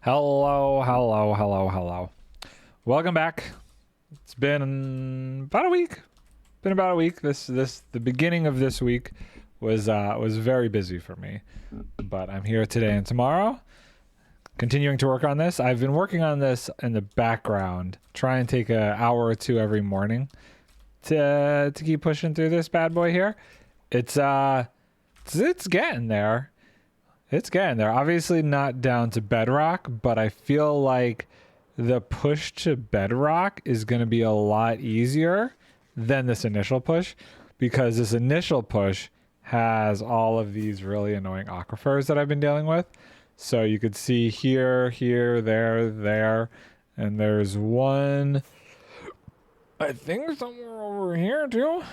Hello, hello, hello, hello. Welcome back. It's been about a week. Been about a week. The beginning of this week was very busy for me. But I'm here today and tomorrow, continuing to work on this. I've been working on this in the background, try and take an hour or two every morning to keep pushing through this bad boy here. It's getting there. It's getting there. Obviously not down to bedrock, but I feel like the push to bedrock is going to be a lot easier than this initial push, because this initial push has all of these really annoying aquifers that I've been dealing with. So you could see here, there, and there's one, I think somewhere over here too.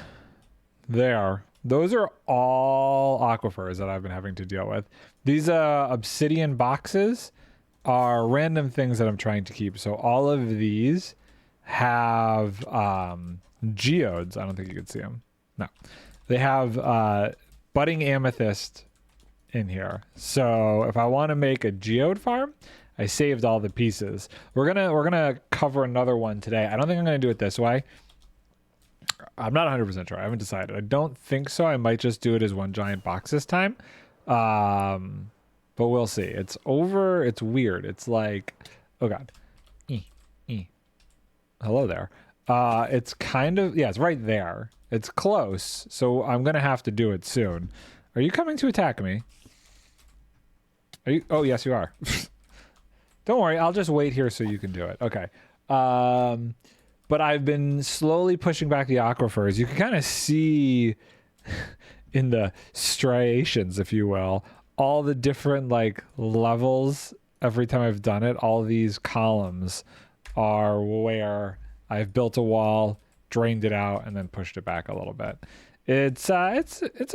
There. Those are all aquifers that I've been having to deal with. These obsidian boxes are random things that I'm trying to keep. So all of these have geodes. I don't think you can see them. No. They have budding amethyst in here. So if I want to make a geode farm, I saved all the pieces. We're gonna cover another one today. I don't think I'm gonna do it this way. I'm not 100% sure. I haven't decided. I don't think so. I might just do it as one giant box this time. But we'll see. It's over. It's weird. It's like, oh God. Hello there. It's kind of, yeah, it's right there. It's close. So I'm going to have to do it soon. Are you coming to attack me? Are you? Oh, yes, you are. Don't worry. I'll just wait here so you can do it. Okay. But I've been slowly pushing back the aquifers. You can kind of see in the striations, if you will, all the different like levels every time I've done it. All these columns are where I've built a wall, drained it out, and then pushed it back a little bit. It's a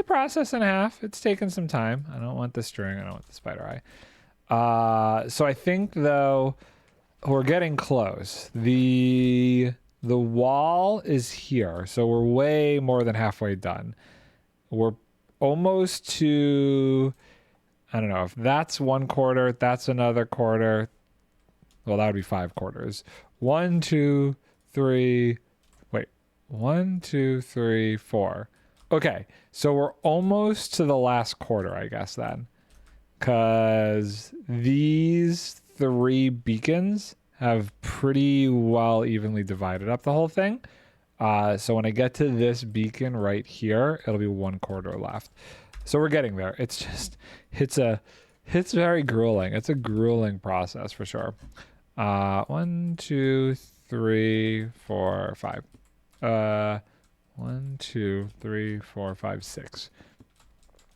process and a half. It's taken some time. I don't want the string. I don't want the spider eye. So I think though, we're getting close. The wall is here, so we're way more than halfway done. We're almost to, I don't know, if that's 1/4, that's another quarter. Well, that would be 5 quarters. 1, 2, 3, wait, 1, 2, 3, 4. Okay, so we're almost to the last quarter, I guess, then. Because these 3 beacons have pretty well evenly divided up the whole thing. So when I get to this beacon right here, it'll be 1/4 left. So we're getting there. It's just, it's very grueling. It's a grueling process for sure. 1, 2, 3, 4, 5. 1, 2, 3, 4, 5, 6.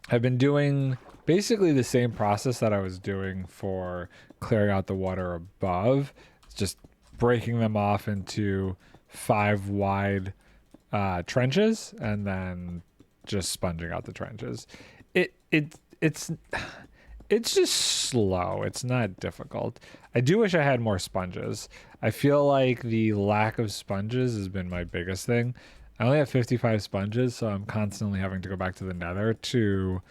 I've been doing basically the same process that I was doing for clearing out the water above. It's just breaking them off into 5 wide trenches and then just sponging out the trenches. It's just slow. It's not difficult. I do wish I had more sponges. I feel like the lack of sponges has been my biggest thing. I only have 55 sponges, so I'm constantly having to go back to the nether to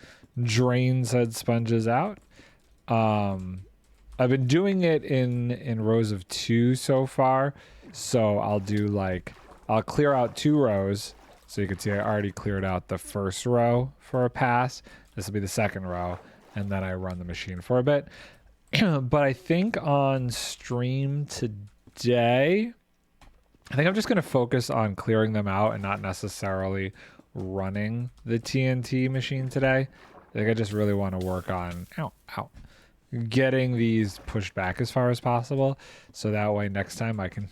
drain said sponges out. I've been doing it in rows of 2 so far. So I'll clear out 2 rows. So you can see I already cleared out the first row for a pass. This will be the second row. And then I run the machine for a bit. But I think on stream today, I think I'm just going to focus on clearing them out and not necessarily running the TNT machine today. I think I just really want to work on getting these pushed back as far as possible. So that way next time I can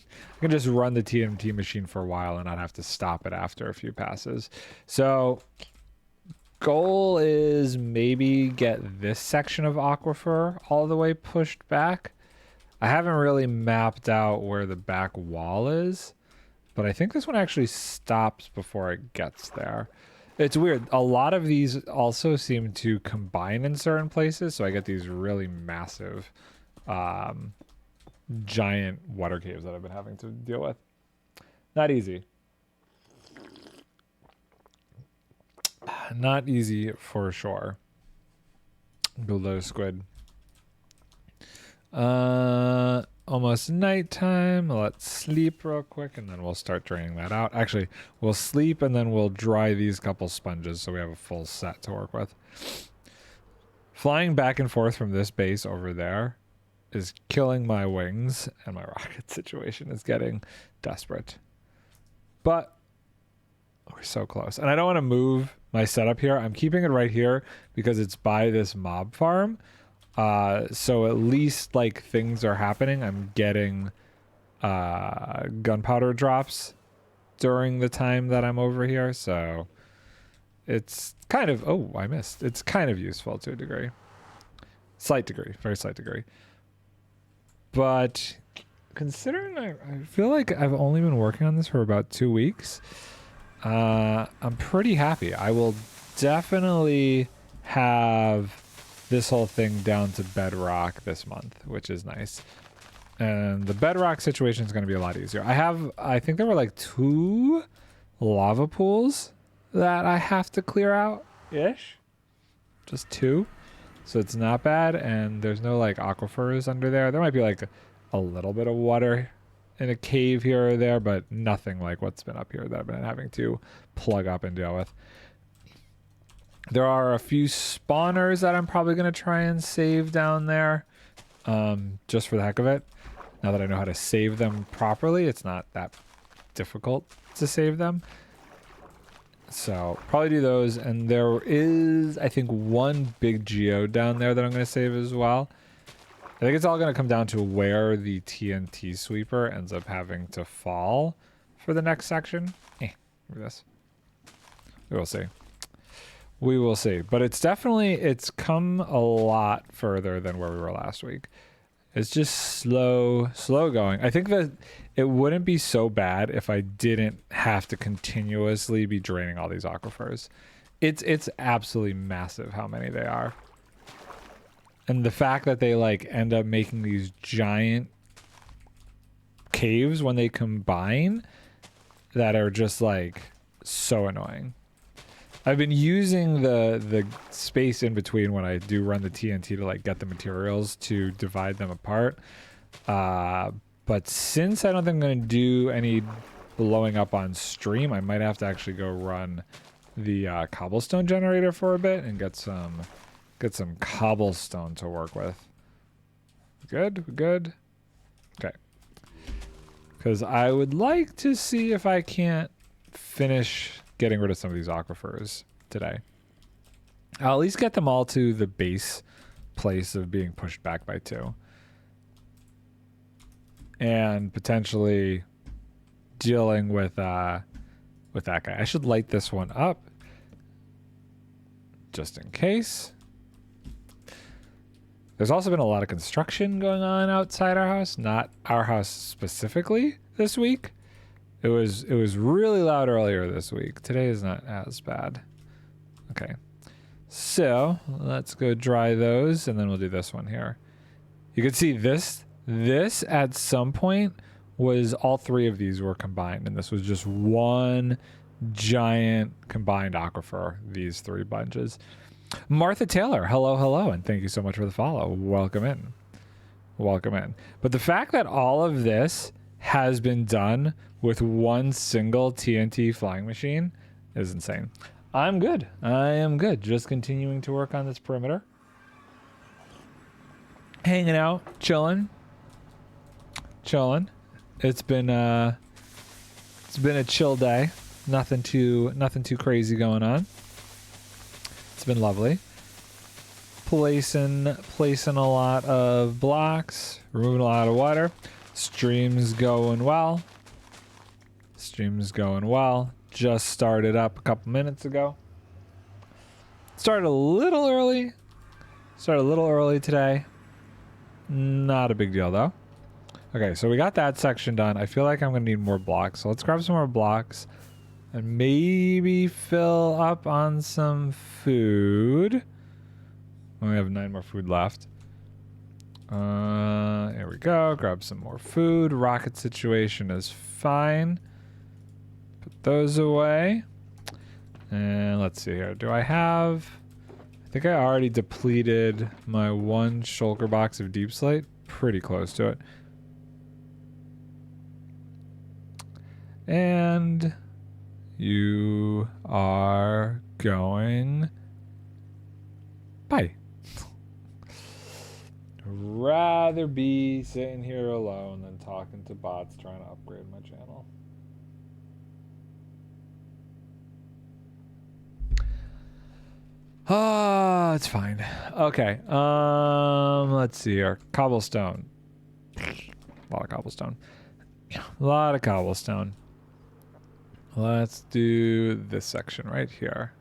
just run the TNT machine for a while and not have to stop it after a few passes. So goal is maybe get this section of aquifer all the way pushed back. I haven't really mapped out where the back wall is, but I think this one actually stops before it gets there. It's weird. A lot of these also seem to combine in certain places, so I get these really massive, giant water caves that I've been having to deal with. Not easy. Not easy for sure. Build a squid. Almost nighttime. Let's sleep real quick and then we'll start draining that out. Actually, we'll sleep and then we'll dry these couple sponges so we have a full set to work with. Flying back and forth from this base over there is killing my wings, and my rocket situation is getting desperate. But we're so close. And I don't want to move my setup here. I'm keeping it right here because it's by this mob farm. So at least like things are happening. I'm getting gunpowder drops during the time that I'm over here. So it's kind of, oh, I missed. It's kind of useful to a degree. Slight degree, very slight degree. But considering I feel like I've only been working on this for about 2 weeks, I'm pretty happy. I will definitely have this whole thing down to bedrock this month, which is nice. And the bedrock situation is going to be a lot easier. I think there were like 2 lava pools that I have to clear out ish. Just 2. So it's not bad, and there's no like aquifers under there. There might be like a little bit of water in a cave here or there, but nothing like what's been up here that I've been having to plug up and deal with. There are a few spawners that I'm probably going to try and save down there, just for the heck of it. Now that I know how to save them properly, it's not that difficult to save them. So probably do those, and there is, I think, 1 big geode down there that I'm going to save as well. I think it's all going to come down to where the TNT sweeper ends up having to fall for the next section. Look at this. We will see. We will see. But it's come a lot further than where we were last week. It's just slow going. I think that it wouldn't be so bad if I didn't have to continuously be draining all these aquifers. It's absolutely massive how many they are. And the fact that they like end up making these giant caves when they combine that are just like so annoying. I've been using the space in between when I do run the TNT to like get the materials to divide them apart. But since I don't think I'm going to do any blowing up on stream, I might have to actually go run the cobblestone generator for a bit and get some cobblestone to work with. Good? Okay. Because I would like to see if I can't finish getting rid of some of these aquifers today. I'll at least get them all to the base place of being pushed back by 2. And potentially dealing with that guy. I should light this one up just in case. There's also been a lot of construction going on outside our house, not our house specifically this week. It was really loud earlier this week. Today is not as bad. Okay. So let's go dry those and then we'll do this one here. You can see this at some point was all 3 of these were combined, and this was just one giant combined aquifer, these 3 bunches. Martha Taylor, hello, and thank you so much for the follow. Welcome in. But the fact that all of this has been done with 1 single TNT flying machine is insane. I'm good. I am good. Just continuing to work on this perimeter. Hanging out, chilling. It's been a chill day. Nothing too crazy going on. It's been lovely. Placing a lot of blocks, removing a lot of water. Stream's going well. Just started up a couple minutes ago. Started a little early today. Not a big deal though. Okay, so we got that section done. I feel like I'm gonna need more blocks. So let's grab some more blocks and maybe fill up on some food. We only have 9 more food left. Here we go. Grab some more food. Rocket situation is fine. Put those away. And let's see here. Do I have... I think I already depleted my 1 shulker box of deep slate. pretty close to it. And you are going... Bye. Rather be sitting here alone than talking to bots trying to upgrade my channel. Ah, it's fine. Okay. Let's see here. Cobblestone. A lot of cobblestone. A lot of cobblestone. Let's do this section right here.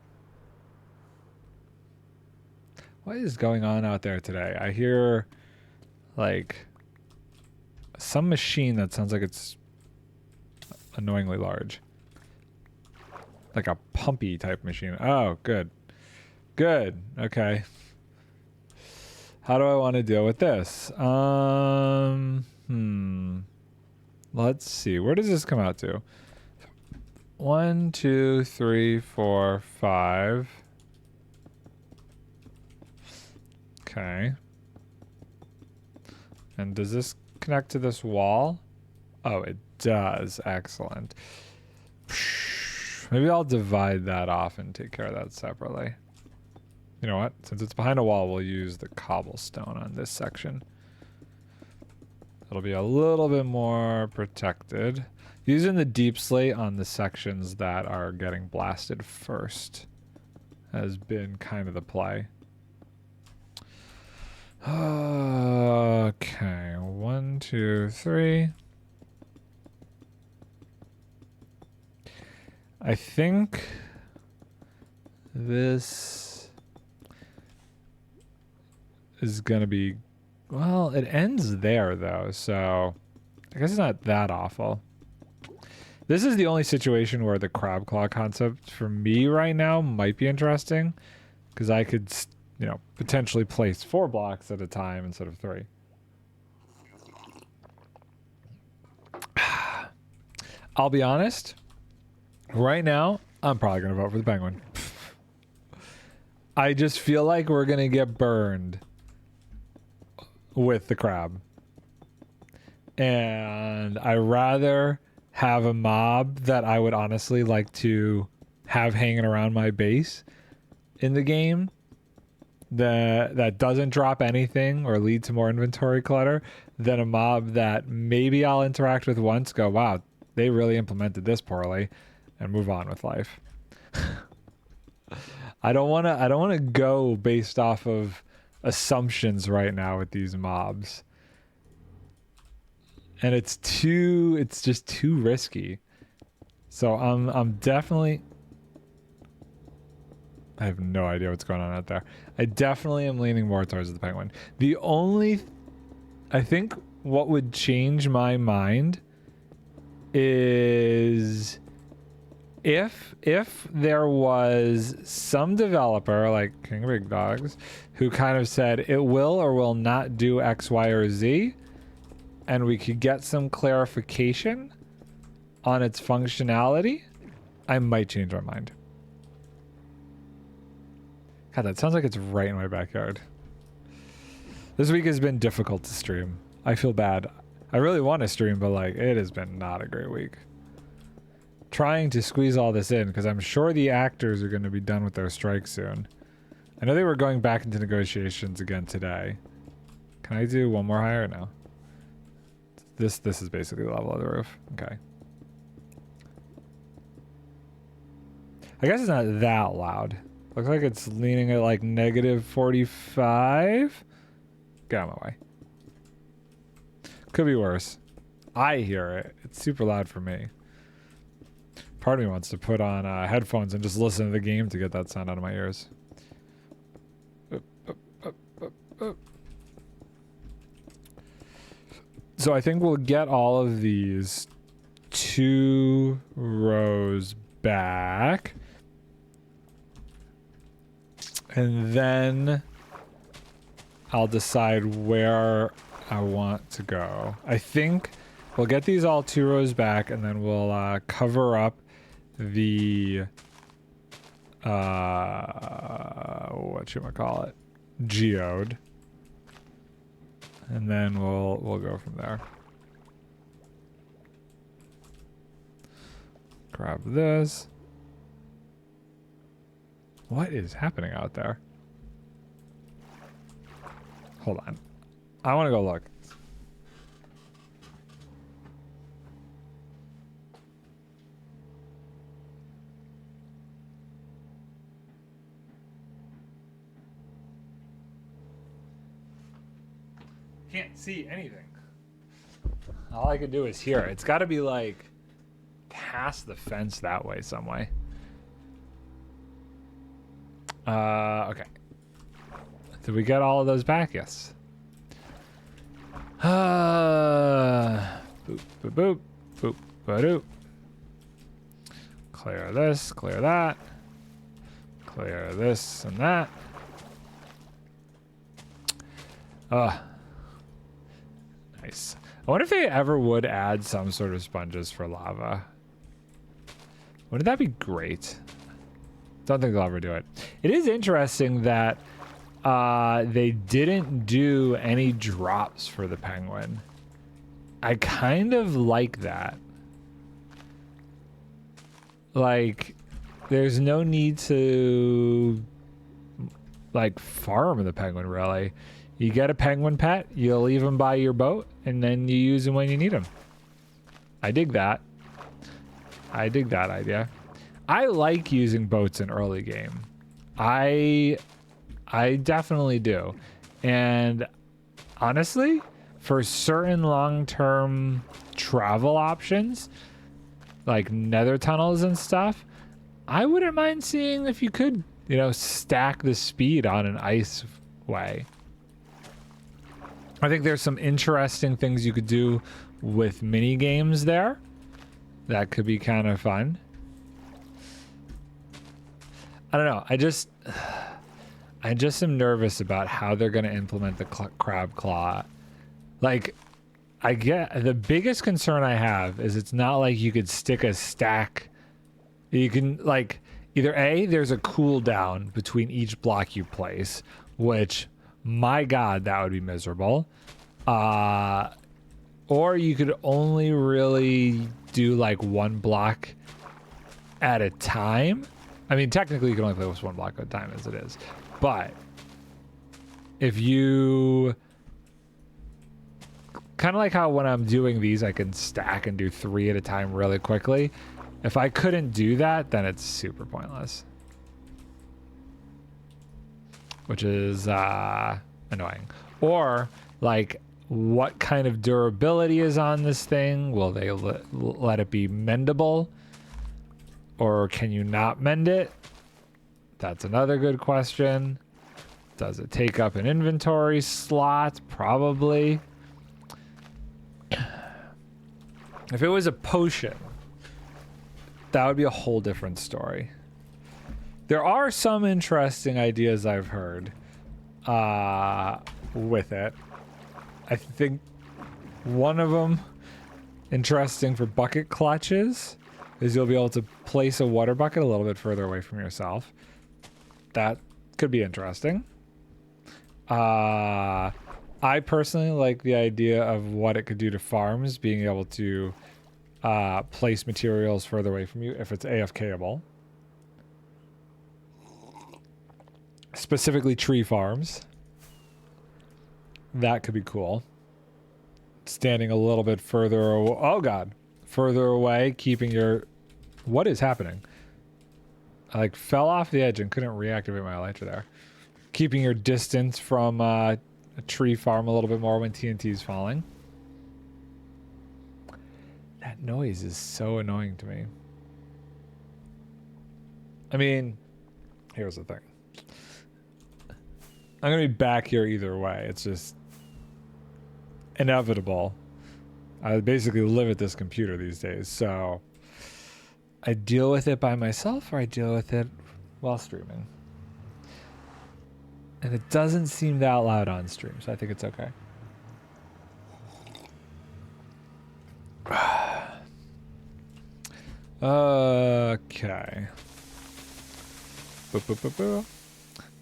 What is going on out there today? I hear like some machine that sounds like it's annoyingly large. Like a pumpy type machine. Oh, good. Good. Okay. How do I want to deal with this? Let's see. Where does this come out to? 1, 2, 3, 4, 5. Okay. And does this connect to this wall? Oh, it does. Excellent. Maybe I'll divide that off and take care of that separately. You know what? Since it's behind a wall, we'll use the cobblestone on this section. It'll be a little bit more protected. Using the deep slate on the sections that are getting blasted first has been kind of the play. Okay, 1, 2, 3. I think this is gonna be, well, it ends there though, so I guess it's not that awful. This is the only situation where the crab claw concept for me right now might be interesting, because I could, you know, potentially place 4 blocks at a time instead of 3. I'll be honest, right now, I'm probably going to vote for the penguin. I just feel like we're going to get burned with the crab. And I rather have a mob that I would honestly like to have hanging around my base in the game that doesn't drop anything or lead to more inventory clutter than a mob that maybe I'll interact with once, go, wow, they really implemented this poorly, and move on with life. I don't want to go based off of assumptions right now with these mobs. And it's just too risky. So I'm definitely, I have no idea what's going on out there. I definitely am leaning more towards the penguin. The only, I think what would change my mind is if there was some developer like King Big Dogs who kind of said it will or will not do X, Y, or Z, and we could get some clarification on its functionality, I might change my mind. God, that sounds like it's right in my backyard. This week has been difficult to stream. I feel bad. I really want to stream, but like, it has been not a great week. Trying to squeeze all this in, because I'm sure the actors are going to be done with their strike soon. I know they were going back into negotiations again today. Can I do one more hire? No. This is basically the level of the roof. Okay. I guess it's not that loud. Looks like it's leaning at like -45. Get out of my way. Could be worse. I hear it. It's super loud for me. Part of me wants to put on headphones and just listen to the game to get that sound out of my ears. So I think we'll get all of these 2 rows back. And then I'll decide where I want to go. I think we'll get these all 2 rows back, and then we'll cover up the whatchamacallit, geode. and then we'll go from there. Grab this. What is happening out there? Hold on. I want to go look. Can't see anything. All I can do is hear it. It's got to be like past the fence that way some way. Okay. Did we get all of those back? Yes. Boop, boop, boop, boop, ba-doop. Clear this, clear that. Clear this and that. Nice. I wonder if they ever would add some sort of sponges for lava. Wouldn't that be great? Don't think they'll ever do it. It is interesting that they didn't do any drops for the penguin. I kind of like that. Like, there's no need to like farm the penguin, really. You get a penguin pet, you leave him by your boat, and then you use him when you need him. I dig that. I dig that idea. I like using boats in early game. I definitely do. And honestly, for certain long-term travel options, like nether tunnels and stuff, I wouldn't mind seeing if you could, you know, stack the speed on an ice way. I think there's some interesting things you could do with mini games there. That could be kind of fun. I don't know. I just am nervous about how they're going to implement the crab claw. Like, I get the biggest concern I have is it's not like you could stick a stack. You can like either A, there's a cooldown between each block you place, which my God, that would be miserable. Or you could only really do like one block at a time. I mean, technically you can only play with one block at a time as it is. But if you kind of like how when I'm doing these, I can stack and do 3 at a time really quickly. If I couldn't do that, then it's super pointless. Which is annoying. Or like, what kind of durability is on this thing? Will they let it be mendable? Or can you not mend it? That's another good question. Does it take up an inventory slot? Probably. If it was a potion, that would be a whole different story. There are some interesting ideas I've heard with it. I think one of them, interesting for bucket clutches, is you'll be able to place a water bucket a little bit further away from yourself. That could be interesting. I personally like the idea of what it could do to farms, being able to place materials further away from you if it's AFKable. Specifically tree farms. That could be cool. Standing a little bit further oh God, further away, keeping your... What is happening? I like fell off the edge and couldn't reactivate my elytra there. Keeping your distance from a tree farm a little bit more when TNT is falling. That noise is so annoying to me. I mean, here's the thing. I'm going to be back here either way. It's just inevitable. I basically live at this computer these days, so I deal with it by myself or I deal with it while streaming. And it doesn't seem that loud on stream, so I think it's okay. Okay. Boop, boop, boop, boop.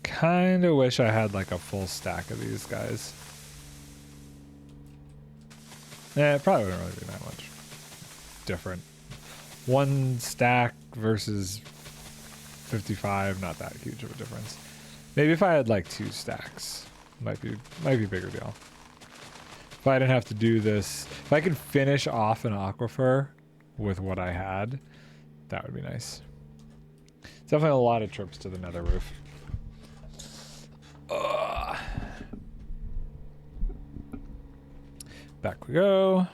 Kind of wish I had like a full stack of these guys. It probably wouldn't really be that much different. 1 stack versus 55, not that huge of a difference. Maybe if I had like 2 stacks, might be a bigger deal. If I didn't have to do this, if I could finish off an aquifer with what I had, that would be nice. It's definitely a lot of trips to the nether roof. Back we go.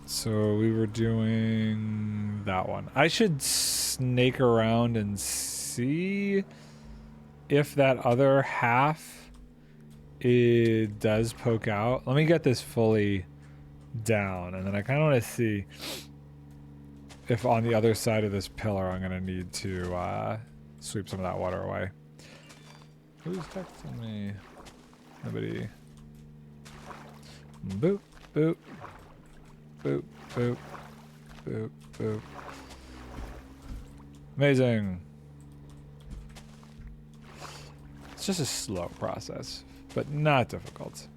So we were doing that one. I should snake around and see if that other half it does poke out. Let me get this fully down, and then I kind of want to see if on the other side of this pillar I'm going to need to sweep some of that water away. Who's texting me? Nobody. Boop, boop. Boop, boop, boop, boop. Amazing. It's just a slow process, but not difficult.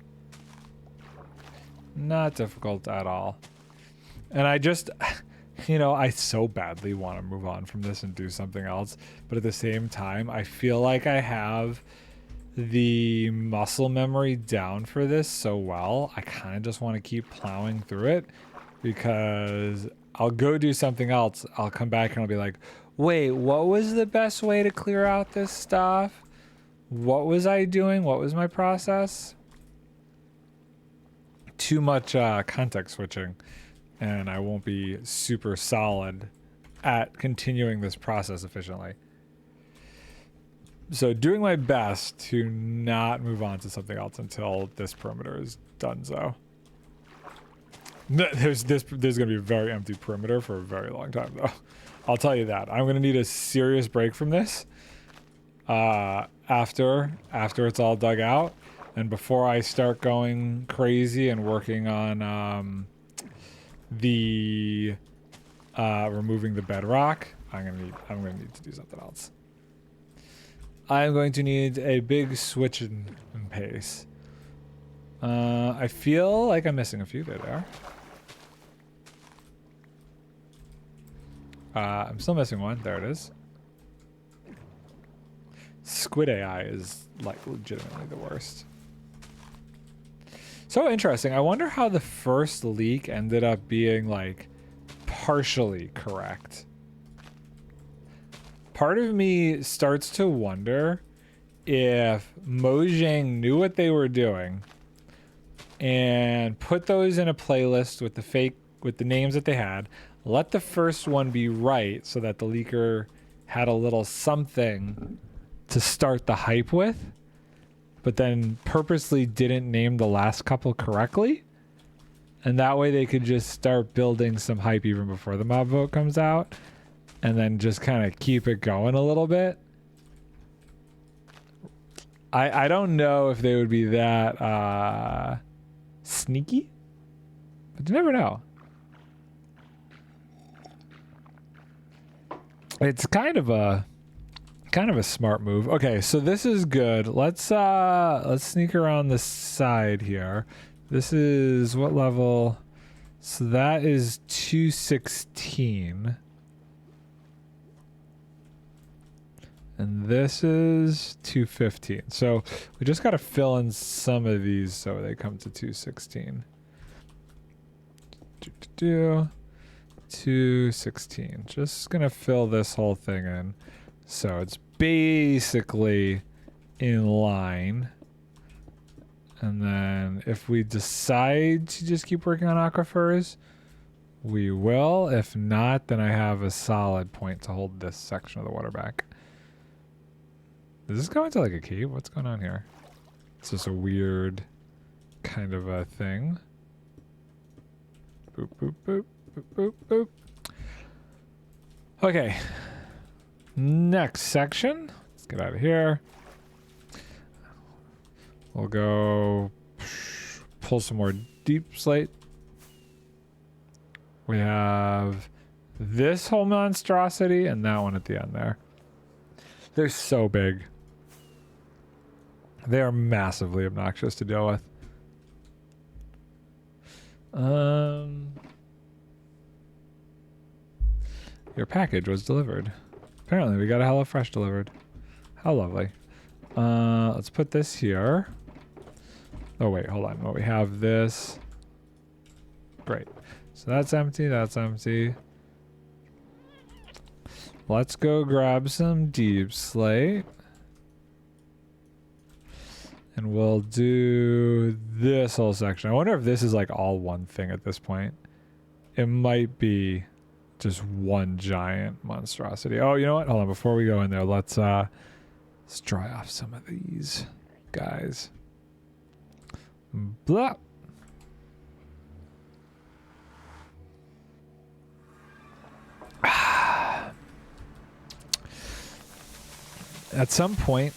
Not difficult at all. And I just, you know, I so badly want to move on from this and do something else, but at the same time, I feel like I have the muscle memory down for this so well. I kind of just want to keep plowing through it, because I'll go do something else. I'll come back and I'll be like, wait, what was the best way to clear out this stuff? What was I doing? What was my process? Too much context switching, and I won't be super solid at continuing this process efficiently. So doing my best to not move on to something else until this perimeter is done. So there's gonna be a very empty perimeter for a very long time, though. I'll tell you that. I'm gonna need a serious break from this after it's all dug out, and before I start going crazy and working on the removing the bedrock. I'm gonna need to do something else. I'm going to need a big switch in pace. I feel like I'm missing a few there. I'm still missing one. There it is. Squid AI is like legitimately the worst. So interesting. I wonder how the first leak ended up being like partially correct. Part of me starts to wonder if Mojang knew what they were doing and put those in a playlist with the names that they had, let the first one be right so that the leaker had a little something to start the hype with, but then purposely didn't name the last couple correctly. And that way they could just start building some hype even before the mob vote comes out, and then just kind of keep it going a little bit. I don't know if they would be that sneaky, but you never know. It's kind of a smart move. Okay, so this is good. Let's sneak around the side here. This is what level? So that is 216. And this is 215. So we just got to fill in some of these so they come to 216. 216. Just going to fill this whole thing in. So it's basically in line. And then if we decide to just keep working on aquifers, we will. If not, then I have a solid point to hold this section of the water back. Is this going to like a cave? What's going on here? It's just a weird kind of a thing. Boop, boop, boop, boop, boop, boop. Okay. Next section. Let's get out of here. We'll go pull some more deep slate. We have this whole monstrosity and that one at the end there. They're so big. They are massively obnoxious to deal with. Your package was delivered. Apparently we got a HelloFresh delivered. How lovely. Let's put this here. Oh wait, hold on. Well, we have this. Great. So that's empty, that's empty. Let's go grab some deep slate. And we'll do this whole section. I wonder if this is like all one thing at this point. It might be just one giant monstrosity. Oh, you know what? Hold on. Before we go in there, let's dry off some of these guys. Blah. At some point,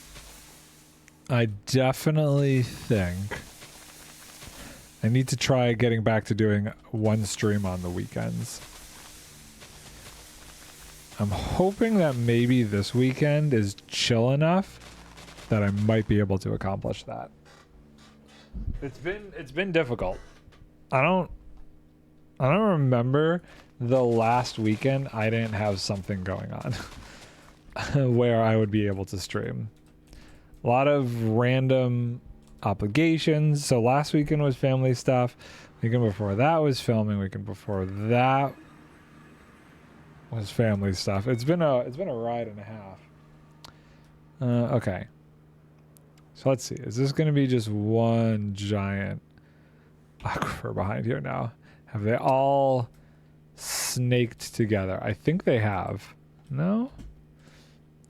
I definitely think I need to try getting back to doing one stream on the weekends. I'm hoping that maybe this weekend is chill enough that I might be able to accomplish that. It's been difficult. I don't remember the last weekend I didn't have something going on where I would be able to stream. A lot of random obligations. So last weekend was family stuff. Weekend before that was filming. Weekend before that was family stuff. It's been a ride and a half. Okay. So let's see. Is this going to be just one giant aquifer behind here now? Have they all snaked together? I think they have. No?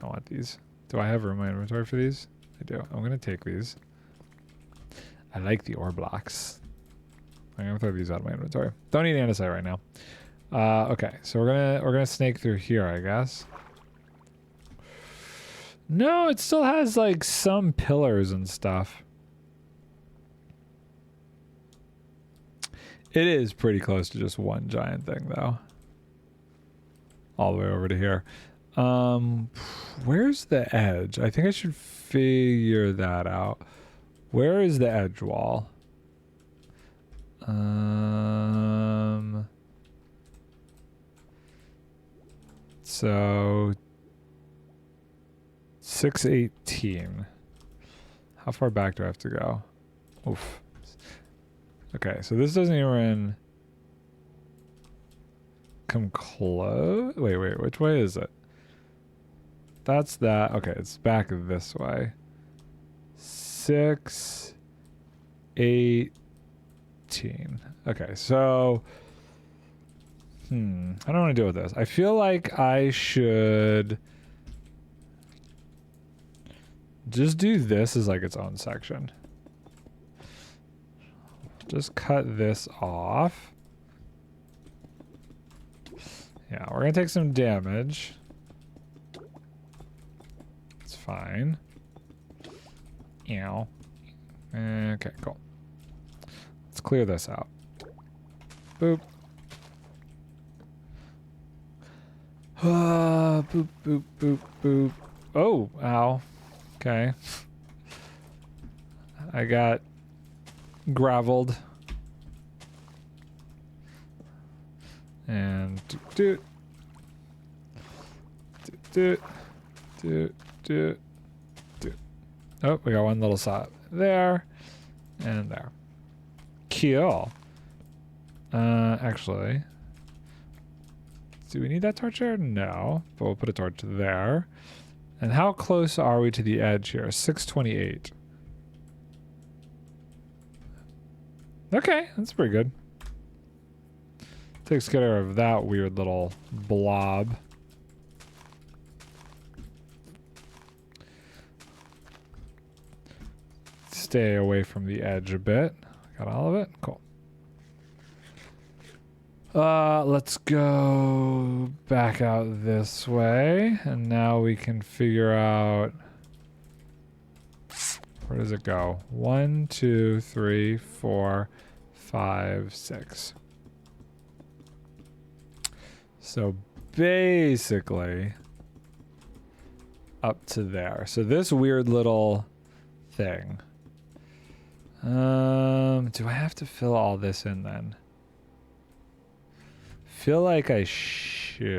I want these. Do I have room in my inventory for these? I do. I'm going to take these. I like the ore blocks. I'm going to throw these out of my inventory. Don't need andesite right now. Okay, so we're gonna snake through here, I guess. No, it still has like some pillars and stuff. It is pretty close to just one giant thing though. All the way over to here. Where's the edge? I think I should figure that out. Where is the edge wall? So 618. How far back do I have to go? Oof. Okay, so this doesn't even come close. Wait, which way is it? That's that. Okay, it's back this way. 618. Okay, so I don't want to deal with this. I feel like I should just do this as like its own section. Just cut this off. Yeah, we're gonna take some damage. It's fine. Ow. Okay, cool. Let's clear this out. Boop. Boop, boop, boop, boop. Oh, ow. Okay. I got graveled. And do. Oh, we got one little spot there and there. Cool. Actually, do we need that torch there? No, but we'll put a torch there. And how close are we to the edge here? 628. Okay, that's pretty good. Takes care of that weird little blob. Stay away from the edge a bit. Got all of it? Cool. Let's go back out this way. And now we can figure out... Where does it go? 1, 2, 3, 4, 5, 6. So basically up to there. So this weird little thing. Do I have to fill all this in then? Feel like I should.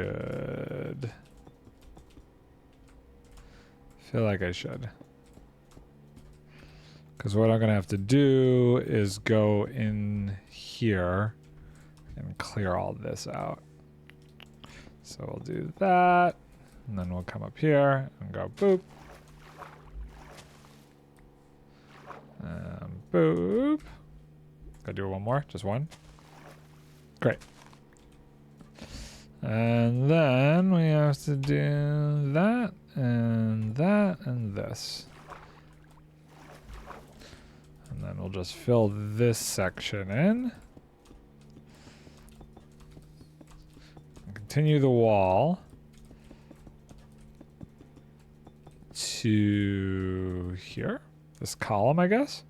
Feel like I should. Because what I'm going to have to do is go in here and clear all this out. So we'll do that. And then we'll come up here and go boop. Boop. Gotta do one more. Just one. Great. And then we have to do that and that and this. And then we'll just fill this section in. And continue the wall to here. This column, I guess.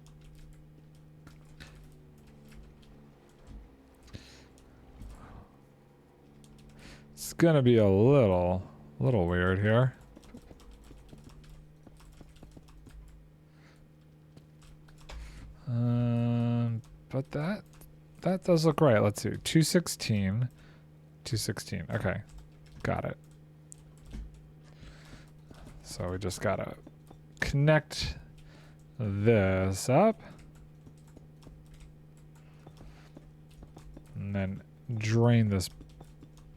It's gonna be a little weird here. But that does look right. Let's see. 216. 216. Okay. Got it. So we just gotta connect this up. And then drain this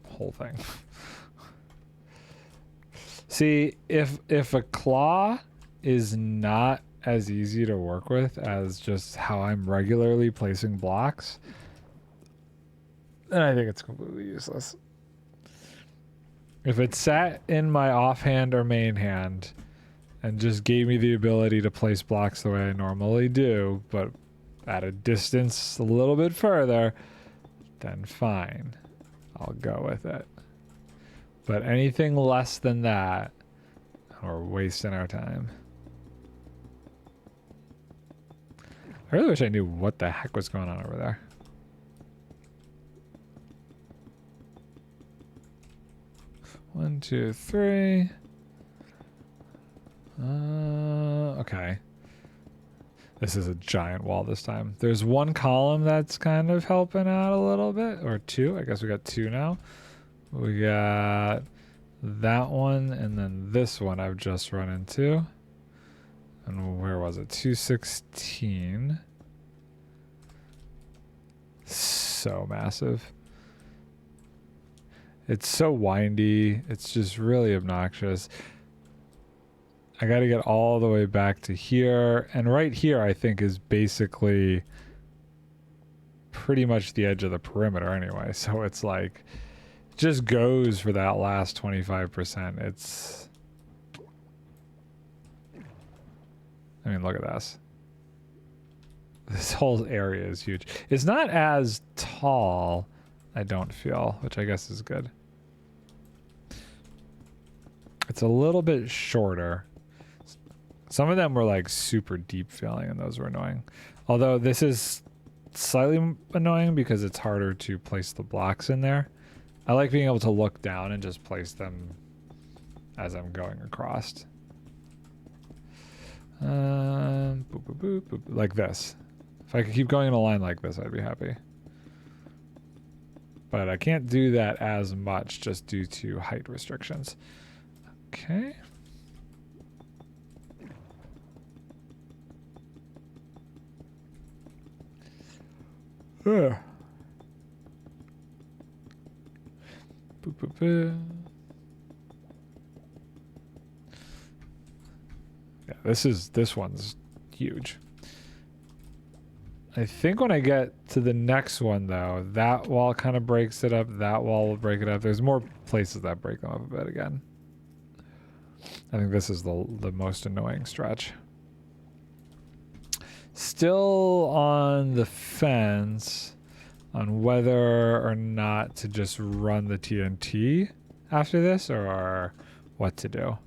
whole thing. See, if a claw is not as easy to work with as just how I'm regularly placing blocks, then I think it's completely useless. If it sat in my offhand or main hand and just gave me the ability to place blocks the way I normally do, but at a distance a little bit further, then fine. I'll go with it. But anything less than that, we're wasting our time. I really wish I knew what the heck was going on over there. One, two, three. Okay. This is a giant wall this time. There's one column that's kind of helping out a little bit, or two. I guess we got two now. We got that one, and then this one I've just run into. And where was it? 216. So massive. It's so windy. It's just really obnoxious. I got to get all the way back to here. And right here, I think, is basically pretty much the edge of the perimeter anyway. So it's like, it just goes for that last 25%. It's, I mean, look at this. This whole area is huge. It's not as tall, I don't feel, which I guess is good. It's a little bit shorter. Some of them were like super deep feeling and those were annoying. Although this is slightly annoying because it's harder to place the blocks in there. I like being able to look down and just place them as I'm going across. Boop, boop, boop, boop, like this. If I could keep going in a line like this, I'd be happy. But I can't do that as much just due to height restrictions. Okay. Boop, boop, boop. Yeah, this one's huge. I think when I get to the next one though, that wall kind of breaks it up, that wall will break it up. There's more places that break them up a bit again. I think this is the most annoying stretch. Still on the fence on whether or not to just run the TNT after this or what to do.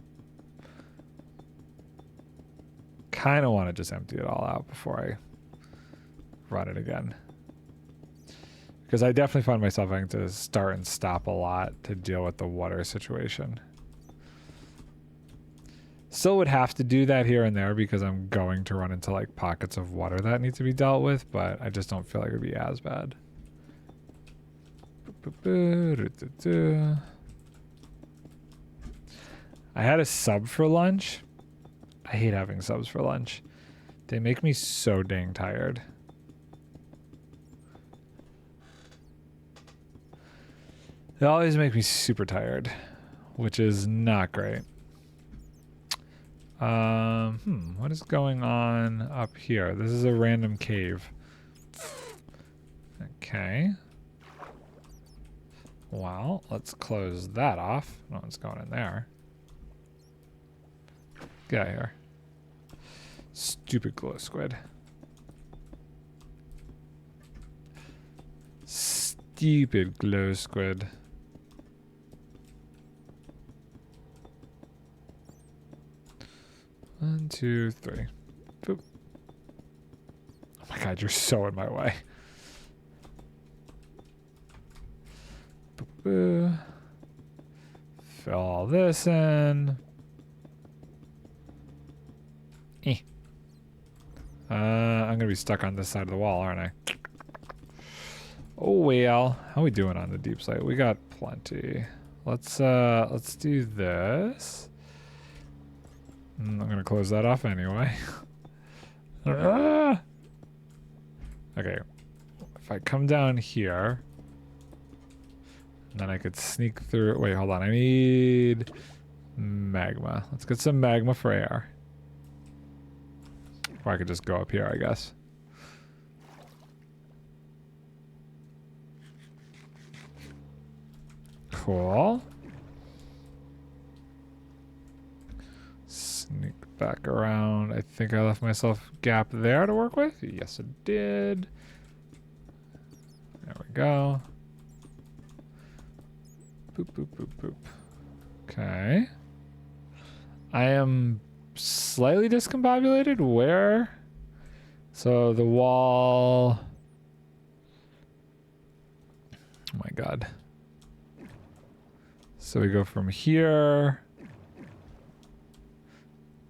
Kind of want to just empty it all out before I run it again. Because I definitely find myself having to start and stop a lot to deal with the water situation. Still would have to do that here and there because I'm going to run into like pockets of water that need to be dealt with, but I just don't feel like it'd be as bad. I had a sub for lunch. I hate having subs for lunch. They make me so dang tired. They always make me super tired, which is not great. What is going on up here? This is a random cave. Okay. Well, let's close that off. No one's going in there. Get out of here. Stupid glow squid. Stupid glow squid. One, two, three. Boop. Oh my god, you're so in my way. Boop, boop. Fill all this in. I'm gonna be stuck on this side of the wall, aren't I? Oh well. How we doing on the deep slate? We got plenty. Let's do this. I'm gonna close that off anyway. Okay. If I come down here, then I could sneak through. Wait, hold on. I need magma. Let's get some magma for air. Or I could just go up here, I guess. Cool. Sneak back around. I think I left myself a gap there to work with. Yes, I did. There we go. Boop, boop, boop, boop. Okay. I am slightly discombobulated. Where? So the wall. Oh my god. So we go from here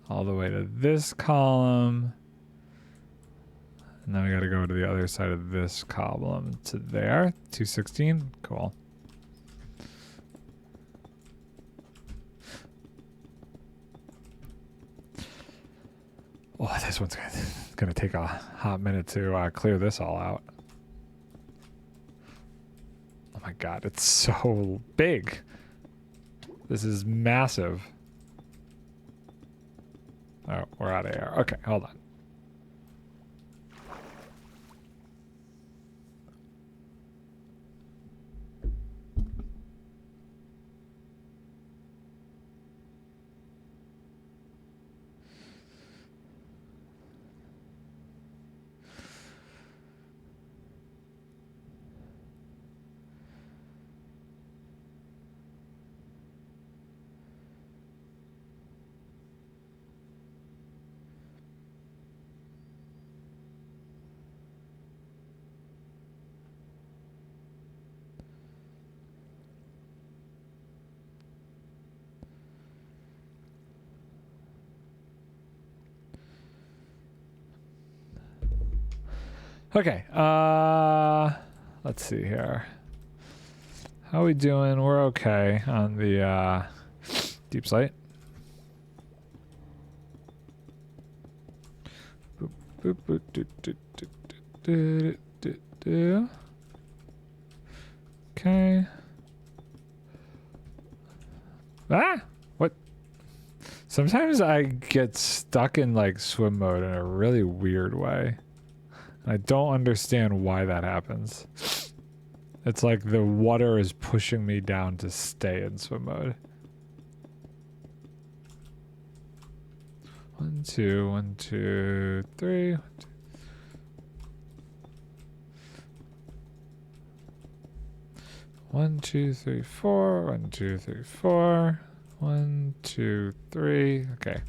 all the way to this column. And then we gotta go to the other side of this column to there. 216. Cool. Oh, this one's gonna take a hot minute to clear this all out. Oh my god, it's so big. This is massive. Oh, we're out of air. Okay, hold on. Okay, let's see here. How we doing? We're okay on the deep slate. Boop, boop, boop, do, do, do, do, do, do. Okay. Ah! What? Sometimes I get stuck in like swim mode in a really weird way. I don't understand why that happens. It's like the water is pushing me down to stay in swim mode. 1, 2, 1, 2, 3. 1, 2, 3, 4. 1, 2, 3, 4. 1, 2, 3. Okay.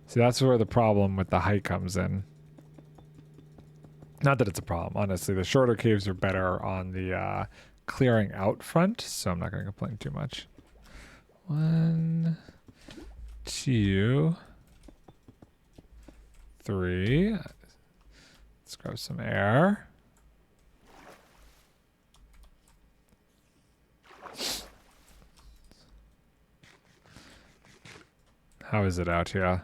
See, that's where the problem with the height comes in. Not that it's a problem, honestly. The shorter caves are better on the clearing out front, so I'm not going to complain too much. 1, 2, 3. Let's grab some air. How is it out here?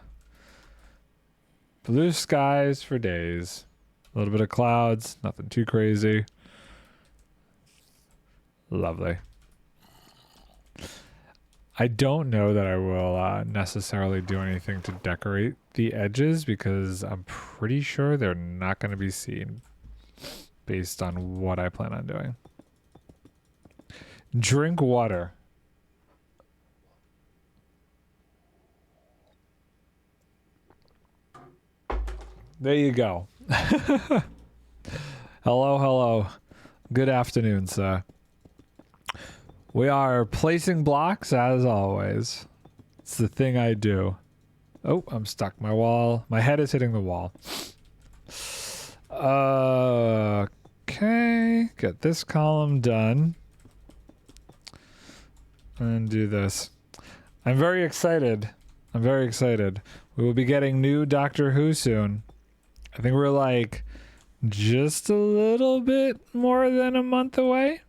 Blue skies for days. A little bit of clouds, nothing too crazy. Lovely. I don't know that I will necessarily do anything to decorate the edges because I'm pretty sure they're not going to be seen based on what I plan on doing. Drink water. There you go. Hello, hello. Good afternoon, sir. We are placing blocks as always. It's the thing I do. Oh, I'm stuck. My head is hitting the wall. Okay. Get this column done. And do this. I'm very excited. I'm very excited. We will be getting new Doctor Who soon. I think we're like just a little bit more than a month away.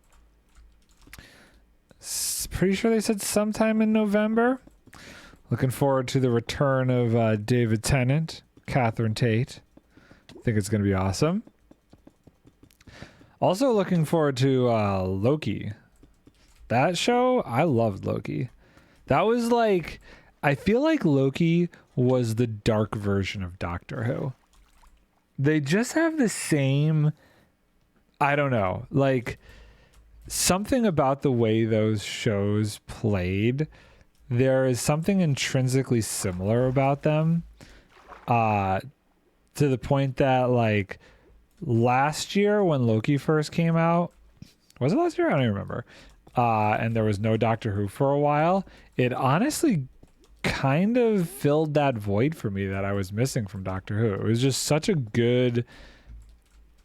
Pretty sure they said sometime in November. Looking forward to the return of David Tennant, Catherine Tate. I think it's going to be awesome. Also looking forward to Loki. That show, I loved Loki. That was like, I feel like Loki was the dark version of Doctor Who. They just have the same, I don't know, like something about the way those shows played. There is something intrinsically similar about them, to the point that like last year when Loki first came out, was it last year? I don't even remember. And there was no Doctor Who for a while. It honestly kind of filled that void for me that I was missing from Doctor Who. It was just such a good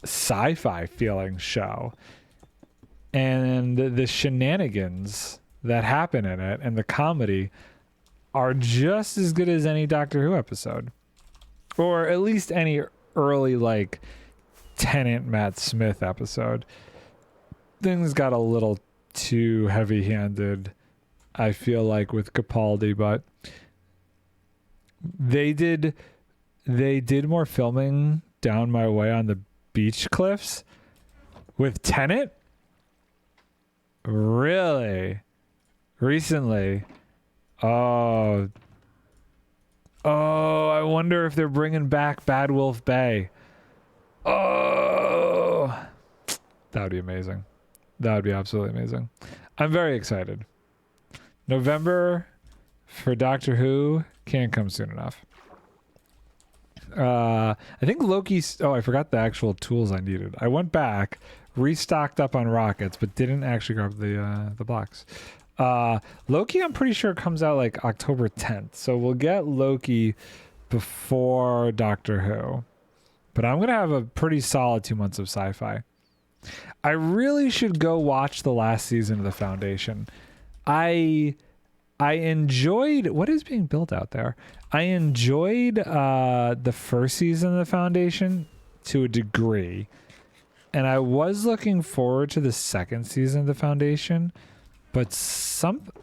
sci-fi feeling show. And the shenanigans that happen in it and the comedy are just as good as any Doctor Who episode. Or at least any early like Tennant Matt Smith episode. Things got a little too heavy-handed, I feel like, with Capaldi, but they did more filming down my way on the beach cliffs with Tennant. Really? Recently? Oh, I wonder if they're bringing back Bad Wolf Bay. Oh, that would be amazing. That would be absolutely amazing. I'm very excited. November for Doctor Who can't come soon enough. I think Loki's... Oh, I forgot the actual tools I needed. I went back, restocked up on rockets, but didn't actually grab the blocks. Loki, I'm pretty sure comes out like October 10th. So we'll get Loki before Doctor Who. But I'm going to have a pretty solid 2 months of sci-fi. I really should go watch the last season of The Foundation. I enjoyed what is being built out there. I enjoyed the first season of The Foundation to a degree. And I was looking forward to the second season of The Foundation. But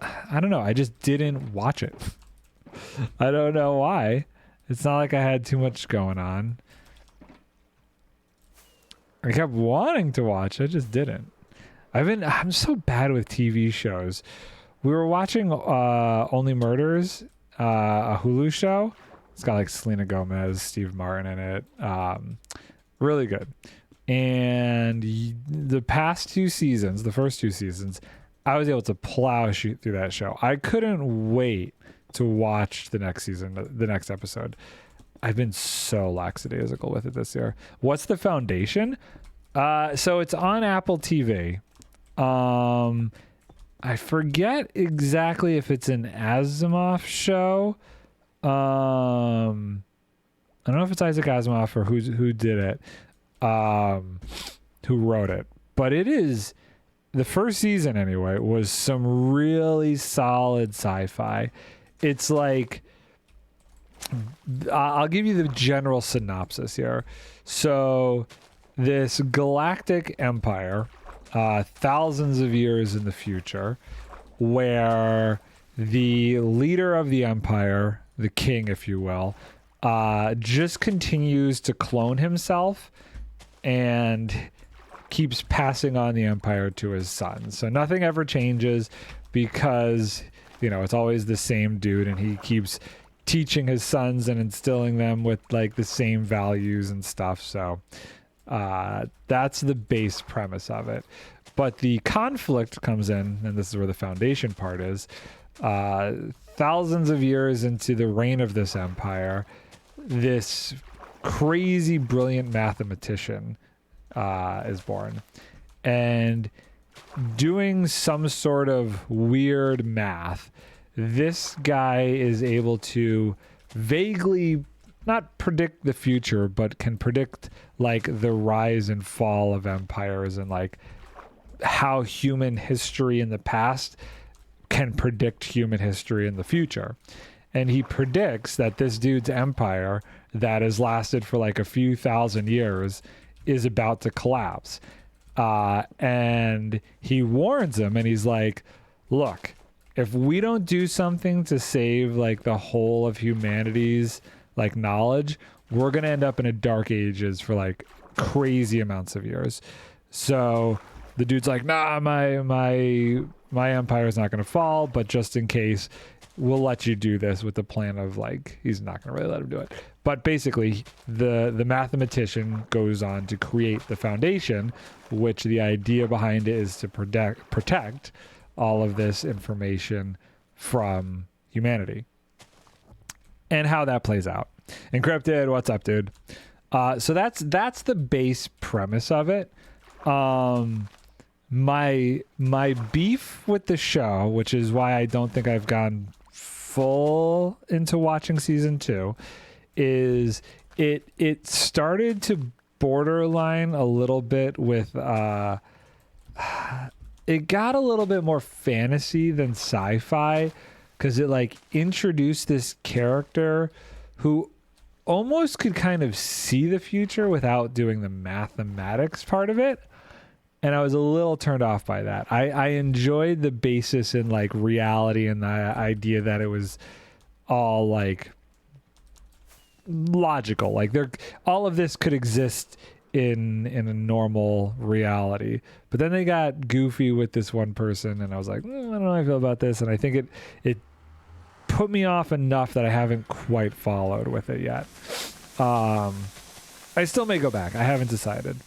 I don't know. I just didn't watch it. I don't know why. It's not like I had too much going on. I kept wanting to watch. I just didn't. I'm so bad with TV shows. We were watching Only Murders, a Hulu show. It's got like Selena Gomez, Steve Martin in it. Really good. And the past 2 seasons, the first 2 seasons, I was able to plow through that show. I couldn't wait to watch the next season, the next episode. I've been so lackadaisical with it this year. What's The Foundation? So it's on Apple TV. I forget exactly if it's an Asimov show. I don't know if it's Isaac Asimov or who did it, who wrote it. But it is, the first season anyway, was some really solid sci-fi. It's like I'll give you the general synopsis here. So this galactic empire, thousands of years in the future, where the leader of the empire, the king, if you will, just continues to clone himself and keeps passing on the empire to his sons. So nothing ever changes because, you know, it's always the same dude, and he keeps teaching his sons and instilling them with like the same values and stuff. So that's the base premise of it. But the conflict comes in, and this is where the foundation part is. Thousands of years into the reign of this empire, this crazy brilliant mathematician is born, and doing some sort of weird math, this guy is able to vaguely not predict the future, but can predict like the rise and fall of empires, and like how human history in the past can predict human history in the future. And he predicts that this dude's empire that has lasted for like a few thousand years is about to collapse. And he warns him, and he's like, look, if we don't do something to save like the whole of humanity's like knowledge, we're going to end up in a dark ages for like crazy amounts of years. So the dude's like, nah, my empire is not going to fall, but just in case, we'll let you do this, with the plan of like, he's not going to really let him do it. But basically, the mathematician goes on to create the foundation, which the idea behind it is to protect all of this information from humanity. And how that plays out. Encrypted, what's up, dude? So that's the base premise of it. My beef with the show, which is why I don't think I've gone full into watching season 2, is it started to borderline a little bit with it got a little bit more fantasy than sci-fi, because it like introduced this character who almost could kind of see the future without doing the mathematics part of it. And I was a little turned off by that. I enjoyed the basis in like reality and the idea that it was all like logical. Like all of this could exist in a normal reality. But then they got goofy with this one person, and I was like, I don't know how I feel about this. And I think it put me off enough that I haven't quite followed with it yet. I still may go back. I haven't decided.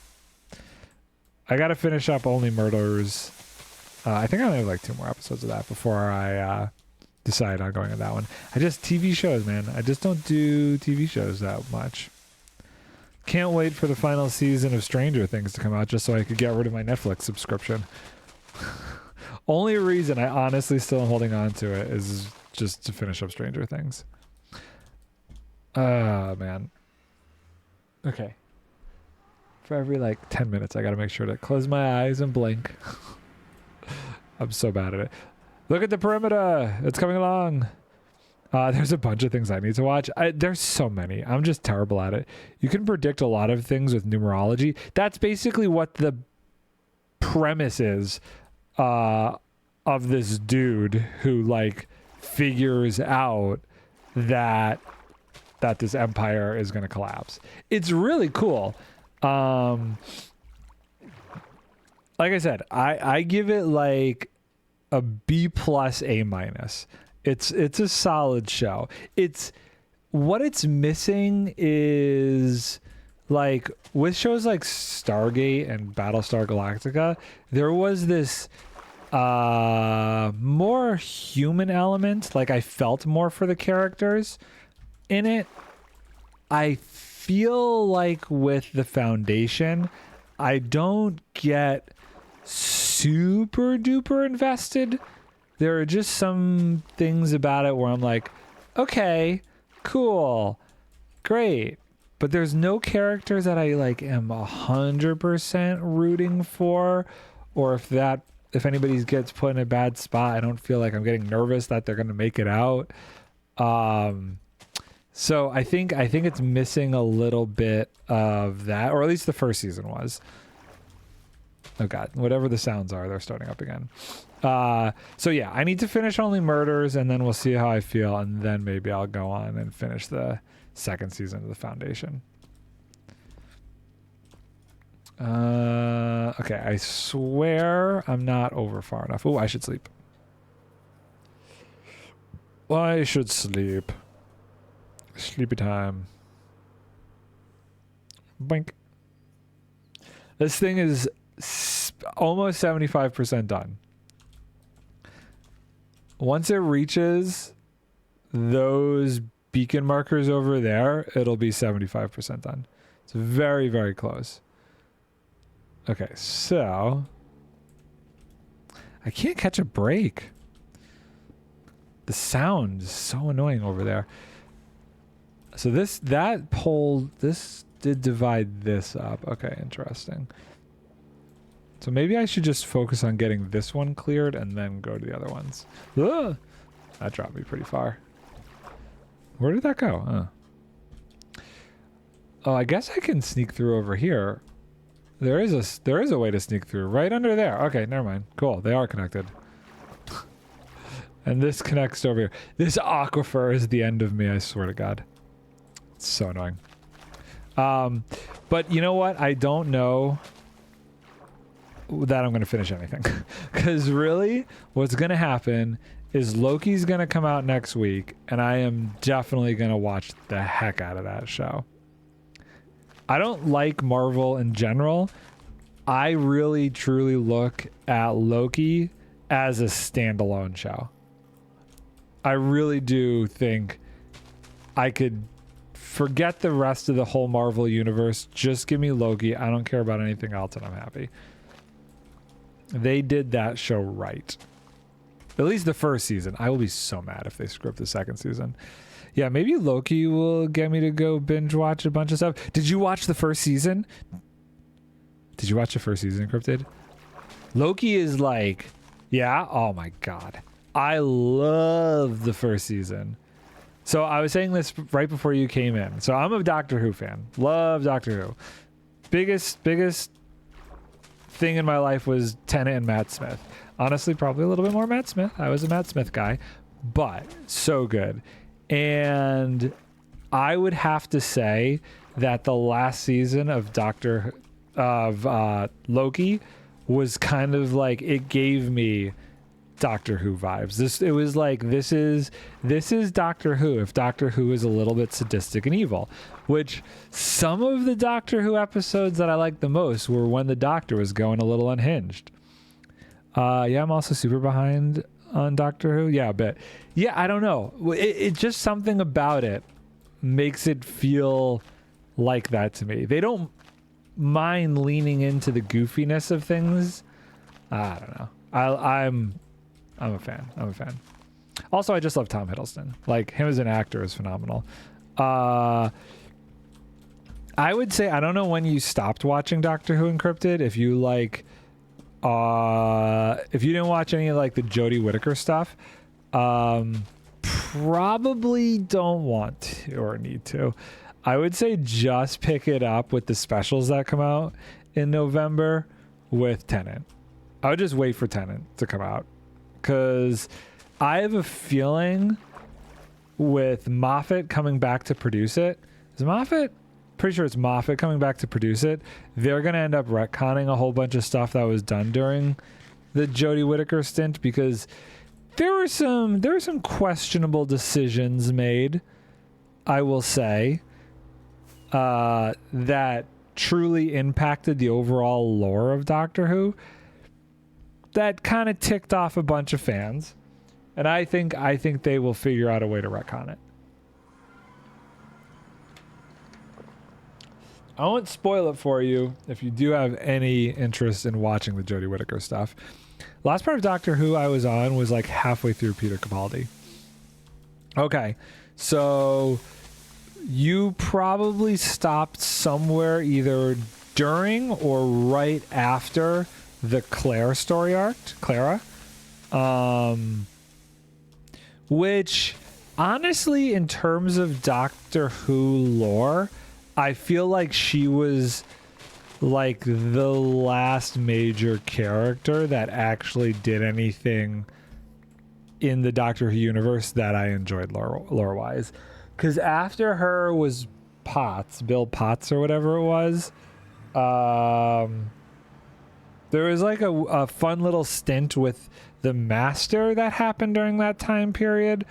I got to finish up Only Murderers. I think I only have like 2 more episodes of that before I decide on going on that one. TV shows, man. I just don't do TV shows that much. Can't wait for the final season of Stranger Things to come out just so I could get rid of my Netflix subscription. Only reason I honestly still am holding on to it is just to finish up Stranger Things. Man. Okay. For every like 10 minutes, I got to make sure to close my eyes and blink. I'm so bad at it. Look at the perimeter. It's coming along. There's a bunch of things I need to watch. There's so many. I'm just terrible at it. You can predict a lot of things with numerology. That's basically what the premise is of this dude who like figures out that this empire is going to collapse. It's really cool. Like I said, I give it like a B+, A-. It's a solid show. What it's missing is like with shows like Stargate and Battlestar Galactica, there was this more human element. Like I felt more for the characters in it. I feel like with the foundation, I don't get super duper invested. There are just some things about it where I'm like, okay, cool, great. But there's no characters that I like am 100% rooting for, or if anybody gets put in a bad spot, I don't feel like I'm getting nervous that they're going to make it out. So I think it's missing a little bit of that, or at least the first season was. Oh god, whatever the sounds are, they're starting up again. So yeah, I need to finish Only Murders, and then we'll see how I feel, and then maybe I'll go on and finish the second season of The Foundation. Okay, I swear I'm not over far enough. Oh, I should sleep. I should sleep. Sleepy time. Boink. This thing is almost 75% done. Once it reaches those beacon markers over there, it'll be 75% done. It's very, very close. Okay, so I can't catch a break. The sound is so annoying over there. So this did divide this up. Okay, interesting. So maybe I should just focus on getting this one cleared and then go to the other ones. Ugh! That dropped me pretty far. Where did that go? Oh, I guess I can sneak through over here. There is a way to sneak through right under there. Okay, never mind. Cool, they are connected. And this connects over here. This aquifer is the end of me, I swear to God. It's so annoying. But you know what? I don't know that I'm going to finish anything. Because really, what's going to happen is Loki's going to come out next week, and I am definitely going to watch the heck out of that show. I don't like Marvel in general. I really, truly look at Loki as a standalone show. I really do think I could forget the rest of the whole Marvel universe. Just give me Loki. I don't care about anything else, and I'm happy. They did that show right. At least the first season. I will be so mad if they screw up the second season. Yeah, maybe Loki will get me to go binge watch a bunch of stuff. Did you watch the first season? Did you watch the first season, Encrypted? Loki is like, yeah, oh my god. I love the first season. So I was saying this right before you came in. So I'm a Doctor Who fan. Love Doctor Who. Biggest thing in my life was Tennant and Matt Smith. Honestly, probably a little bit more Matt Smith. I was a Matt Smith guy, but so good. And I would have to say that the last season of Loki was kind of like, it gave me Doctor Who vibes. It was like, this is Doctor Who if Doctor Who is a little bit sadistic and evil, which some of the Doctor Who episodes that I liked the most were when the Doctor was going a little unhinged. Yeah, I'm also super behind on Doctor Who. Yeah, a bit. Yeah, I don't know. It just something about it makes it feel like that to me. They don't mind leaning into the goofiness of things. I don't know. I'm a fan. I'm a fan. Also, I just love Tom Hiddleston. Like, him as an actor is phenomenal. I would say, I don't know when you stopped watching Doctor Who Encrypted. If you like, if you didn't watch any of like the Jodie Whittaker stuff, probably don't want to or need to. I would say just pick it up with the specials that come out in November with Tennant. I would just wait for Tennant to come out, because I have a feeling with Moffat coming back to produce it, pretty sure it's Moffat coming back to produce it, they're going to end up retconning a whole bunch of stuff that was done during the Jodie Whittaker stint, because there were some questionable decisions made, I will say, that truly impacted the overall lore of Doctor Who, that kind of ticked off a bunch of fans, and I think they will figure out a way to retcon it. I won't spoil it for you if you do have any interest in watching the Jodie Whittaker stuff. Last part of Doctor Who I was on was like halfway through Peter Capaldi. Okay, so you probably stopped somewhere either during or right after the Clara story arc, which Honestly, in terms of Doctor Who lore, I feel like she was like the last major character that actually did anything in the Doctor Who universe that I enjoyed lore wise. Because after her was Potts, Bill Potts or whatever it was. There was like a fun little stint with the Master that happened during that time period,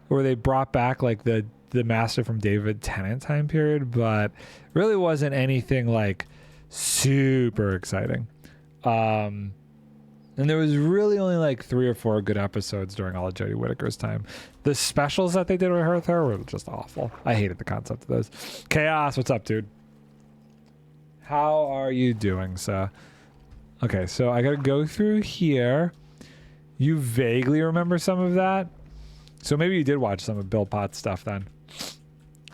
where they brought back like the Master from David Tennant time period, but really wasn't anything like super exciting. And there was really only like 3 or 4 good episodes during all of Jodie Whittaker's time. The specials that they did with her were just awful. I hated the concept of those. Chaos, what's up, dude? How are you doing, sir? Okay, so I gotta go through here. You vaguely remember some of that? So maybe you did watch some of Bill Potts stuff then.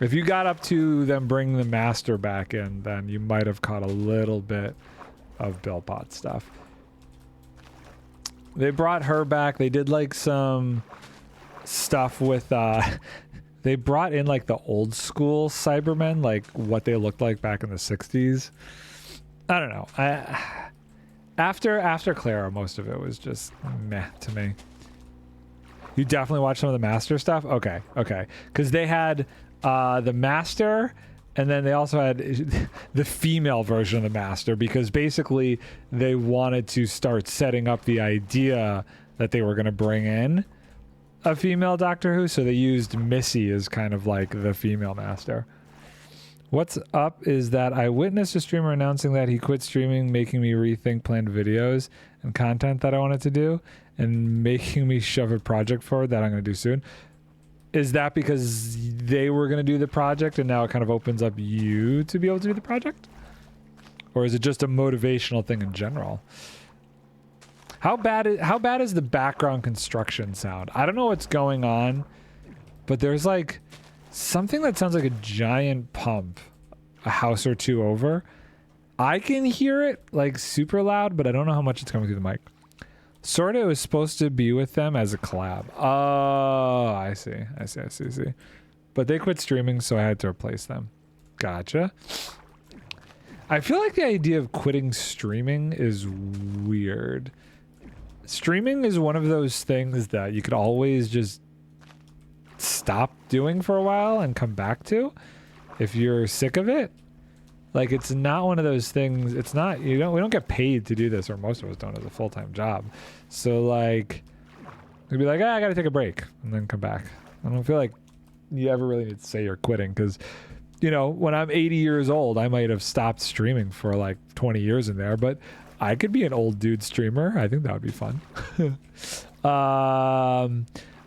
If you got up to them bringing the Master back in, then you might have caught a little bit of Bill Potts stuff. They brought her back. They did like some stuff with they brought in like the old school Cybermen, like what they looked like back in the 60s. I don't know. After Clara, most of it was just meh to me. You definitely watched some of the Master stuff? Okay. Because they had the Master, and then they also had the female version of the Master, because basically they wanted to start setting up the idea that they were going to bring in a female Doctor Who, so they used Missy as kind of like the female Master. What's up is that I witnessed a streamer announcing that he quit streaming, making me rethink planned videos and content that I wanted to do, and making me shove a project forward that I'm going to do soon. Is that because they were going to do the project and now it kind of opens up you to be able to do the project? Or is it just a motivational thing in general? How bad is the background construction sound? I don't know what's going on, but there's like something that sounds like a giant pump a house or two over. I can hear it like super loud, but I don't know how much it's coming through the mic. Sorta was supposed to be with them as a collab. Oh, I see. But they quit streaming, so I had to replace them. Gotcha. I feel like the idea of quitting streaming is weird. Streaming is one of those things that you could always just stop doing for a while and come back to if you're sick of it. Like, it's not one of those things. It's not, we don't get paid to do this, or most of us don't, as a full-time job. So like, you'd be like, I gotta take a break and then come back. I don't feel like you ever really need to say you're quitting, because when I'm 80 years old, I might have stopped streaming for like 20 years in there, but I could be an old dude streamer. I think that would be fun.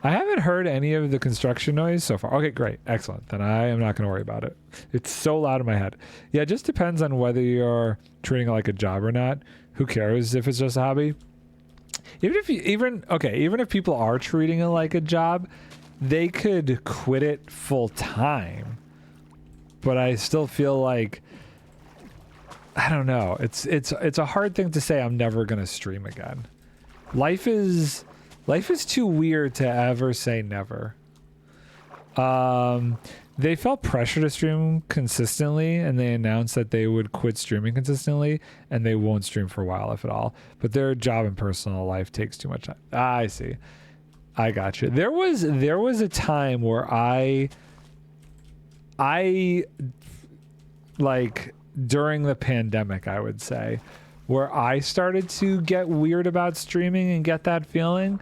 I haven't heard any of the construction noise so far. Okay, great. Excellent. Then I am not going to worry about it. It's so loud in my head. Yeah, it just depends on whether you're treating it like a job or not. Who cares if it's just a hobby? Even if people are treating it like a job, they could quit it full time. But I still feel like, I don't know. It's a hard thing to say I'm never going to stream again. Life is too weird to ever say never. They felt pressure to stream consistently, and they announced that they would quit streaming consistently, and they won't stream for a while, if at all. But their job and personal life takes too much time. I see. I got you. There was a time where I like during the pandemic, I would say, where I started to get weird about streaming and get that feeling.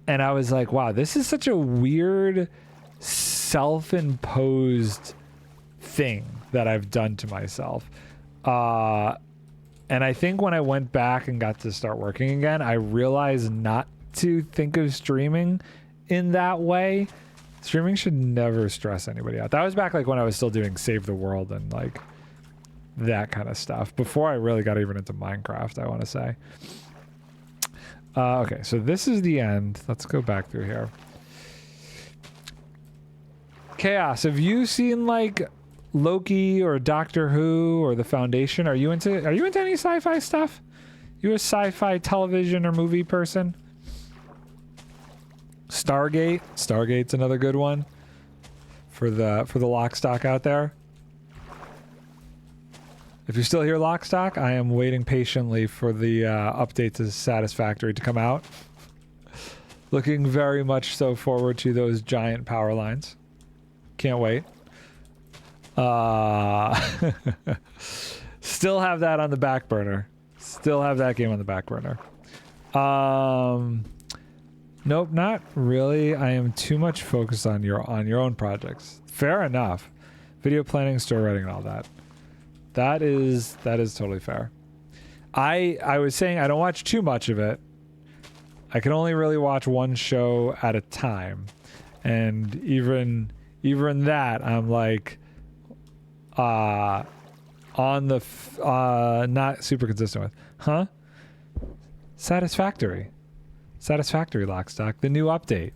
And I was like, wow, this is such a weird self-imposed thing that I've done to myself. And I think when I went back and got to start working again, I realized not to think of streaming in that way. Streaming should never stress anybody out. That was back like when I was still doing Save the World and like that kind of stuff, before I really got even into Minecraft, I want to say. Okay, so this is the end. Let's go back through here. Chaos, have you seen like Loki or Doctor Who or The Foundation? Are you into any sci-fi stuff? You a sci-fi television or movie person? Stargate's another good one for the lock stock out there. If you're still here, Lockstock, I am waiting patiently for the update to Satisfactory to come out. Looking very much so forward to those giant power lines. Can't wait. Still have that on the back burner. Still have that game on the back burner. Nope, not really. I am too much focused on your own projects. Fair enough. Video planning, story writing, and all that. That is totally fair. I was saying I don't watch too much of it. I can only really watch one show at a time, and even that I'm like on the not super consistent with. Huh? Satisfactory Lockstock, the new update,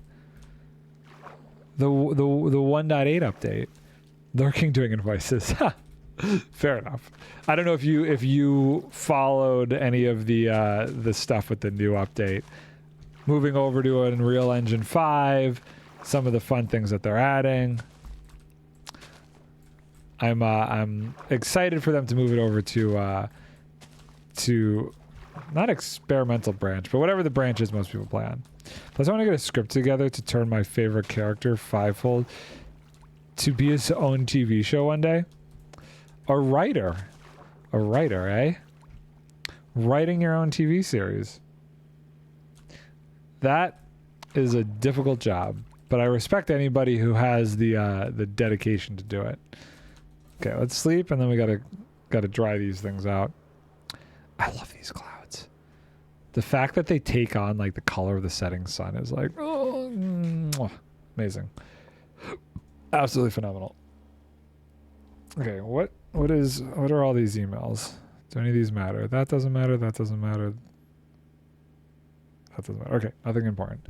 the 1.8 update. Lurking doing invoices. Fair enough. I don't know if you followed any of the stuff with the new update. Moving over to an Unreal Engine 5, some of the fun things that they're adding. I'm excited for them to move it over to not experimental branch, but whatever the branch is most people play on. Plus, I want to get a script together to turn my favorite character, Fivefold, to be his own TV show one day. A writer, eh? Writing your own TV series. That is a difficult job, but I respect anybody who has the dedication to do it. Okay, let's sleep, and then we gotta dry these things out. I love these clouds. The fact that they take on like the color of the setting sun is like, oh, amazing, absolutely phenomenal. Okay, what are all these emails? Do any of these matter? That doesn't matter. That doesn't matter. That doesn't matter. Okay, nothing important.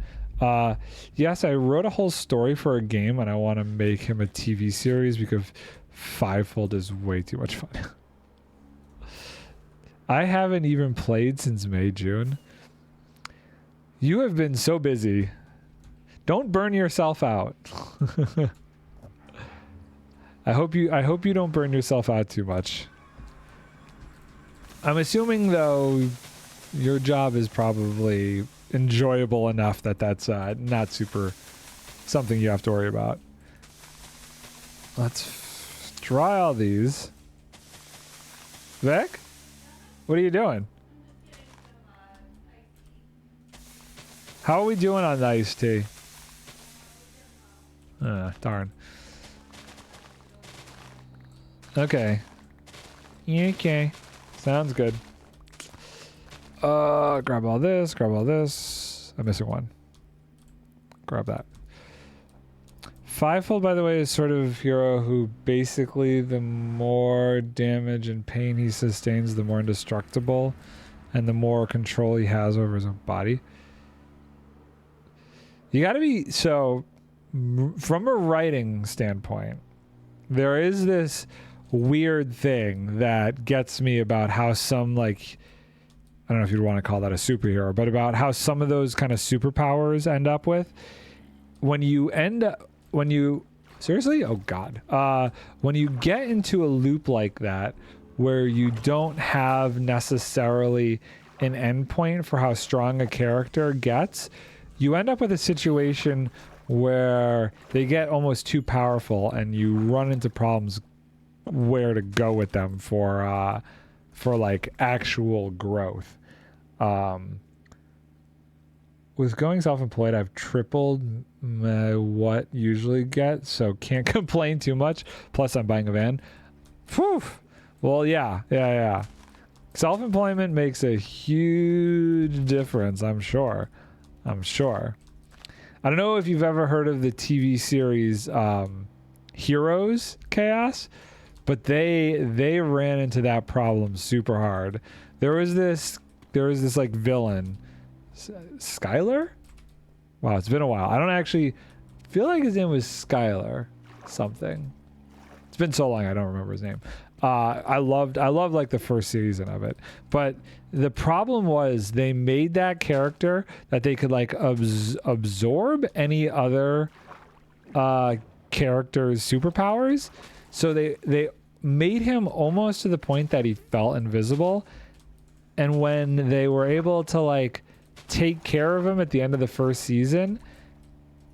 Yes, I wrote a whole story for a game, and I want to make him a TV series because Fivefold is way too much fun. I haven't even played since May, June. You have been so busy. Don't burn yourself out. I hope you don't burn yourself out too much. I'm assuming though your job is probably enjoyable enough that that's not super something you have to worry about. Let's try all these. Vic? What are you doing? How are we doing on the iced tea? Darn. Okay. Okay. Sounds good. Grab all this, grab all this. I'm missing one. Grab that. Fivefold, by the way, is sort of hero who basically the more damage and pain he sustains, the more indestructible and the more control he has over his own body. You gotta be, so from a writing standpoint, there is this weird thing that gets me about how some, like, I don't know if you'd want to call that a superhero, but about how some of those kind of superpowers end up with. Seriously? Oh God. When you get into a loop like that, where you don't have necessarily an endpoint for how strong a character gets, you end up with a situation where they get almost too powerful and you run into problems where to go with them for like actual growth. With going self-employed, I've tripled what usually get, so can't complain too much. Plus, I'm buying a van. Whew. Well, yeah. Self-employment makes a huge difference, I'm sure. I don't know if you've ever heard of the TV series Heroes Chaos, but they ran into that problem super hard. There was this like villain, Skylar? Wow, it's been a while. I don't actually feel like his name was Skylar something. It's been so long I don't remember his name. I loved like the first season of it, but the problem was they made that character that they could like absorb any other character's superpowers. So they made him almost to the point that he felt invisible. And when they were able to like take care of him at the end of the first season,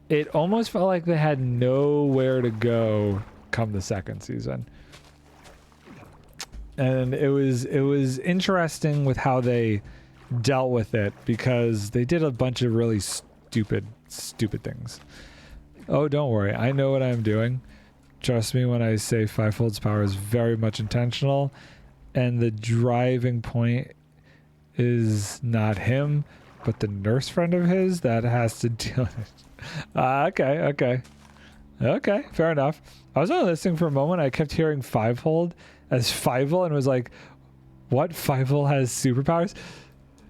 it almost felt like they had nowhere to go come the second season. And it was interesting with how they dealt with it, because they did a bunch of really stupid things. Oh, don't worry. I know what I'm doing. Trust me when I say Fivefold's power is very much intentional, and the driving point is not him, but the nurse friend of his that has to deal with it. Okay, fair enough. I was only listening for a moment. I kept hearing Fivefold as Fievel and was like, what? Fievel has superpowers?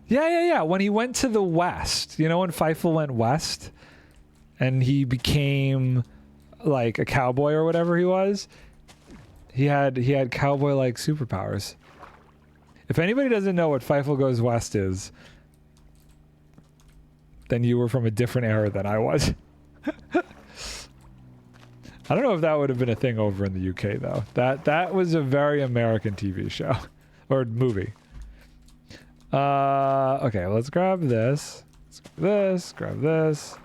Yeah. When he went to the west, you know, when Fievel went west and he became like a cowboy or whatever he was, he had cowboy like superpowers. If anybody doesn't know what Fievel Goes West is, then you were from a different era than I was. I don't know if that would have been a thing over in the UK though. That was a very American TV show or movie. Okay, let's grab this. Grab this.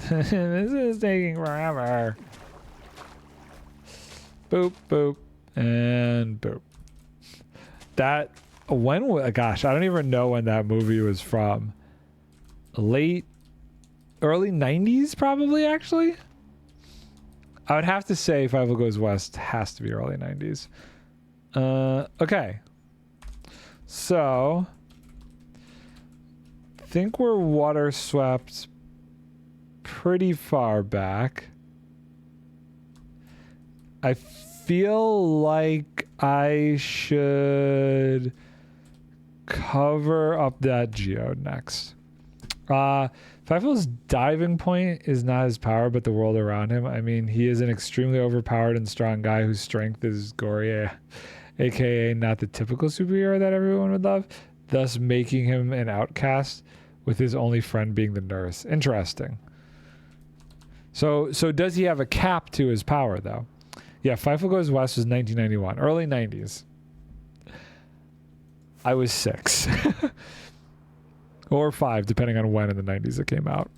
This is taking forever. Boop, boop, and boop. Gosh, I don't even know when that movie was from. Early 90s probably, actually. I would have to say Fievel Goes West has to be early 90s. Okay. So, I think we're water swept pretty far back. I feel like I should cover up that geode next. Fivefold's diving point is not his power, but the world around him. I mean, he is an extremely overpowered and strong guy whose strength is gory, aka not the typical superhero that everyone would love, thus making him an outcast, with his only friend being the nurse. Interesting. So does he have a cap to his power, though? Yeah, Fivefold Goes West was 1991, early 90s. I was 6. Or 5, depending on when in the 90s it came out.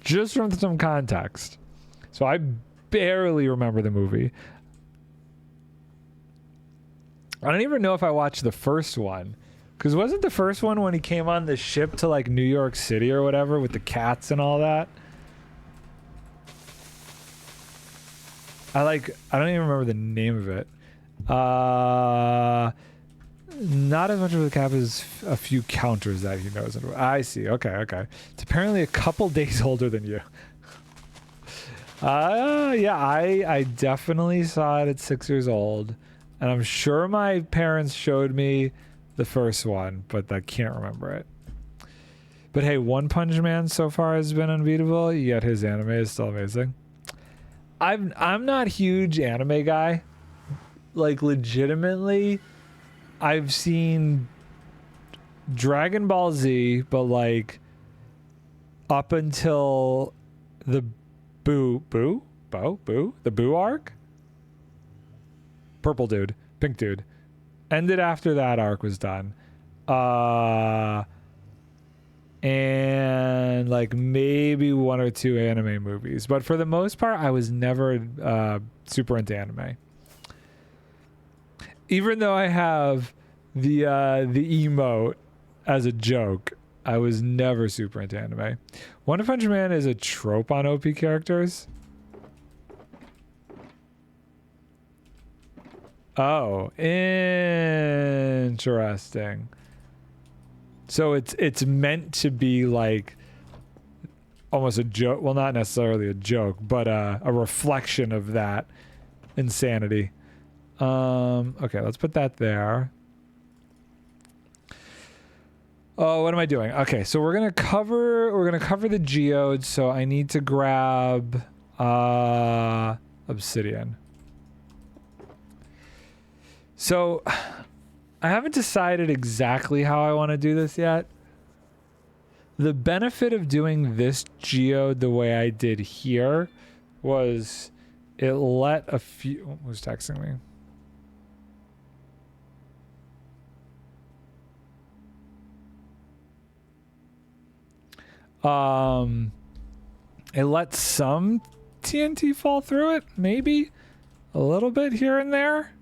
Just from some context. So I barely remember the movie. I don't even know if I watched the first one. Because wasn't the first one when he came on the ship to like New York City or whatever with the cats and all that? I don't even remember the name of it. Not as much of the cap as a few counters that he knows. I see. Okay. It's apparently a couple days older than you. Yeah, I definitely saw it at 6 years old. And I'm sure my parents showed me the first one, but I can't remember it. But hey, One Punch Man so far has been unbeatable, yet his anime is still amazing. I'm not a huge anime guy. Like, legitimately, I've seen Dragon Ball Z, but like up until the Boo arc. Purple dude, pink dude. Ended after that arc was done. And like maybe 1 or 2 anime movies. But for the most part, I was never super into anime. Even though I have the emote as a joke, I was never super into anime. One Punch Man is a trope on OP characters. Oh, interesting. So it's meant to be like almost a joke. Well, not necessarily a joke, but a reflection of that insanity. Okay, let's put that there. Oh, what am I doing? Okay, so we're gonna cover the geodes. So I need to grab obsidian. So I haven't decided exactly how I want to do this yet. The benefit of doing this geode the way I did here was it let a few... Who's texting me? It let some TNT fall through it, maybe a little bit here and there.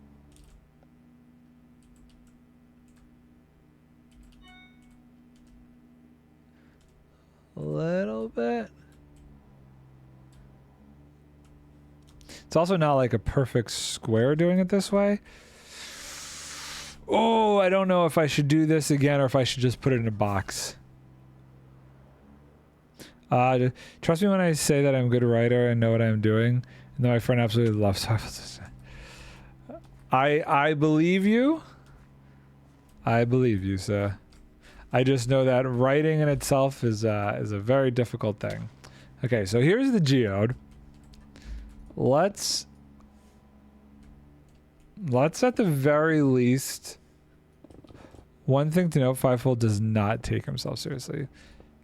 A little bit. It's also not like a perfect square doing it this way. Oh, I don't know if I should do this again or if I should just put it in a box. Trust me when I say that I'm a good writer and know what I'm doing. And my friend absolutely loves I believe you. I believe you, sir. I just know that writing in itself is a very difficult thing. Okay, so here's the geode. Let's at the very least... One thing to note, Fivefold does not take himself seriously.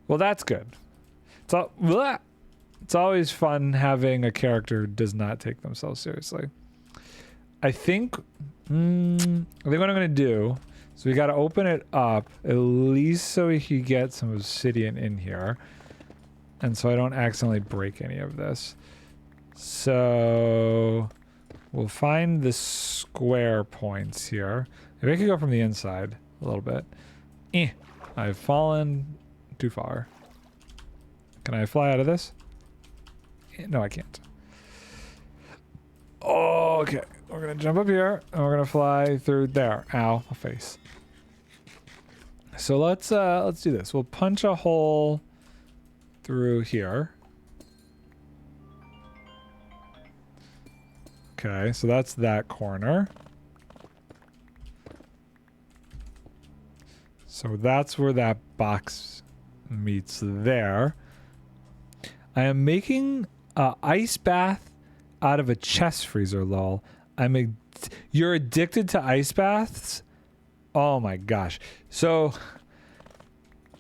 Well, that's good. It's always fun having a character who does not take themselves seriously. I think what I'm gonna do, so we gotta open it up at least so we can get some obsidian in here, and so I don't accidentally break any of this. So we'll find the square points here. Maybe I could go from the inside a little bit. I've fallen too far. Can I fly out of this? No, I can't. Oh, okay. We're gonna jump up here and we're gonna fly through there. Ow, my face. So let's do this. We'll punch a hole through here. Okay, so that's that corner. So that's where that box meets there. I am making an ice bath out of a chest freezer, lol. You're addicted to ice baths? Oh my gosh. So,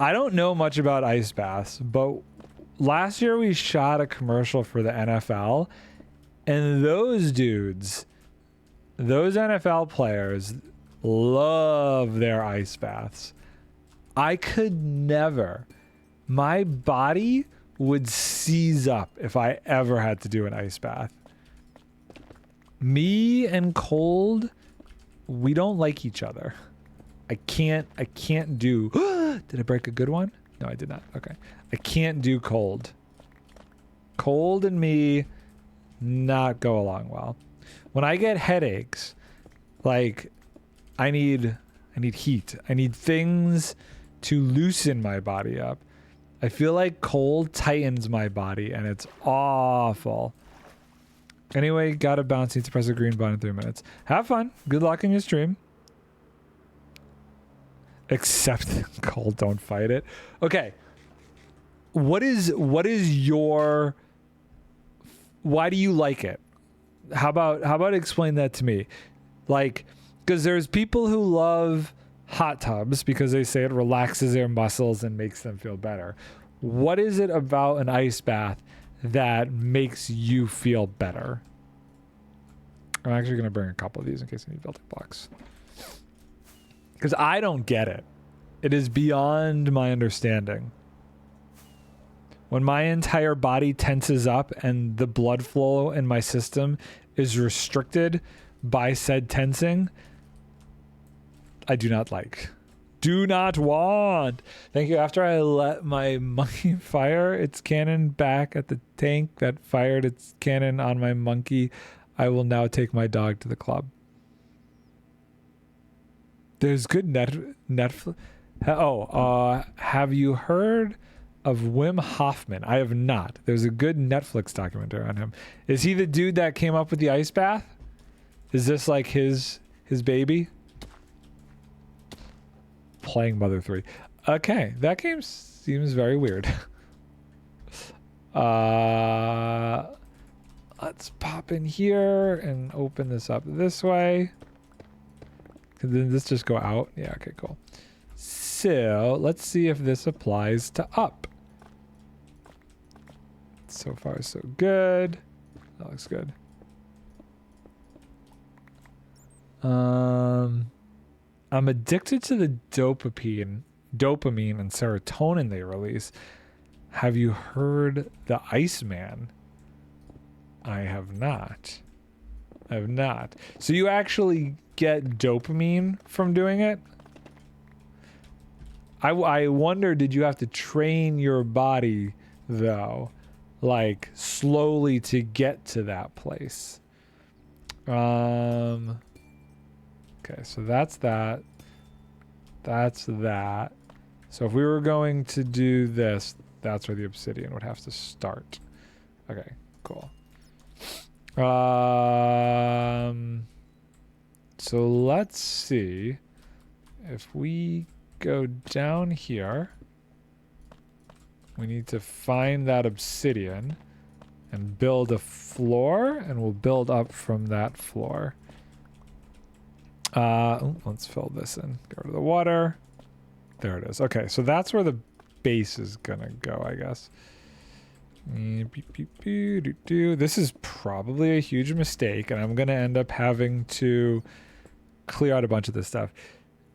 I don't know much about ice baths, but last year we shot a commercial for the NFL, and those dudes, those NFL players, love their ice baths. I could never. My body would seize up if I ever had to do an ice bath. Me and cold, we don't like each other. I can't do... Did I break a good one? No, I did not. Okay. I can't do cold. Cold and me not go along well. When I get headaches, like, I need heat. I need things to loosen my body up. I feel like cold tightens my body, and it's awful. Anyway, gotta bounce. Need to press the green button in 3 minutes. Have fun. Good luck in your stream. Except cold, don't fight it. Okay. What is your... Why do you like it? How about explain that to me? Like, because there's people who love hot tubs because they say it relaxes their muscles and makes them feel better. What is it about an ice bath that makes you feel better? I'm actually going to bring a couple of these in case I need building blocks. Because I don't get it. It is beyond my understanding. When my entire body tenses up and the blood flow in my system is restricted by said tensing, I do not like. Do not want. Thank you. After I let my monkey fire its cannon back at the tank that fired its cannon on my monkey, I will now take my dog to the club. There's good Netflix. Have you heard of Wim Hoffman? I have not. There's a good Netflix documentary on him. Is he the dude that came up with the ice bath? Is this like his baby? Playing Mother 3. Okay, that game seems very weird. Let's pop in here and open this up this way. Did this just go out? Yeah, okay, cool. So let's see if this applies to up. So far, so good. That looks good. I'm addicted to the dopamine and serotonin they release. Have you heard the Iceman? I have not. I have not. So you actually get dopamine from doing it? I wonder, did you have to train your body, though? Like, slowly to get to that place? Okay, so that's that. That's that. So if we were going to do this, that's where the obsidian would have to start. Okay, cool. So let's see if we go down here. We need to find that obsidian and build a floor, and we'll build up from that floor. Let's fill this in. Go to the water. There it is. Okay, so that's where the base is gonna go, I guess. This is probably a huge mistake, and I'm gonna end up having to clear out a bunch of this stuff.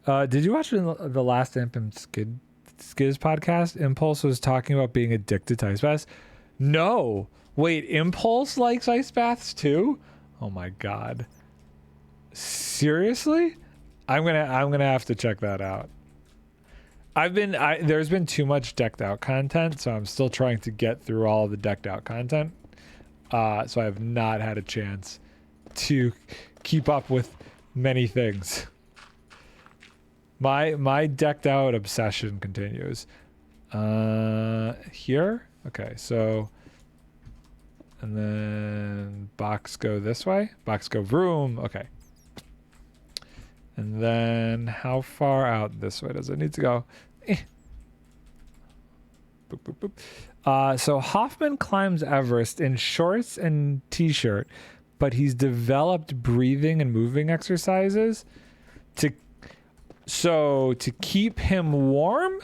Did you watch the last Imp and Skiz podcast? Impulse was talking about being addicted to ice baths. No, wait, Impulse likes ice baths too? Oh my god. Seriously? I'm gonna have to check that out. There's been too much decked out content, so I'm still trying to get through all of the decked out content. So I have not had a chance to keep up with many things. My decked out obsession continues. Here? Okay, so and then box go this way. Box go room. Okay. And then how far out this way does it need to go? Boop, boop, boop. So Hoffman climbs Everest in shorts and t-shirt, but he's developed breathing and moving exercises to keep him warm.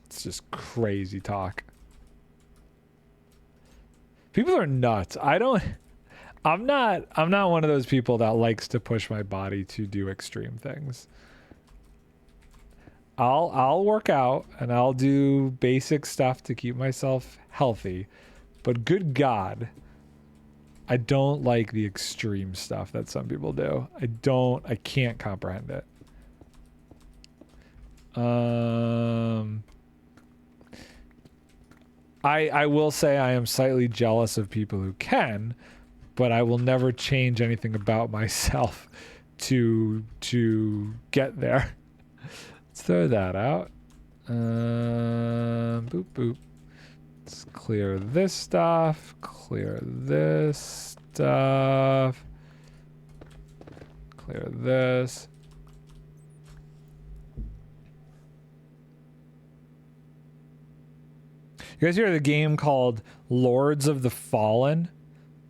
It's just crazy talk. People are nuts. I'm not one of those people that likes to push my body to do extreme things. I'll work out and I'll do basic stuff to keep myself healthy, but good God, I don't like the extreme stuff that some people do. I can't comprehend it. I will say I am slightly jealous of people who can, but I will never change anything about myself to get there. Let's throw that out. Boop, boop. Let's clear this stuff. Clear this stuff. Clear this. You guys hear the game called Lords of the Fallen?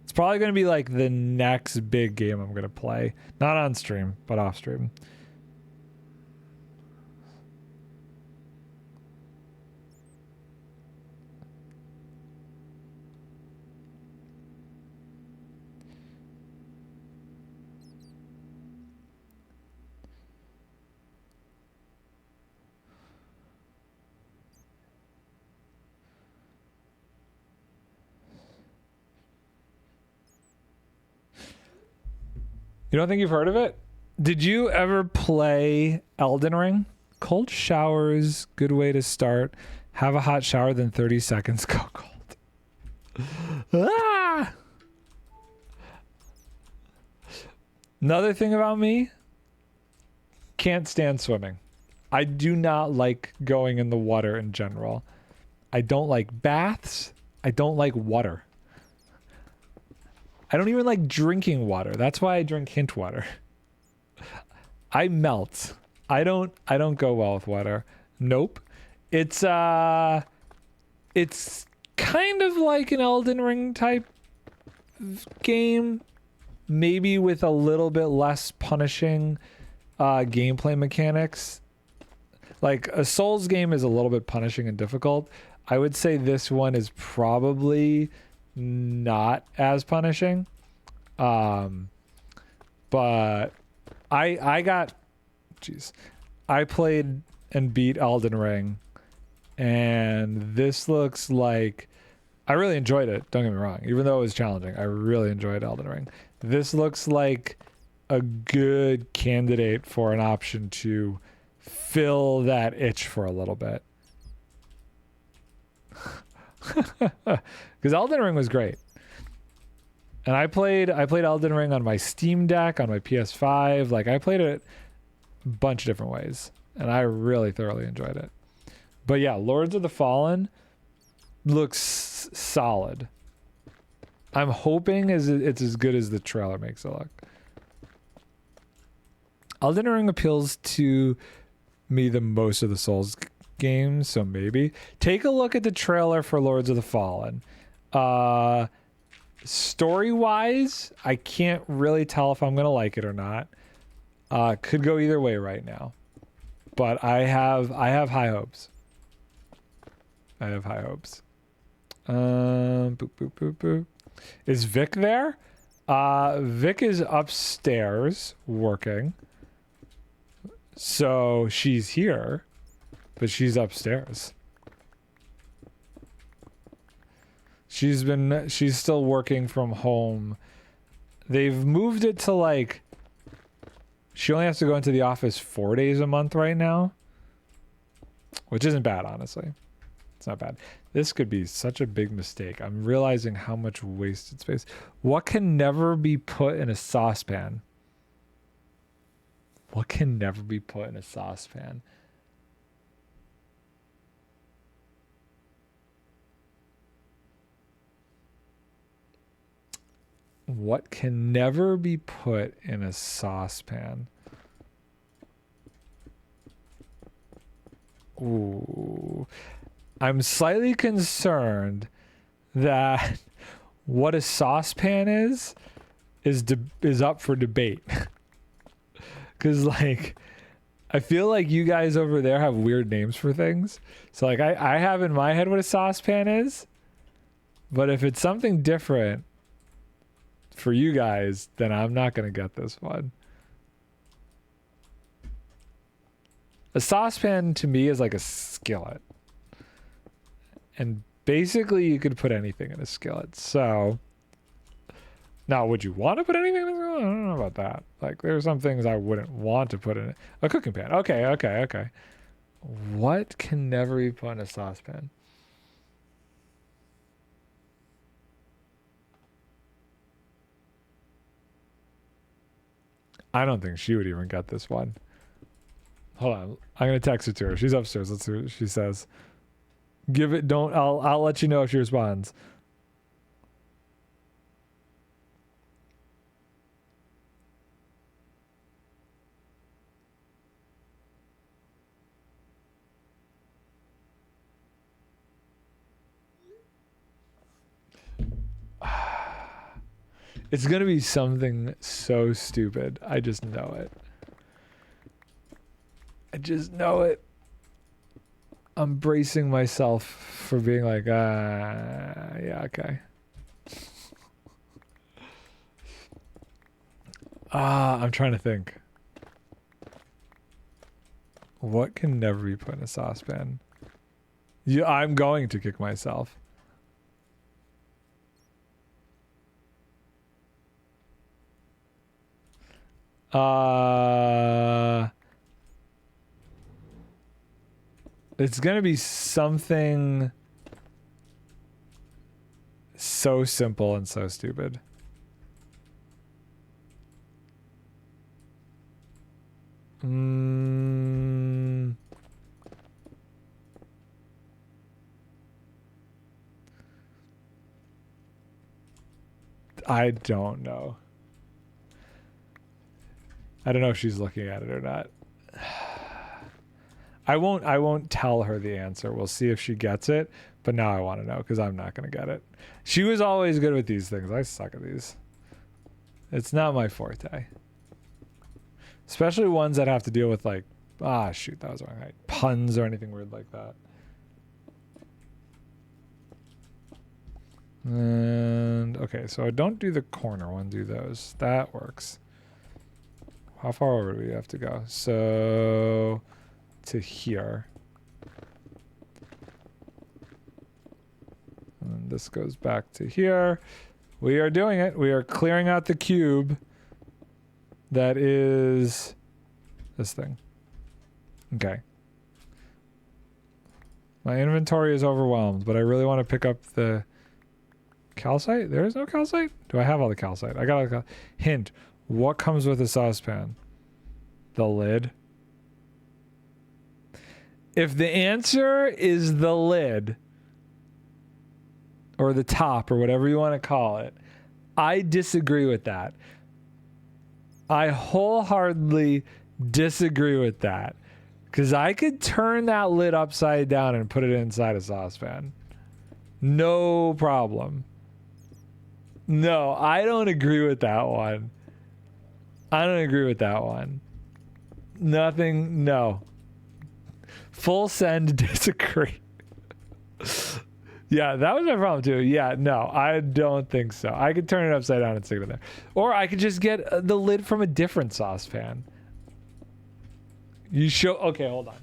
It's probably going to be like the next big game I'm going to play. Not on stream, but off stream. You don't think you've heard of it? Did you ever play Elden Ring? Cold showers, good way to start. Have a hot shower, then 30 seconds go cold. Ah! Another thing about me, can't stand swimming. I do not like going in the water in general. I don't like baths. I don't like water. I don't even like drinking water. That's why I drink hint water. I melt. I don't go well with water. Nope. It's kind of like an Elden Ring type game, maybe with a little bit less punishing gameplay mechanics. Like a Souls game is a little bit punishing and difficult. I would say this one is probably not as punishing. But I played and beat Elden Ring, and this looks like, I really enjoyed it, don't get me wrong, even though it was challenging. I really enjoyed Elden Ring. This looks like a good candidate for an option to fill that itch for a little bit. Because Elden Ring was great. And I played Elden Ring on my Steam Deck, on my PS5. Like, I played it a bunch of different ways, and I really thoroughly enjoyed it. But yeah, Lords of the Fallen looks solid. I'm hoping it's as good as the trailer makes it look. Elden Ring appeals to me the most of the Souls games, so maybe. Take a look at the trailer for Lords of the Fallen. Story-wise, I can't really tell if I'm going to like it or not. Could go either way right now. But I have high hopes. I have high hopes. Boop, boop, boop, boop. Is Vic there? Vic is upstairs working. So she's here, but she's upstairs. She's still working from home. They've moved it to like, she only has to go into the office 4 days a month right now, which isn't bad, honestly. It's not bad. This could be such a big mistake. I'm realizing how much wasted space. What can never be put in a saucepan? What can never be put in a saucepan? What can never be put in a saucepan? Ooh. I'm slightly concerned that what a saucepan is up for debate. Because, like, I feel like you guys over there have weird names for things. So, like, I have in my head what a saucepan is. But if it's something different for you guys, then I'm not going to get this one. A saucepan to me is like a skillet. And basically you could put anything in a skillet. So now, would you want to put anything in a skillet? I don't know about that. Like, there's some things I wouldn't want to put in it. A cooking pan. Okay. What can never be put in a saucepan? I don't think she would even get this one. Hold on. I'm going to text it to her. She's upstairs. Let's see what she says. I'll let you know if she responds. It's going to be something so stupid. I just know it. I'm bracing myself for being like, yeah, okay. I'm trying to think. What can never be put in a saucepan? Yeah, I'm going to kick myself. It's gonna be something so simple and so stupid. I don't know. I don't know if she's looking at it or not. I won't tell her the answer. We'll see if she gets it. But now I want to know because I'm not going to get it. She was always good with these things. I suck at these. It's not my forte. Especially ones that have to deal with like, shoot, that was wrong. Right? Puns or anything weird like that. And okay, so don't do the corner one, do those. That works. How far over do we have to go? So to here. And this goes back to here. We are doing it. We are clearing out the cube that is this thing. Okay. My inventory is overwhelmed, but I really want to pick up the calcite. There is no calcite? Do I have all the calcite? I got a hint. What comes with a saucepan? The lid. If the answer is the lid, or the top, or whatever you want to call it, I disagree with that. I wholeheartedly disagree with that. Because I could turn that lid upside down and put it inside a saucepan. No problem. No, I don't agree with that one. I don't agree with that one. Nothing, no. Full send disagree. Yeah, that was my problem too. Yeah, no, I don't think so. I could turn it upside down and stick it in there. Or I could just get the lid from a different saucepan. You show, okay, hold on.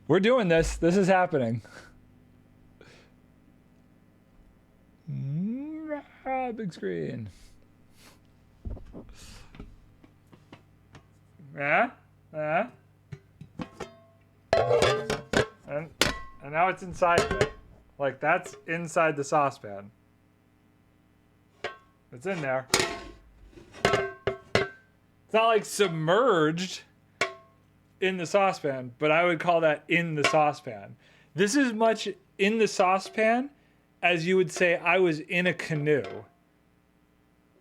We're doing this. This is happening. Big screen. Yeah? Yeah? And now it's inside. Like, that's inside the saucepan. It's in there. It's not like submerged in the saucepan, but I would call that in the saucepan. This is much in the saucepan as you would say I was in a canoe.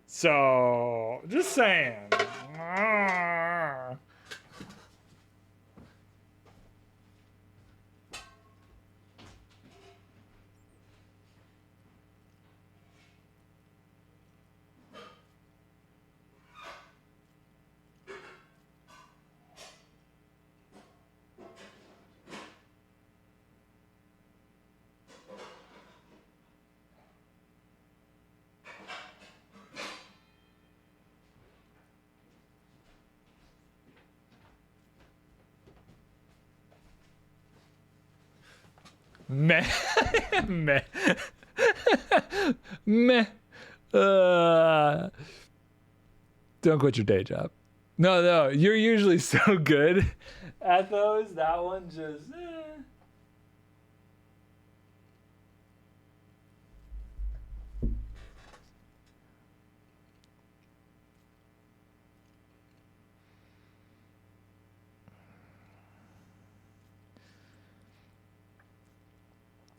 So, just saying. Meh. Meh. Meh. Don't quit your day job. No, you're usually so good at those. That one just...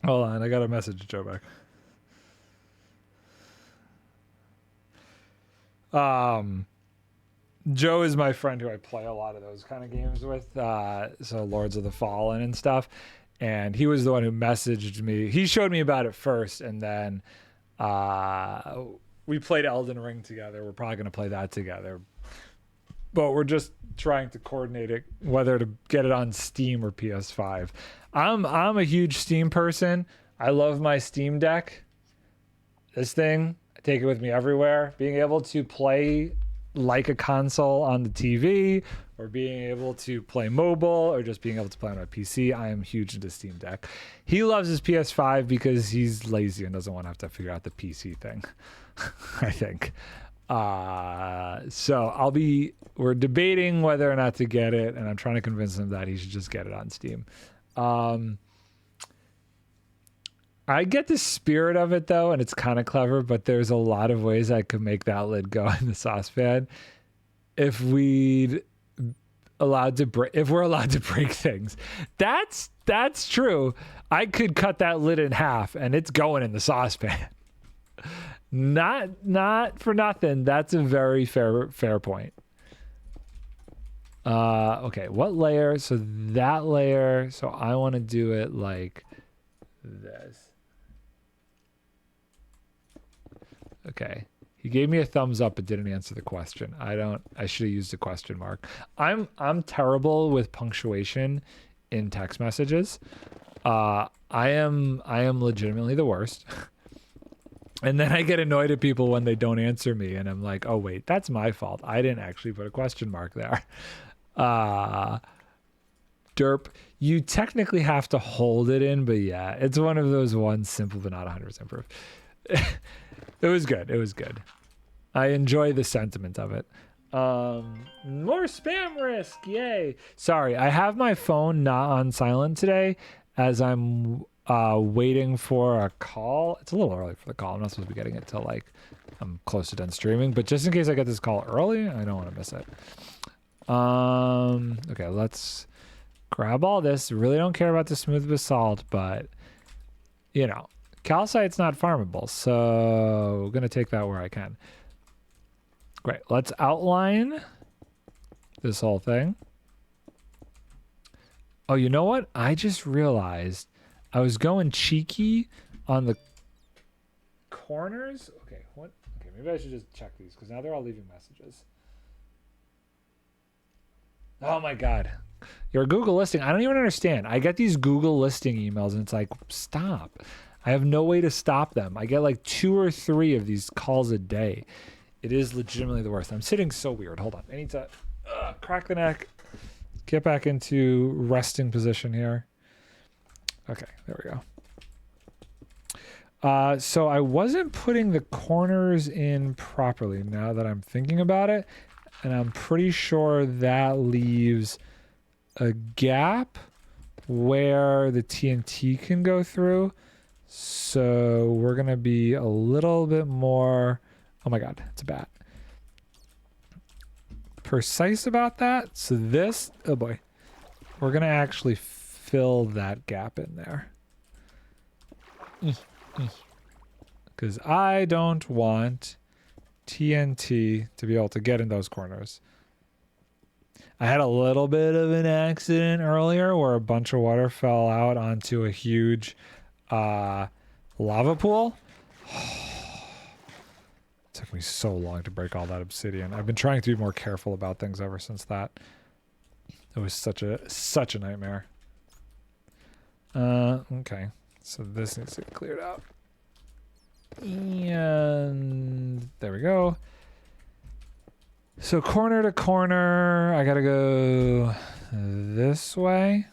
Hold on, I got a message to Joe back. Joe is my friend who I play a lot of those kind of games with, so Lords of the Fallen and stuff. And he was the one who messaged me. He showed me about it first, and then we played Elden Ring together. We're probably going to play that together but we're just trying to coordinate it, whether to get it on Steam or PS5. I'm a huge Steam person. I love my Steam Deck. This thing, I take it with me everywhere. Being able to play like a console on the TV, or being able to play mobile, or just being able to play on my PC. I am huge into Steam Deck. He loves his PS5 because he's lazy and doesn't want to have to figure out the PC thing, I think. So we're debating whether or not to get it, and I'm trying to convince him that he should just get it on Steam. I get the spirit of it though, and it's kind of clever, but there's a lot of ways I could make that lid go in the saucepan if we're allowed to break things. That's true. I could cut that lid in half and it's going in the saucepan. Not for nothing. That's a very fair point. Okay, what layer? So that layer. So I want to do it like this. Okay. He gave me a thumbs up but didn't answer the question. I should have used a question mark. I'm terrible with punctuation in text messages. I am legitimately the worst. And then I get annoyed at people when they don't answer me and I'm like, "Oh wait, that's my fault. I didn't actually put a question mark there." Derp. You technically have to hold it in, but yeah, it's one of those ones simple but not 100% proof. It was good. I enjoy the sentiment of it. More spam risk, yay. Sorry, I have my phone not on silent today as I'm waiting for a call. It's a little early for the call. I'm not supposed to be getting it till like I'm close to done streaming, but just in case I get this call early, I don't want to miss it. Okay, let's grab all this. Really don't care about the smooth basalt, but you know, calcite's not farmable, so I'm gonna take that where I can. Great, let's outline this whole thing. Oh, you know what? I just realized I was going cheeky on the corners. Okay, what? Okay, maybe I should just check these because now they're all leaving messages. Oh my God. Your Google listing. I don't even understand. I get these Google listing emails and it's like, stop. I have no way to stop them. I get like 2 or 3 of these calls a day. It is legitimately the worst. I'm sitting so weird. Hold on. I need to crack the neck. Get back into resting position here. Okay, there we go. So I wasn't putting the corners in properly now that I'm thinking about it. And I'm pretty sure that leaves a gap where the TNT can go through. So we're going to be a little bit more, oh my God, it's a bat. Precise about that. So this, oh boy, we're going to actually fill that gap in there. Because I don't want TNT to be able to get in those corners. I had a little bit of an accident earlier where a bunch of water fell out onto a huge lava pool. It took me so long to break all that obsidian. I've been trying to be more careful about things ever since that. It was such a nightmare. Okay, so this needs to get cleared out. And there we go. So corner to corner, I gotta go this way.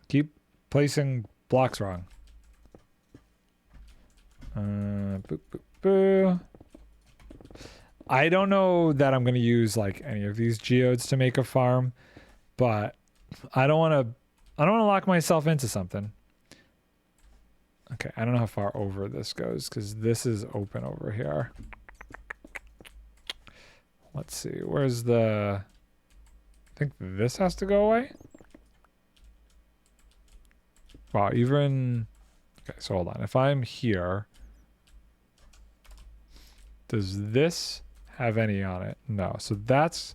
Keep placing blocks wrong. Boo, boo, boo. I don't know that I'm gonna use like any of these geodes to make a farm, but I don't want to lock myself into something. Okay, I don't know how far over this goes because this is open over here. Let's see, where's the... I think this has to go away? Wow, even... Okay, so hold on. If I'm here, does this have any on it? No, so that's...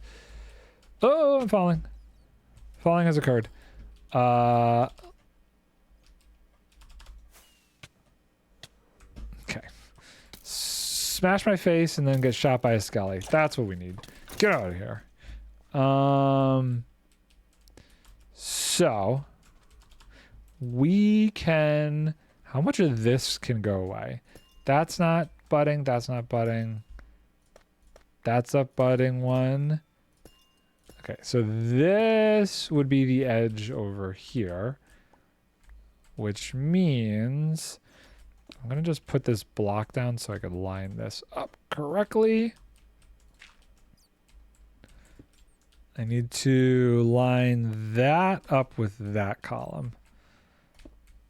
Oh, I'm falling. Falling has occurred. smash my face and then get shot by a skelly. That's what we need. Get out of here. So we can, how much of this can go away? That's not budding. That's not budding. That's a budding one. Okay, so this would be the edge over here, which means I'm going to just put this block down so I could line this up correctly. I need to line that up with that column.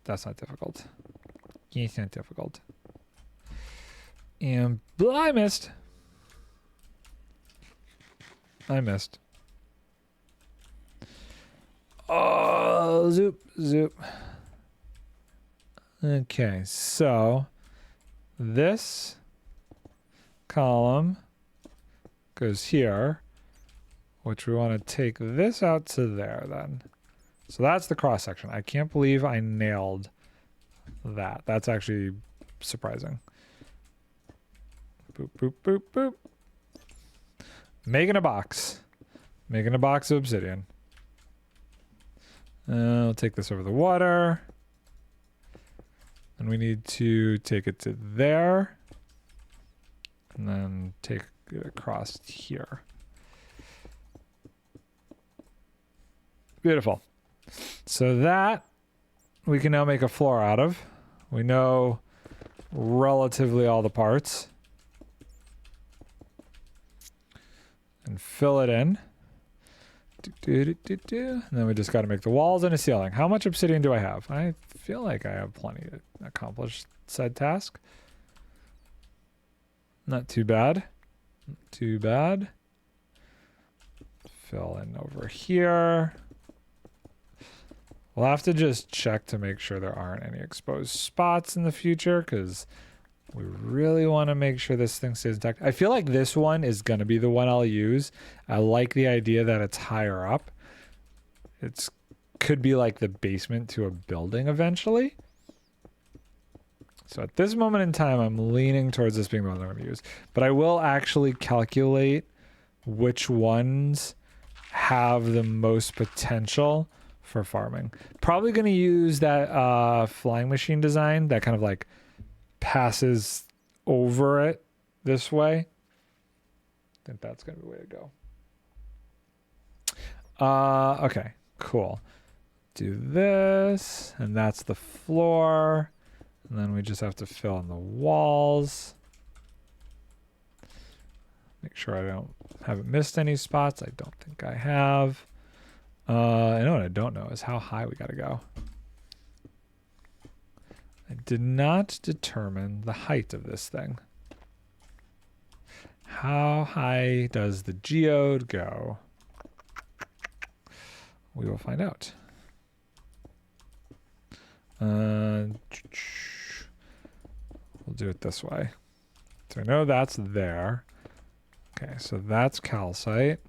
That's not difficult. It's not difficult. And I missed. I missed. Oh, zoop, zoop. Okay, so this column goes here, which we want to take this out to there then. So that's the cross section. I can't believe I nailed that. That's actually surprising. Boop, boop, boop, boop. Making a box. Making a box of obsidian. I'll take this over the water. And we need to take it to there. And then take it across here. Beautiful. So that we can now make a floor out of. We know relatively all the parts. And fill it in. And then we just got to make the walls and a ceiling. How much obsidian do I have? I feel like I have plenty to accomplish said task. Not too bad. Not too bad. Fill in over here. We'll have to just check to make sure there aren't any exposed spots in the future, because we really want to make sure this thing stays intact. I feel like this one is going to be the one I'll use. I like the idea that it's higher up. It's could be like the basement to a building eventually. So at this moment in time, I'm leaning towards this being the one I'm going to use. But I will actually calculate which ones have the most potential for farming. Probably going to use that flying machine design that kind of like passes over it this way. I think that's going to be the way to go. Okay, cool. Do this, and that's the floor. And then we just have to fill in the walls. Make sure I haven't missed any spots. I don't think I have. I know what I don't know is how high we got to go. I did not determine the height of this thing. How high does the geode go? We will find out. We'll do it this way. So I know that's there. Okay, so that's calcite.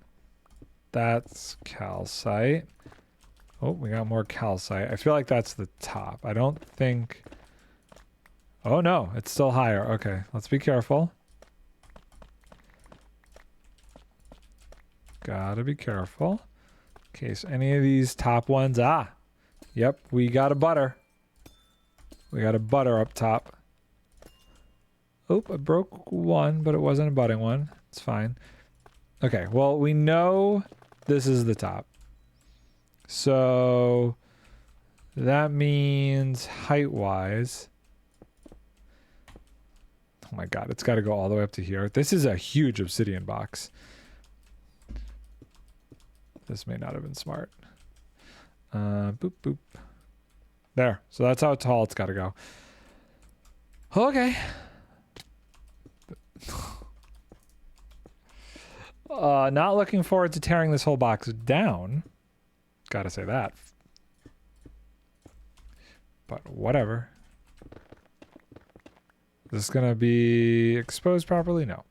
That's calcite. Oh, we got more calcite. I feel like that's the top. I don't think... Oh no, it's still higher. Okay, let's be careful. Gotta be careful. In case any of these top ones... Ah! Yep, we got a butter. We got a butter up top. Oh, I broke one, but it wasn't a budding one. It's fine. Okay, well, we know this is the top. So that means height-wise... Oh my god, it's got to go all the way up to here. This is a huge obsidian box. This may not have been smart. Boop, boop. There. So that's how tall it's got to go. Okay. Not looking forward to tearing this whole box down. Gotta say that. But whatever. Is this gonna be exposed properly? No.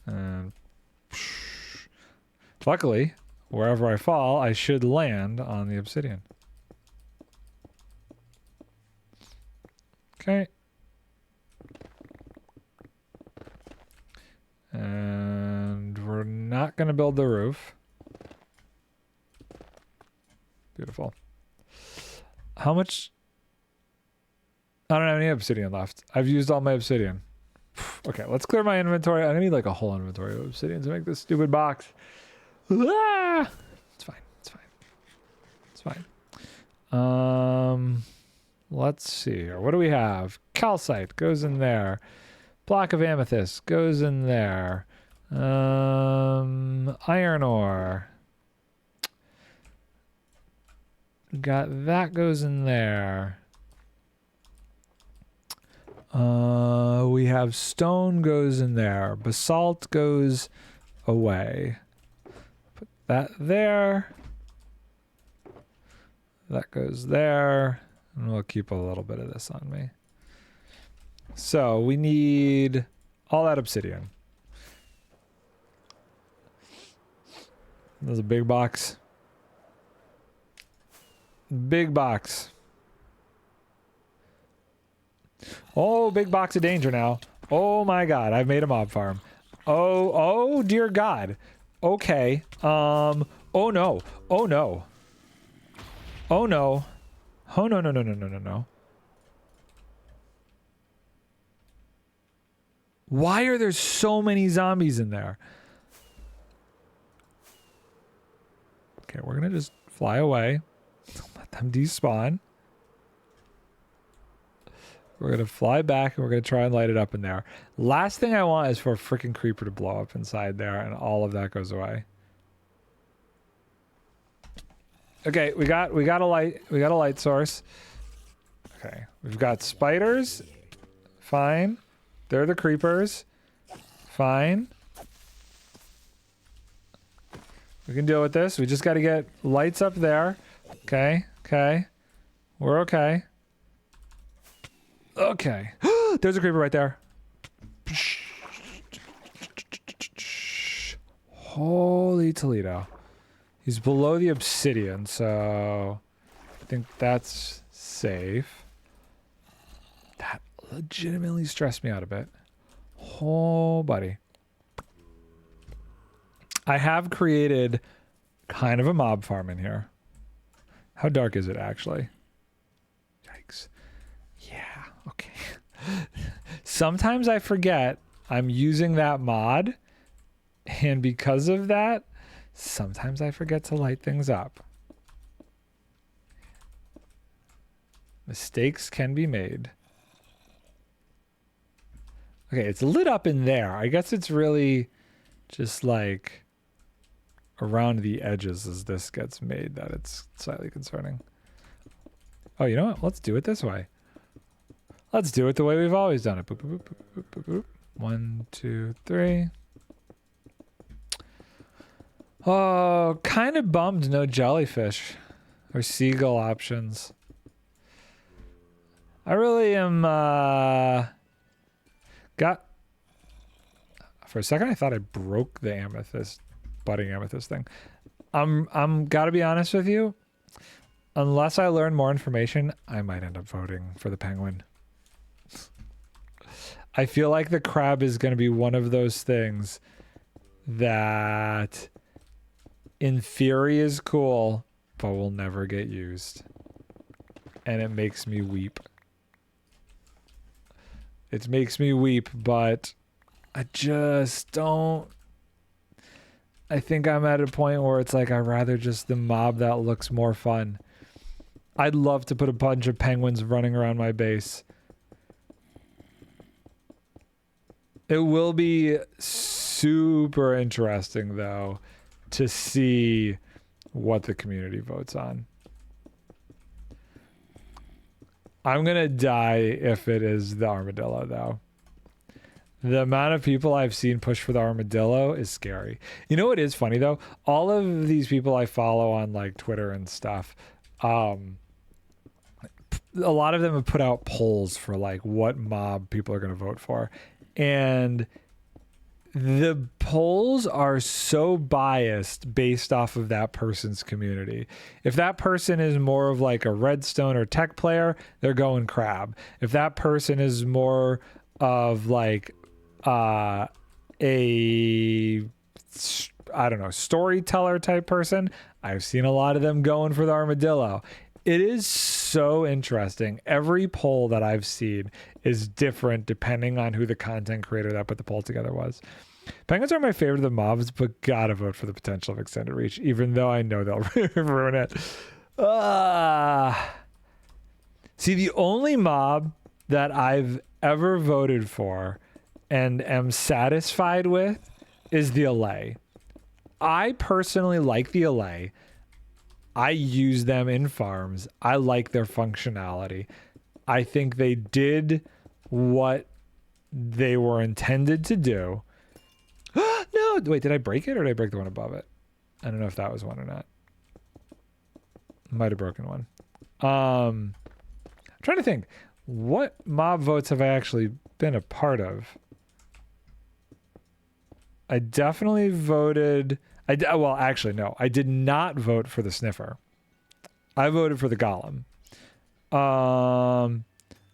And luckily, wherever I fall, I should land on the obsidian. Okay. not going to build the roof. Beautiful. How much? I don't have any obsidian left. I've used all my obsidian. Okay, let's clear my inventory. I need like a whole inventory of obsidian to make this stupid box. Ah! It's fine. It's fine. It's fine. Let's see here. What do we have? Calcite goes in there. Block of amethyst goes in there. Iron ore. Got that goes in there. We have stone goes in there. Basalt goes away. Put that there. That goes there. And we'll keep a little bit of this on me. So we need all that obsidian. There's a big box. Big box. Oh, big box of danger now. Oh my god, I've made a mob farm. Oh dear god. Okay. Oh no. Oh no. Oh no. Oh no. Why are there so many zombies in there? Okay, we're gonna just fly away. Let them despawn. We're gonna fly back and we're gonna try and light it up in there. Last thing I want is for a freaking creeper to blow up inside there and all of that goes away. Okay, we got a light source. Okay, we've got spiders. Fine. They're the creepers. Fine. We can deal with this. We just got to get lights up there. Okay. Okay. We're okay. Okay. There's a creeper right there. Holy Toledo. He's below the obsidian, so I think that's safe. That legitimately stressed me out a bit. Oh, buddy. I have created kind of a mob farm in here. How dark is it actually? Yikes. Yeah, okay. Sometimes I forget I'm using that mod, and because of that, sometimes I forget to light things up. Mistakes can be made. Okay, it's lit up in there. I guess it's really just like around the edges as this gets made that it's slightly concerning. Oh, you know what? Let's do it this way. Let's do it the way we've always done it. Boop, boop, boop, boop, boop, boop. 1, 2, 3. Oh, kind of bummed no jellyfish or seagull options. I really am, for a second I thought I broke the amethyst, budding amethyst thing. I'm gotta be honest with you. Unless I learn more information, I might end up voting for the penguin. I feel like the crab is going to be one of those things that in theory is cool, but will never get used. And it makes me weep. It makes me weep, but I just don't. I think I'm at a point where it's like I'd rather just the mob that looks more fun. I'd love to put a bunch of penguins running around my base. It will be super interesting, though, to see what the community votes on. I'm going to die if it is the armadillo, though. The amount of people I've seen push for the armadillo is scary. You know what is funny, though? All of these people I follow on, like, Twitter and stuff, a lot of them have put out polls for, like, what mob people are going to vote for. And the polls are so biased based off of that person's community. If that person is more of like a redstone or tech player, they're going crab. If that person is more of like a I don't know, storyteller type person, I've seen a lot of them going for the armadillo. It is so interesting. Every poll that I've seen is different depending on who the content creator that put the poll together was. Penguins are my favorite of the mobs, but gotta vote for the potential of extended reach, even though I know they'll ruin it. See, the only mob that I've ever voted for and am satisfied with is the allay. I personally like the allay. I use them in farms. I like their functionality. I think they did what they were intended to do. No, wait, did I break it or did I break the one above it? I don't know if that was one or not. Might have broken one. I'm trying to think. What mob votes have I actually been a part of? I definitely voted... well, actually, no. I did not vote for the sniffer. I voted for the golem.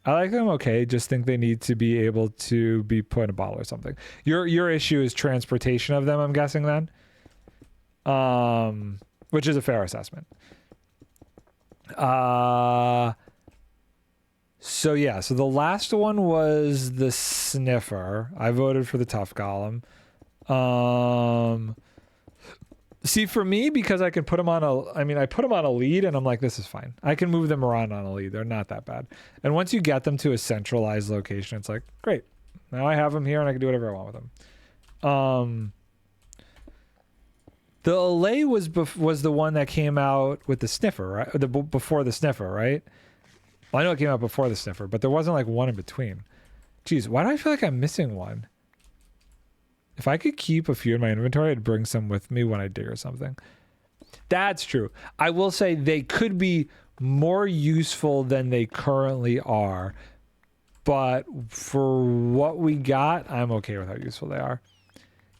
I like them okay. Just think they need to be able to be put in a bottle or something. Your issue is transportation of them, I'm guessing then? Which is a fair assessment. So yeah, so the last one was the sniffer. I voted for the tough golem. See, for me, because I can put them on I put them on a lead and I'm like, this is fine. I can move them around on a lead. They're not that bad. And once you get them to a centralized location, it's like, great. Now I have them here and I can do whatever I want with them. The allay was the one that came out with the sniffer, right? Before the sniffer, right? Well, I know it came out before the sniffer, but there wasn't like one in between. Jeez, why do I feel like I'm missing one? If I could keep a few in my inventory, I'd bring some with me when I dig or something. That's true. I will say they could be more useful than they currently are, but for what we got, I'm okay with how useful they are.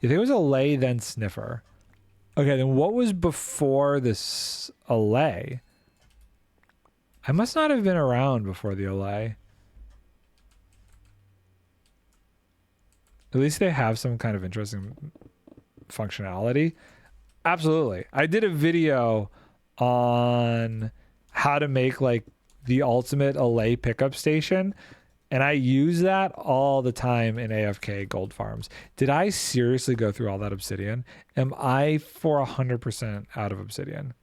If it was allay, then sniffer. Okay, then what was before this allay? I must not have been around before the allay. At least they have some kind of interesting functionality. Absolutely. I did a video on how to make like the ultimate allay pickup station, and I use that all the time in AFK gold farms. Did I seriously go through all that obsidian? Am I for 100% out of obsidian?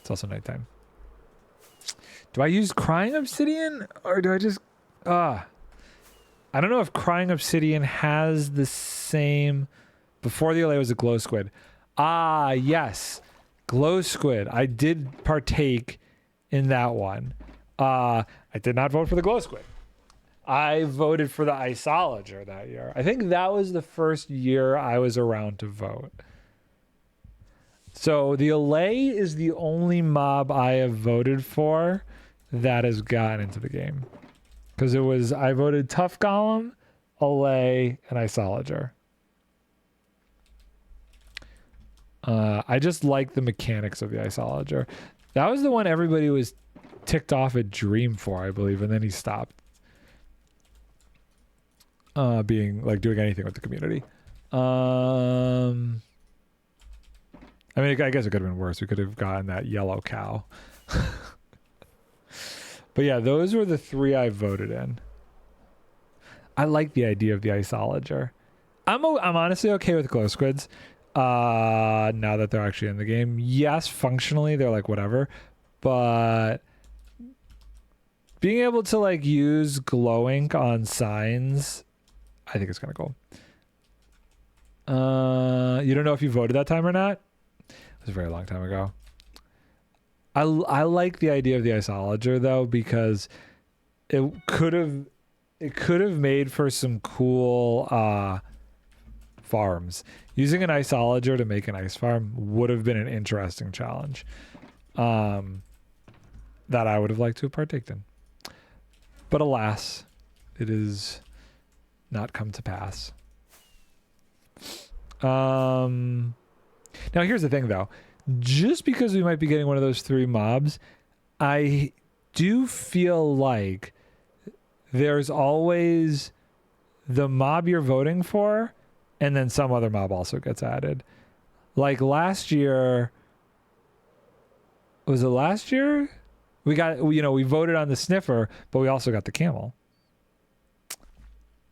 It's also nighttime. Do I use crying obsidian or do I just... I don't know if crying obsidian has the same... Before the allay was a glow squid. Ah, yes. Glow squid. I did partake in that one. I did not vote for the glow squid. I voted for the isologer that year. I think that was the first year I was around to vote. So the allay is the only mob I have voted for that has gotten into the game. Because it was, I voted tough golem, allay, and isologer. I just like the mechanics of the isologer. That was the one everybody was ticked off at Dream for, I believe, and then he stopped being like doing anything with the community. I mean, I guess it could have been worse. We could have gotten that yellow cow. But yeah, those were the three I voted in. I like the idea of the isologer. I'm honestly okay with glow squids. Now that they're actually in the game. Yes, functionally they're like whatever, but being able to like use glow ink on signs, I think it's kind of cool. You don't know if you voted that time or not? It was a very long time ago. I like the idea of the isologer though, because it could have made for some cool farms. Using an isologer to make an ice farm would have been an interesting challenge that I would have liked to have partaked in. But alas, it is not come to pass. Now here's the thing though. Just because we might be getting one of those three mobs, I do feel like there's always the mob you're voting for, and then some other mob also gets added. Like last year, was it last year? We got, we voted on the sniffer, but we also got the camel.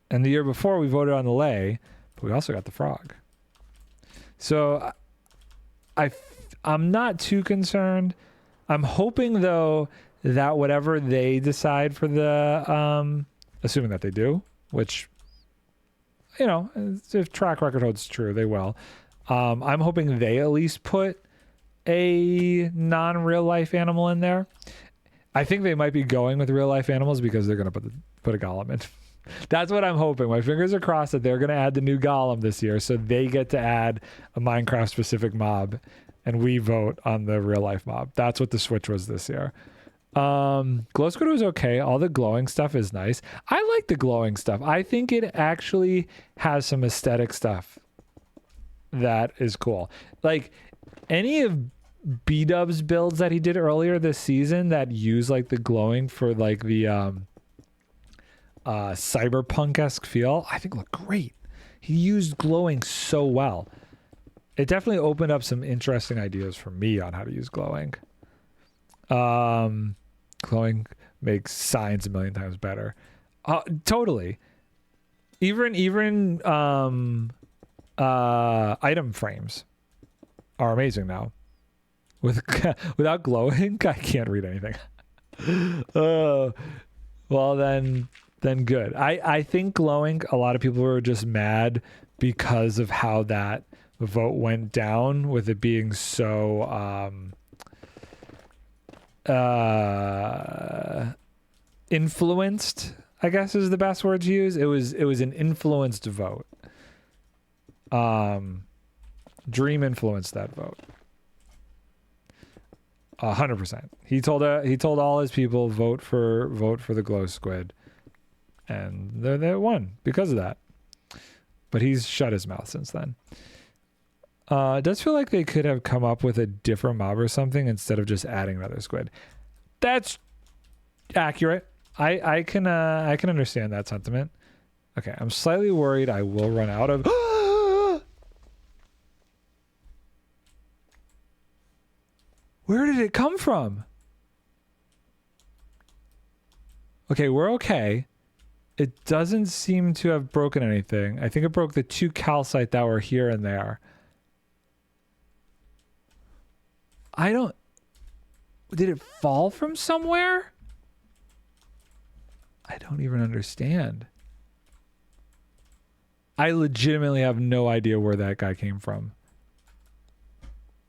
And the year before, we voted on the lay, but we also got the frog. So I'm not too concerned. I'm hoping, though, that whatever they decide for the, assuming that they do, which, if track record holds true, they will. I'm hoping they at least put a non-real life animal in there. I think they might be going with real life animals because they're going to put a golem in. That's what I'm hoping. My fingers are crossed that they're going to add the new golem this year, so they get to add a Minecraft specific mob, and we vote on the real life mob. That's what the switch was this year. Glow squid was okay. All the glowing stuff is nice. I like the glowing stuff. I think it actually has some aesthetic stuff that is cool. Like any of B-Dub's builds that he did earlier this season that use like the glowing for like the cyberpunk-esque feel, I think look great. He used glowing so well. It definitely opened up some interesting ideas for me on how to use glowing. Glowing makes signs a million times better. Totally. Even item frames are amazing now. Without glowing, I can't read anything. Well then good. I think glowing, a lot of people were just mad because of how that vote went down, with it being so influenced, I guess is the best word to use. It was an influenced vote. Dream influenced that vote 100%. He told all his people vote for the glow squid, and they won because of that. But he's shut his mouth since then. It does feel like they could have come up with a different mob or something instead of just adding another squid. That's accurate. I can understand that sentiment. Okay, I'm slightly worried I will run out of. Where did it come from? Okay, we're okay. It doesn't seem to have broken anything. I think it broke the 2 calcite that were here and there. Did it fall from somewhere? I don't even understand. I legitimately have no idea where that guy came from.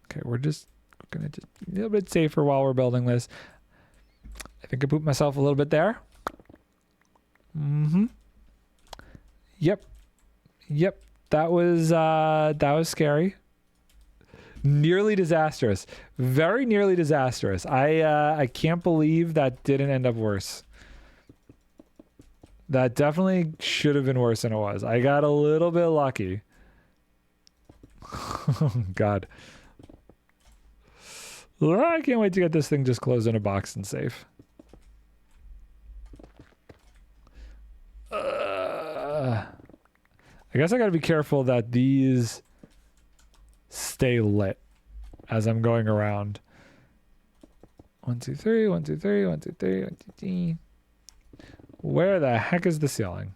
Okay, we're gonna just a little bit safer while we're building this. I think I pooped myself a little bit there. Yep. That was scary. Nearly disastrous. Very nearly disastrous. I can't believe that didn't end up worse. That definitely should have been worse than it was. I got a little bit lucky. Oh, God. I can't wait to get this thing just closed in a box and safe. I guess I gotta be careful that these stay lit as I'm going around. 1, 2, 3, 1, 2, 3, 1, 2, 3, 1, 2, 3. Where the heck is the ceiling?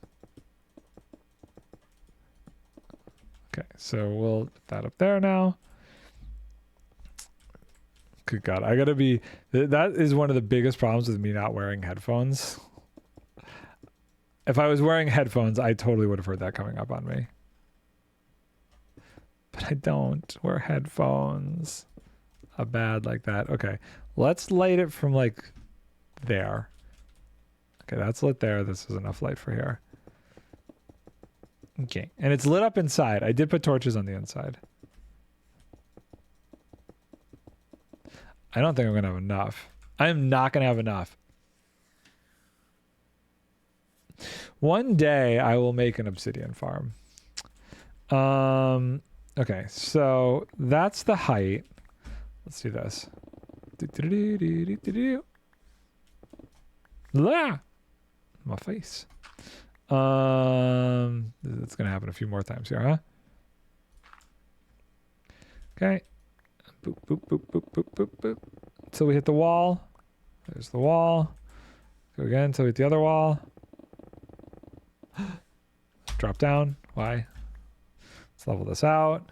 Okay, so we'll put that up there now. Good God, I gotta be. That is one of the biggest problems with me not wearing headphones. If I was wearing headphones, I totally would have heard that coming up on me. But I don't wear headphones. Bad like that. Okay, let's light it from like there. Okay, that's lit there. This is enough light for here. Okay, and it's lit up inside. I did put torches on the inside. I don't think I'm gonna have enough. I am not gonna have enough. One day I will make an obsidian farm. Okay, so that's the height. Let's do this. My face. It's gonna happen a few more times here, huh? Okay. Boop, boop, boop, boop, boop, boop, boop. Until we hit the wall. There's the wall. Go again until we hit the other wall. Drop down. Why? Let's level this out.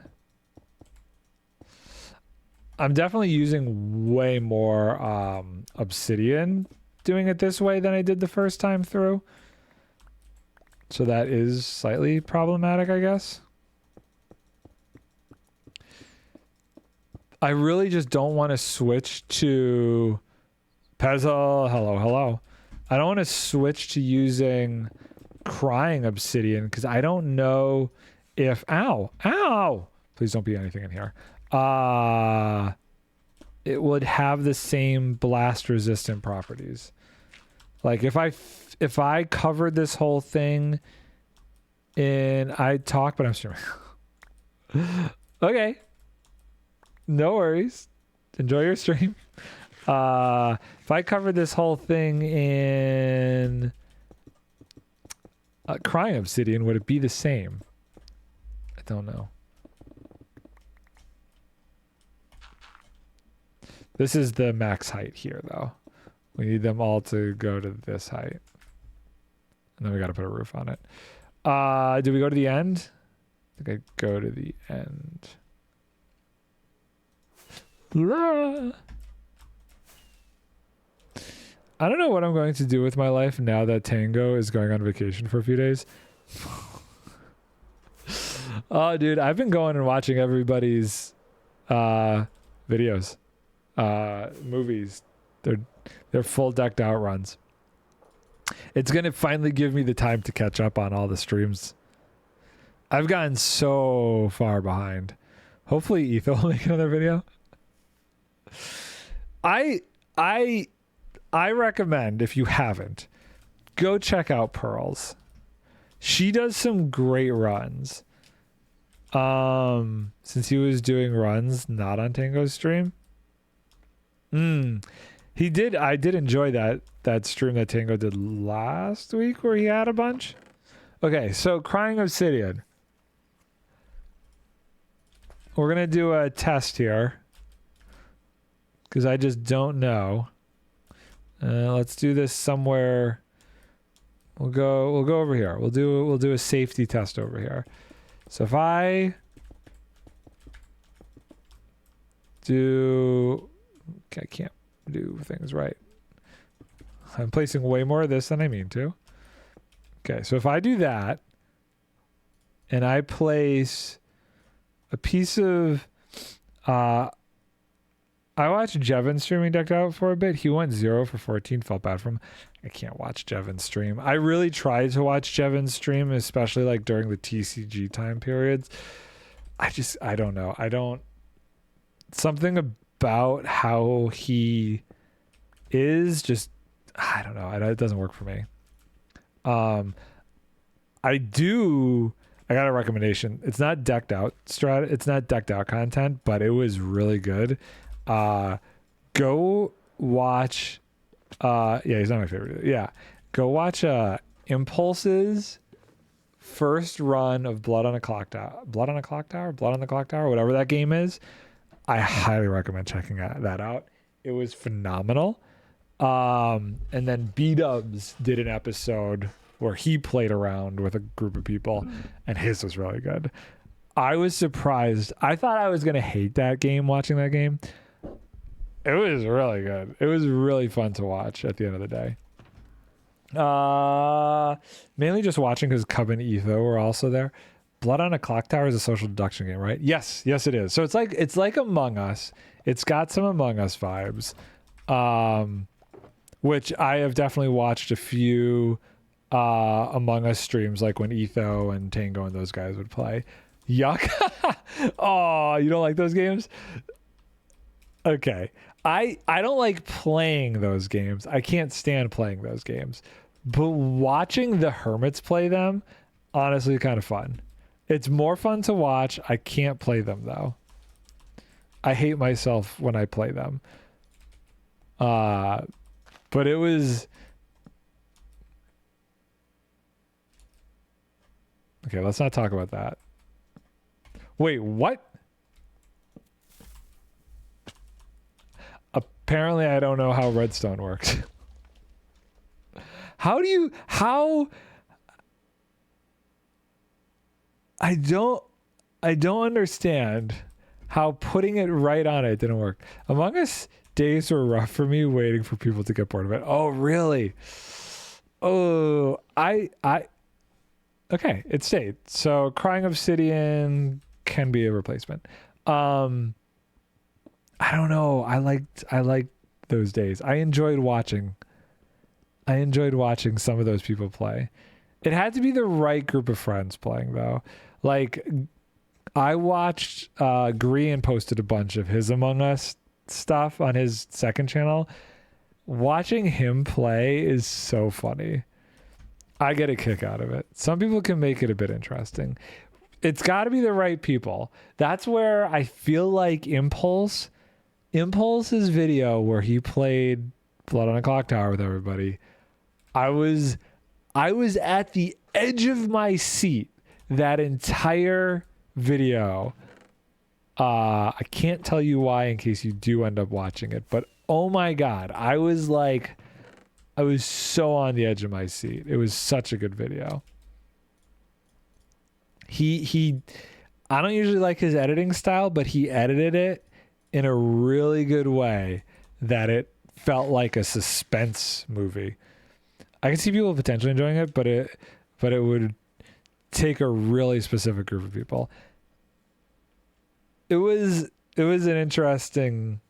I'm definitely using way more obsidian doing it this way than I did the first time through. So that is slightly problematic, I guess. I really just don't want to switch to Pezzle. Hello, hello. I don't want to switch to using crying obsidian because I don't know if ow, please don't be anything in here. It would have the same blast resistant properties. Like if I covered this whole thing in, I'd talk, but I'm streaming. Okay. No worries. Enjoy your stream. If I covered this whole thing in crying obsidian, would it be the same? I don't know. This is the max height here, though. We need them all to go to this height. And then we got to put a roof on it. Do we go to the end? I think I go to the end. I don't know what I'm going to do with my life now that Tango is going on vacation for a few days. Oh, dude, I've been going and watching everybody's videos, movies. They're full decked out runs. It's gonna finally give me the time to catch up on all the streams. I've gotten so far behind. Hopefully Ethan will make another video. I recommend, if you haven't, go check out Pearls. She does some great runs. Since he was doing runs not on Tango's stream. He did. I did enjoy that stream that Tango did last week where he had a bunch. Okay, so Crying Obsidian. We're gonna do a test here because I just don't know. Let's do this somewhere. We'll go over here. We'll do a safety test over here. So if I do, okay, I can't do things right. I'm placing way more of this than I mean to. Okay, so if I do that and I place a piece of I watched Jevin streaming decked out for a bit. He went 0 for 14. Felt bad for him. I can't watch Jevin stream. I really tried to watch Jevin stream, especially like during the TCG time periods. I don't know. Something about how he is just, I don't know. It doesn't work for me. I got a recommendation. It's not decked out it's not decked out content, but it was really good. Go watch yeah, he's not my favorite. Yeah. Go watch Impulse's first run of Blood on the Clock Tower, whatever that game is. I highly recommend checking that out. It was phenomenal. And then B-Dubs did an episode where he played around with a group of people, and his was really good. I was surprised. I thought I was going to hate that game watching that game. It was really good. It was really fun to watch at the end of the day. Mainly just watching because Cub and Etho were also there. Blood on a Clock Tower is a social deduction game, right? Yes, it is. So it's like Among Us. It's got some Among Us vibes, which I have definitely watched a few Among Us streams, like when Etho and Tango and those guys would play. Yuck. Oh, you don't like those games? Okay. I don't like playing those games. I can't stand playing those games. But watching the hermits play them, honestly, kind of fun. It's more fun to watch. I can't play them, though. I hate myself when I play them. But it was... Okay, let's not talk about that. Wait, what? Apparently I don't know how redstone works. How I don't understand how putting it right on it didn't work. Among Us days were rough for me waiting for people to get bored of it. Oh, really? Oh, okay, it stayed. So crying obsidian can be a replacement. I don't know. I liked those days. I enjoyed watching some of those people play. It had to be the right group of friends playing though. Like I watched Grian posted a bunch of his Among Us stuff on his second channel. Watching him play is so funny. I get a kick out of it. Some people can make it a bit interesting. It's got to be the right people. That's where I feel like Impulse's video where he played Blood on a Clock Tower with everybody. I was at the edge of my seat that entire video. I can't tell you why in case you do end up watching it, but oh my God, I was so on the edge of my seat. It was such a good video. I don't usually like his editing style, but he edited it in a really good way that it felt like a suspense movie. I can see people potentially enjoying it, but it would take a really specific group of people. It was interesting.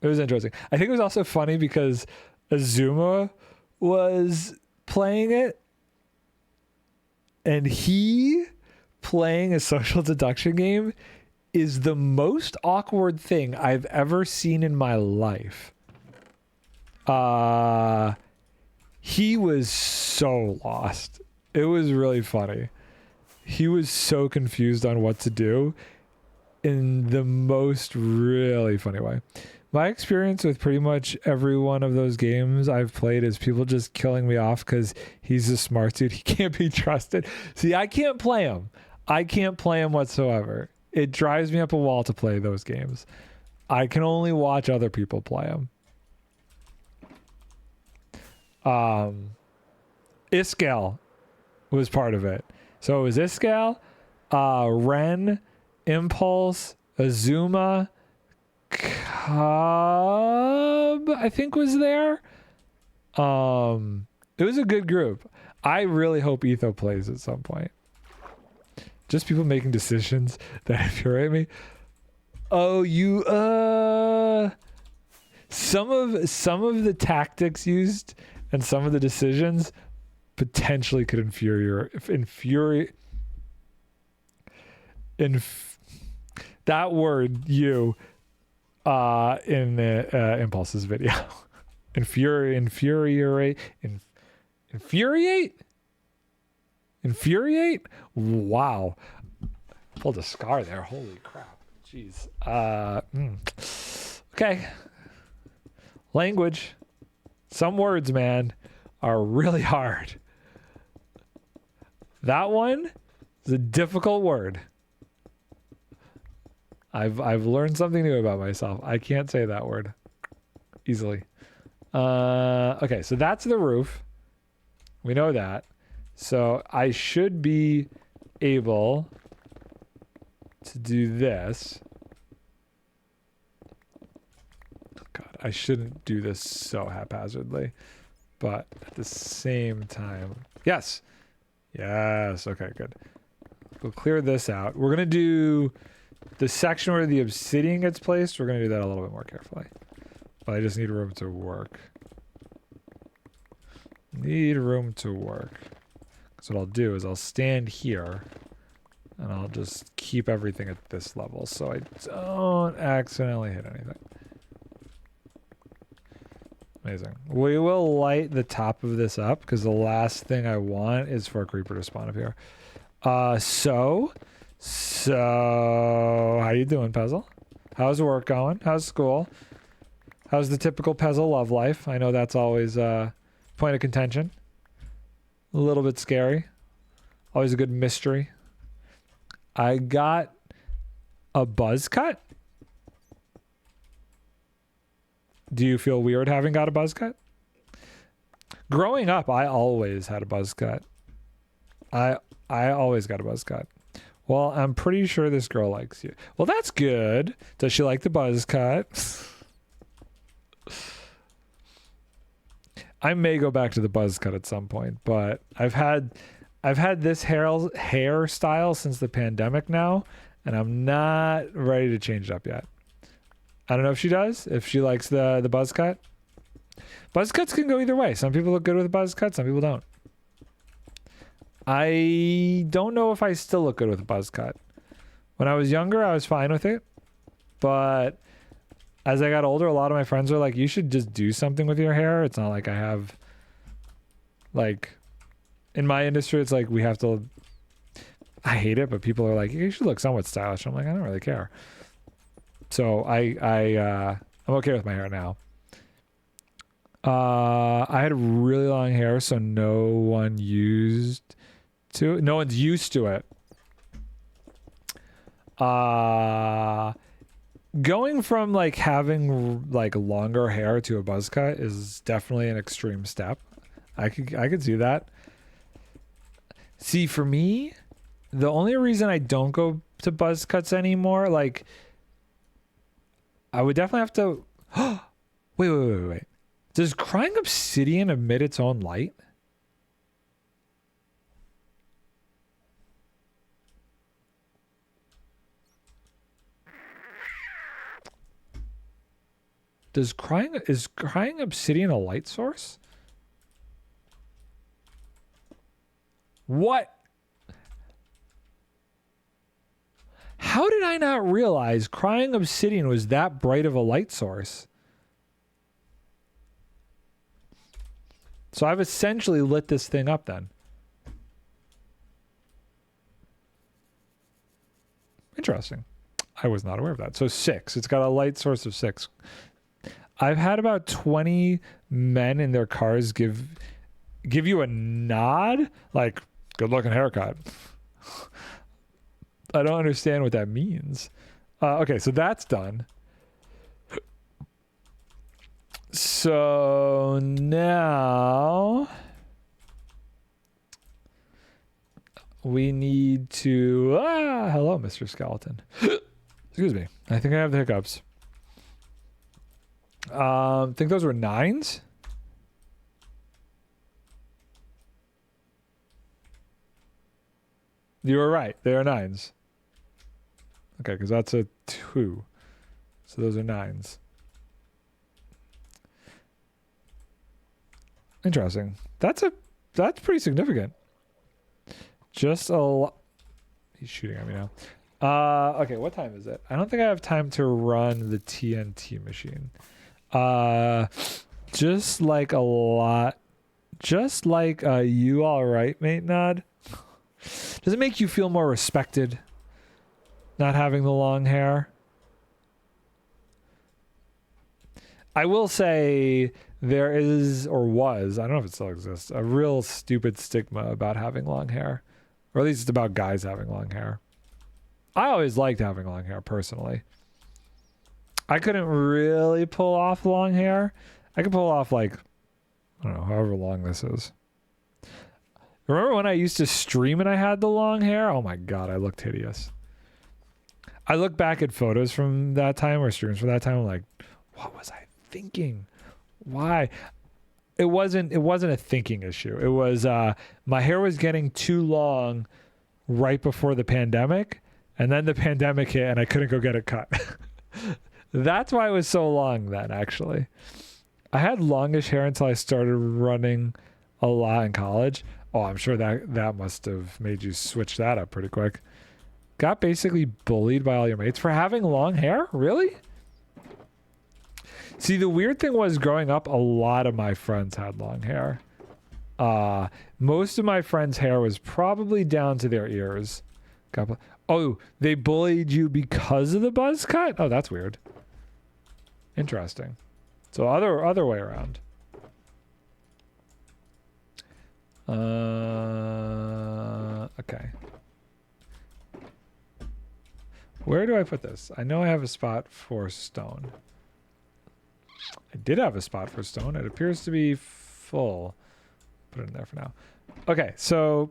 I think it was also funny because Azuma was playing it, and he playing a social deduction game is the most awkward thing I've ever seen in my life. He was so lost. It was really funny. He was so confused on what to do in the most really funny way. My experience with pretty much every one of those games I've played is people just killing me off because he's a smart dude. He can't be trusted. See, I can't play him. I can't play him whatsoever. It drives me up a wall to play those games. I can only watch other people play them. Iskal was part of it. So it was Iskal, Ren, Impulse, Azuma, Cub, I think was there. It was a good group. I really hope Etho plays at some point. Just people making decisions that infuriate me. Oh, you some of the tactics used and some of the decisions potentially could that word you in the Impulse's video. Infuriate. Wow, pulled a scar there. Holy crap. Jeez. Okay, language, some words, man, are really hard. That one is a difficult word. I've learned something new about myself. I can't say that word easily. Okay, so that's the roof. We know that. So I should be able to do this. God, I shouldn't do this so haphazardly, but at the same time, yes. Okay, good. We'll clear this out. We're gonna do the section where the obsidian gets placed. We're gonna do that a little bit more carefully, but I just need room to work. So what I'll do is I'll stand here and I'll just keep everything at this level so I don't accidentally hit anything. Amazing. We will light the top of this up because the last thing I want is for a creeper to spawn up here. So how you doing, Pezzle? How's work going? How's school? How's the typical Pezzle love life? I know that's always a point of contention. A little bit scary. Always a good mystery I got a buzz cut. Do you feel weird having got a buzz cut? Growing up, I always had a buzz cut. I always got a buzz cut. Well, I'm pretty sure this girl likes you. Well, that's good. Does she like the buzz cut? I may go back to the buzz cut at some point, but I've had this hairstyle since the pandemic now, and I'm not ready to change it up yet. I don't know if she does, if she likes the buzz cut. Buzz cuts can go either way. Some people look good with a buzz cut, some people don't. I don't know if I still look good with a buzz cut. When I was younger, I was fine with it. But as I got older, a lot of my friends were like, you should just do something with your hair. It's not like I have, like, in my industry, it's like we have to, I hate it, but people are like, you should look somewhat stylish. I'm like, I don't really care. So I'm okay with my hair now. I had really long hair, so no one's used to it. Going from like having like longer hair to a buzz cut is definitely an extreme step. I could see that. See, for me, the only reason I don't go to buzz cuts anymore, like, I would definitely have to. Wait. Does crying obsidian emit its own light? Is crying obsidian a light source? What? How did I not realize crying obsidian was that bright of a light source? So I've essentially lit this thing up then. Interesting. I was not aware of that. So 6. It's got a light source of 6. I've had about 20 men in their cars give you a nod, like, good looking haircut. I don't understand what that means. Okay, so that's done. So now we need to hello, Mr. Skeleton. Excuse me. I think I have the hiccups. Think those were 9s. You were right. They are 9s. Okay, because that's a 2. So those are 9s. Interesting. That's pretty significant. Just a lot. He's shooting at me now. Okay, what time is it? I don't think I have time to run the TNT machine. Just like a lot. Just like you all right, mate, Nod? Does it make you feel more respected? Not having the long hair? I will say there is, or was, I don't know if it still exists, a real stupid stigma about having long hair. Or at least it's about guys having long hair. I always liked having long hair, personally. I couldn't really pull off long hair. I could pull off, like, I don't know, however long this is. Remember when I used to stream and I had the long hair? Oh my god, I looked hideous. I look back at photos from that time, or streams from that time, I'm like, what was I thinking? Why? It wasn't a thinking issue. It was my hair was getting too long right before the pandemic, and then the pandemic hit and I couldn't go get it cut. That's why it was so long then, actually. I had longish hair until I started running a lot in college. Oh, I'm sure that must have made you switch that up pretty quick. Got basically bullied by all your mates for having long hair? Really? See, the weird thing was growing up, a lot of my friends had long hair. Most of my friends' hair was probably down to their ears. Oh, they bullied you because of the buzz cut? Oh, that's weird. Interesting. So other way around. Okay. Where do I put this? I know I have a spot for stone. I did have a spot for stone. It appears to be full. Put it in there for now. Okay, so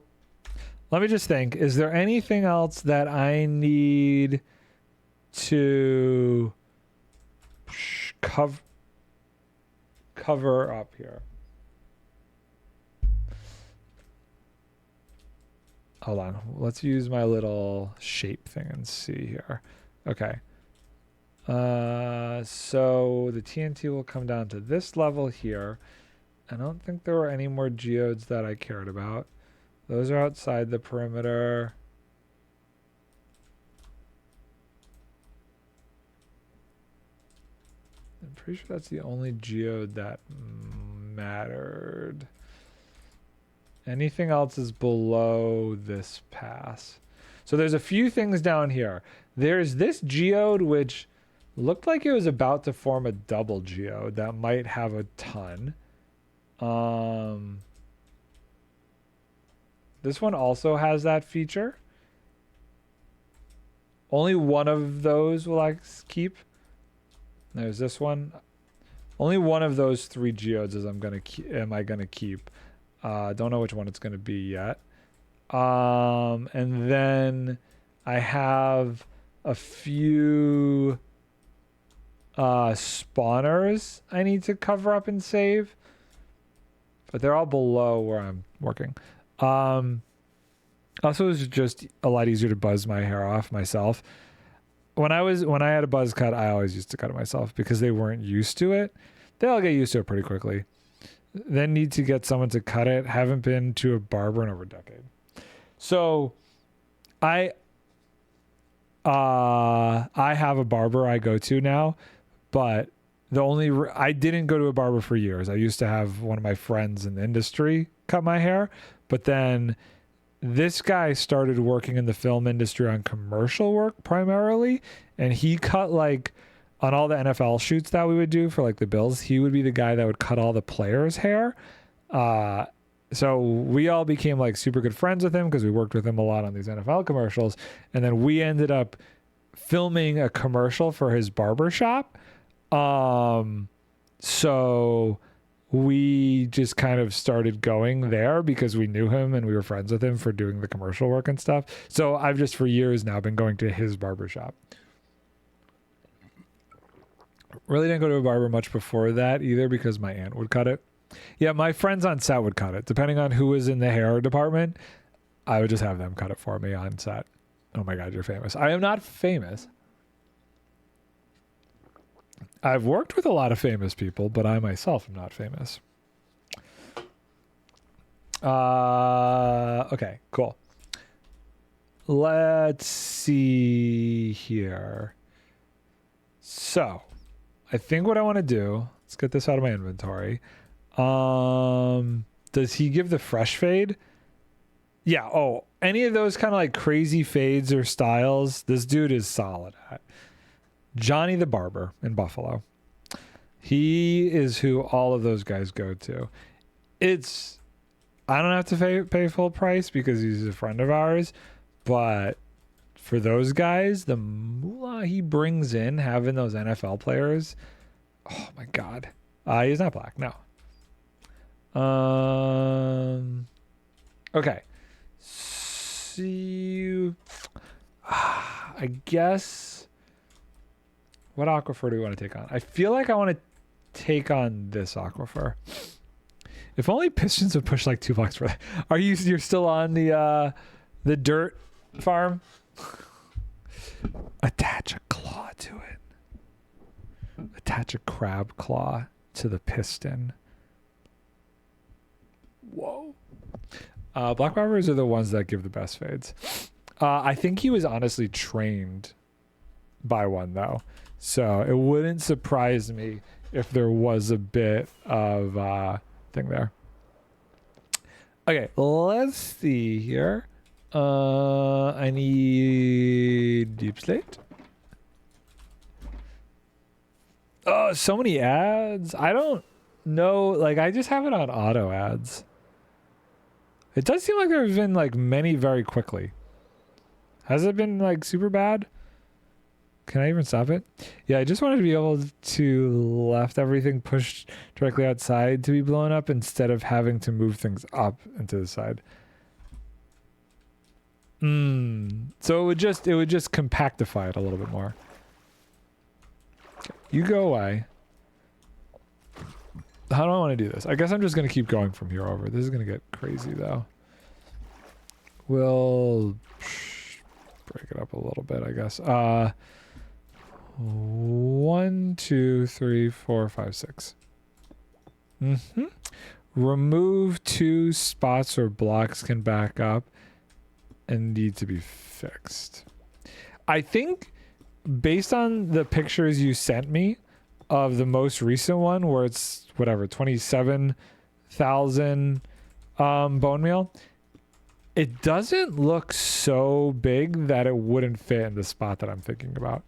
let me just think. Is there anything else that I need to cover up here? Hold on. Let's use my little shape thing and see here. Okay. So the TNT will come down to this level here. I don't think there were any more geodes that I cared about. Those are outside the perimeter. I'm pretty sure that's the only geode that mattered. Anything else is below this pass. So there's a few things down here. There's this geode, which looked like it was about to form a double geode that might have a ton. This one also has that feature. Only one of those will I keep. There's this one. Only one of those 3 geodes am I gonna keep. Don't know which one it's gonna be yet. And then I have a few spawners I need to cover up and save, but they're all below where I'm working. Also, it's just a lot easier to buzz my hair off myself. When I had a buzz cut, I always used to cut it myself because they weren't used to it. They'll get used to it pretty quickly. Then need to get someone to cut it. Haven't been to a barber in over a decade. So I have a barber I go to now, but I didn't go to a barber for years. I used to have one of my friends in the industry cut my hair, but then this guy started working in the film industry on commercial work primarily, and he cut like on all the NFL shoots that we would do for like the Bills, he would be the guy that would cut all the players' hair. So we all became like super good friends with him because we worked with him a lot on these NFL commercials. And then we ended up filming a commercial for his barber shop. So we just kind of started going there because we knew him and we were friends with him for doing the commercial work and stuff. So I've just for years now been going to his barber shop. Really didn't go to a barber much before that either because my aunt would cut it. Yeah, my friends on set would cut it. Depending on who was in the hair department, I would just have them cut it for me on set. Oh my God, you're famous. I am not famous. I've worked with a lot of famous people, but I myself am not famous. Okay, cool. Let's see here. So, I think what I want to do, let's get this out of my inventory. Does he give the fresh fade? Yeah. Oh, any of those kind of like crazy fades or styles, this dude is solid at. Johnny the Barber in Buffalo. He is who all of those guys go to. I don't have to pay full price because he's a friend of ours, but for those guys, the moolah he brings in having those NFL players, oh my God. He's not black, no. Okay. See you. I guess. What aquifer do we want to take on? I feel like I want to take on this aquifer. If only pistons would push like 2 blocks for that. You're still on the dirt farm? Attach a claw to it. Attach a crab claw to the piston. Whoa. Black barbers are the ones that give the best fades. I think he was honestly trained by one though. So it wouldn't surprise me if there was a bit of thing there. Okay, let's see here. I need deep slate. Oh, so many ads. I don't know. Like, I just have it on auto ads. It does seem like there have been like many very quickly. Has it been like super bad? Can I even stop it? Yeah, I just wanted to be able to left everything pushed directly outside to be blown up instead of having to move things up and to the side. So it would just compactify it a little bit more. Okay, you go away. How do I want to do this? I guess I'm just going to keep going from here over. This is going to get crazy though. We'll break it up a little bit, I guess. 1, 2, 3, 4, 5, 6. Remove 2 spots or blocks can back up and need to be fixed. I think based on the pictures you sent me of the most recent one where it's whatever 27,000 bone meal, it doesn't look so big that it wouldn't fit in the spot that I'm thinking about.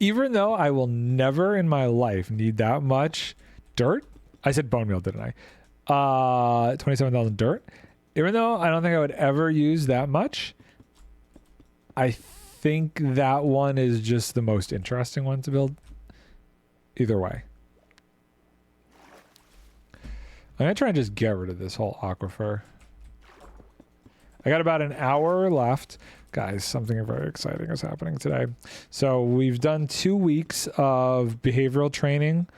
Even though I will never in my life need that much dirt. I said bone meal, didn't I? 27,000 dirt. Even though I don't think I would ever use that much, I think that one is just the most interesting one to build. Either way. I'm going to try and just get rid of this whole aquifer. I got about an hour left. Guys, something very exciting is happening today. So we've done 2 weeks of behavioral training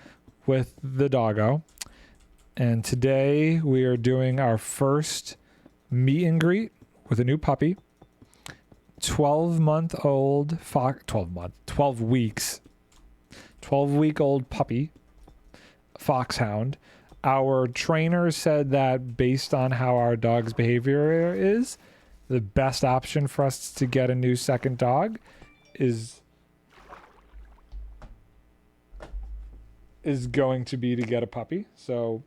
with the doggo. And today we are doing our first meet and greet with a new puppy. 12 weeks. 12-week-old puppy. Foxhound. Our trainer said that based on how our dog's behavior is, the best option for us to get a new second dog is going to be to get a puppy. So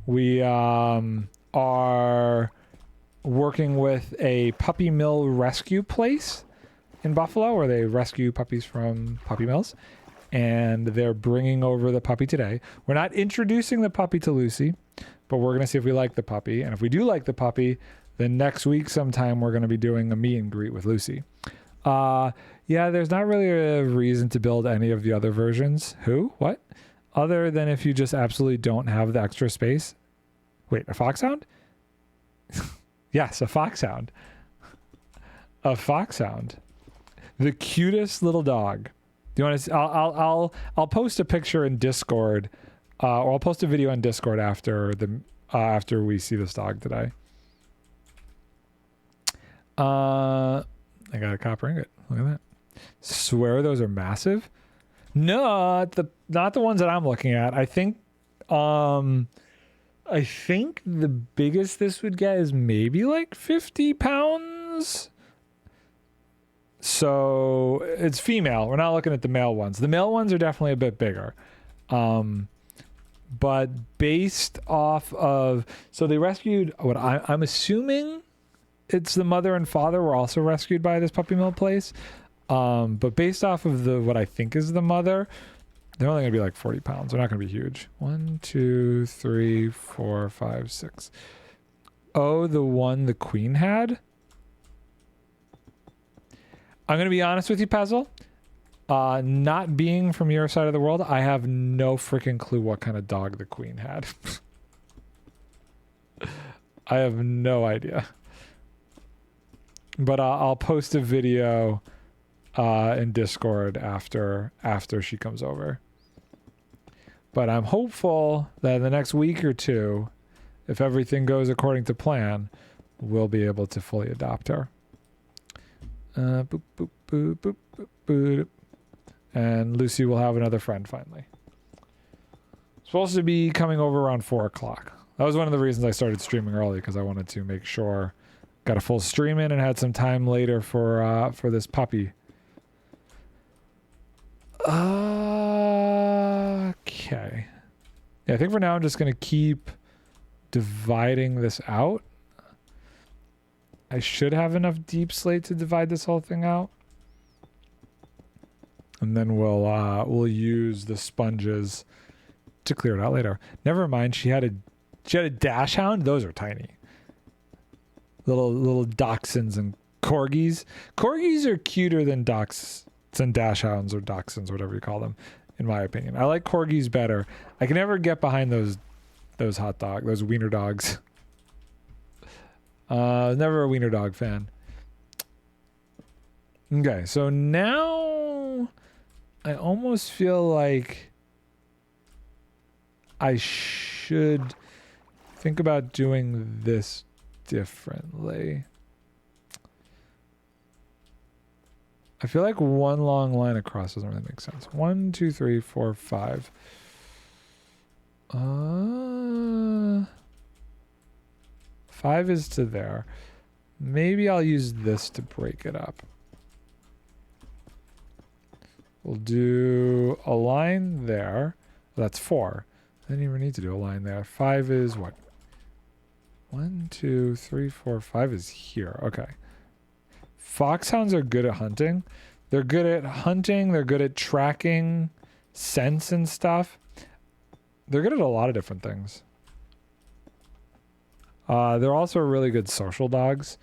we are working with a puppy mill rescue place in Buffalo where they rescue puppies from puppy mills. And they're bringing over the puppy today. We're not introducing the puppy to Lucy, but we're going to see if we like the puppy. And if we do like the puppy, then next week sometime we're going to be doing a meet and greet with Lucy. Yeah, there's not really a reason to build any of the other versions. Who? What? Other than if you just absolutely don't have the extra space. Wait, a foxhound? Yes, a foxhound. A foxhound. The cutest little dog. Do you want to? I'll post a picture in Discord, or I'll post a video on Discord after we see this dog today. I got a copper ingot. Look at that. Swear those are massive. No, not the ones that I'm looking at. I think the biggest this would get is maybe like 50 pounds. So it's female. We're not looking at the male ones. The male ones are definitely a bit bigger. But based off of, so they rescued what I'm assuming it's the mother and father were also rescued by this puppy mill place. But based off of what I think is the mother, they're only gonna be like 40 pounds. They're not gonna be huge. 1, 2, 3, 4, 5, 6. Oh, the one the queen had? I'm going to be honest with you, Puzzle. Not being from your side of the world, I have no freaking clue what kind of dog the queen had. I have no idea. But I'll post a video in Discord after she comes over. But I'm hopeful that in the next week or two, if everything goes according to plan, we'll be able to fully adopt her. Boop, boop, boop, boop, boop, boop. And Lucy will have another friend finally. Supposed to be coming over around 4 o'clock. That was one of the reasons I started streaming early, because I wanted to make sure got a full stream in and had some time later for this puppy. Okay. Yeah, I think for now I'm just gonna keep dividing this out. I should have enough deep slate to divide this whole thing out. And then we'll use the sponges to clear it out later. Never mind, she had a dash hound. Those are tiny. Little dachshunds and Corgis. Corgis are cuter than dachshunds or dachshunds, whatever you call them, in my opinion. I like corgis better. I can never get behind those those wiener dogs. Never a wiener dog fan. Okay, so now I almost feel like I should think about doing this differently. I feel like one long line across doesn't really make sense. 1, 2, 3, 4, 5. 5 is to there. Maybe I'll use this to break it up. We'll do a line there. That's 4. I didn't even need to do a line there. 5 is what? 1, 2, 3, 4, 5 is here. Okay. Foxhounds are good at hunting. They're good at hunting. They're good at tracking scents and stuff. They're good at a lot of different things. They're also really good social dogs,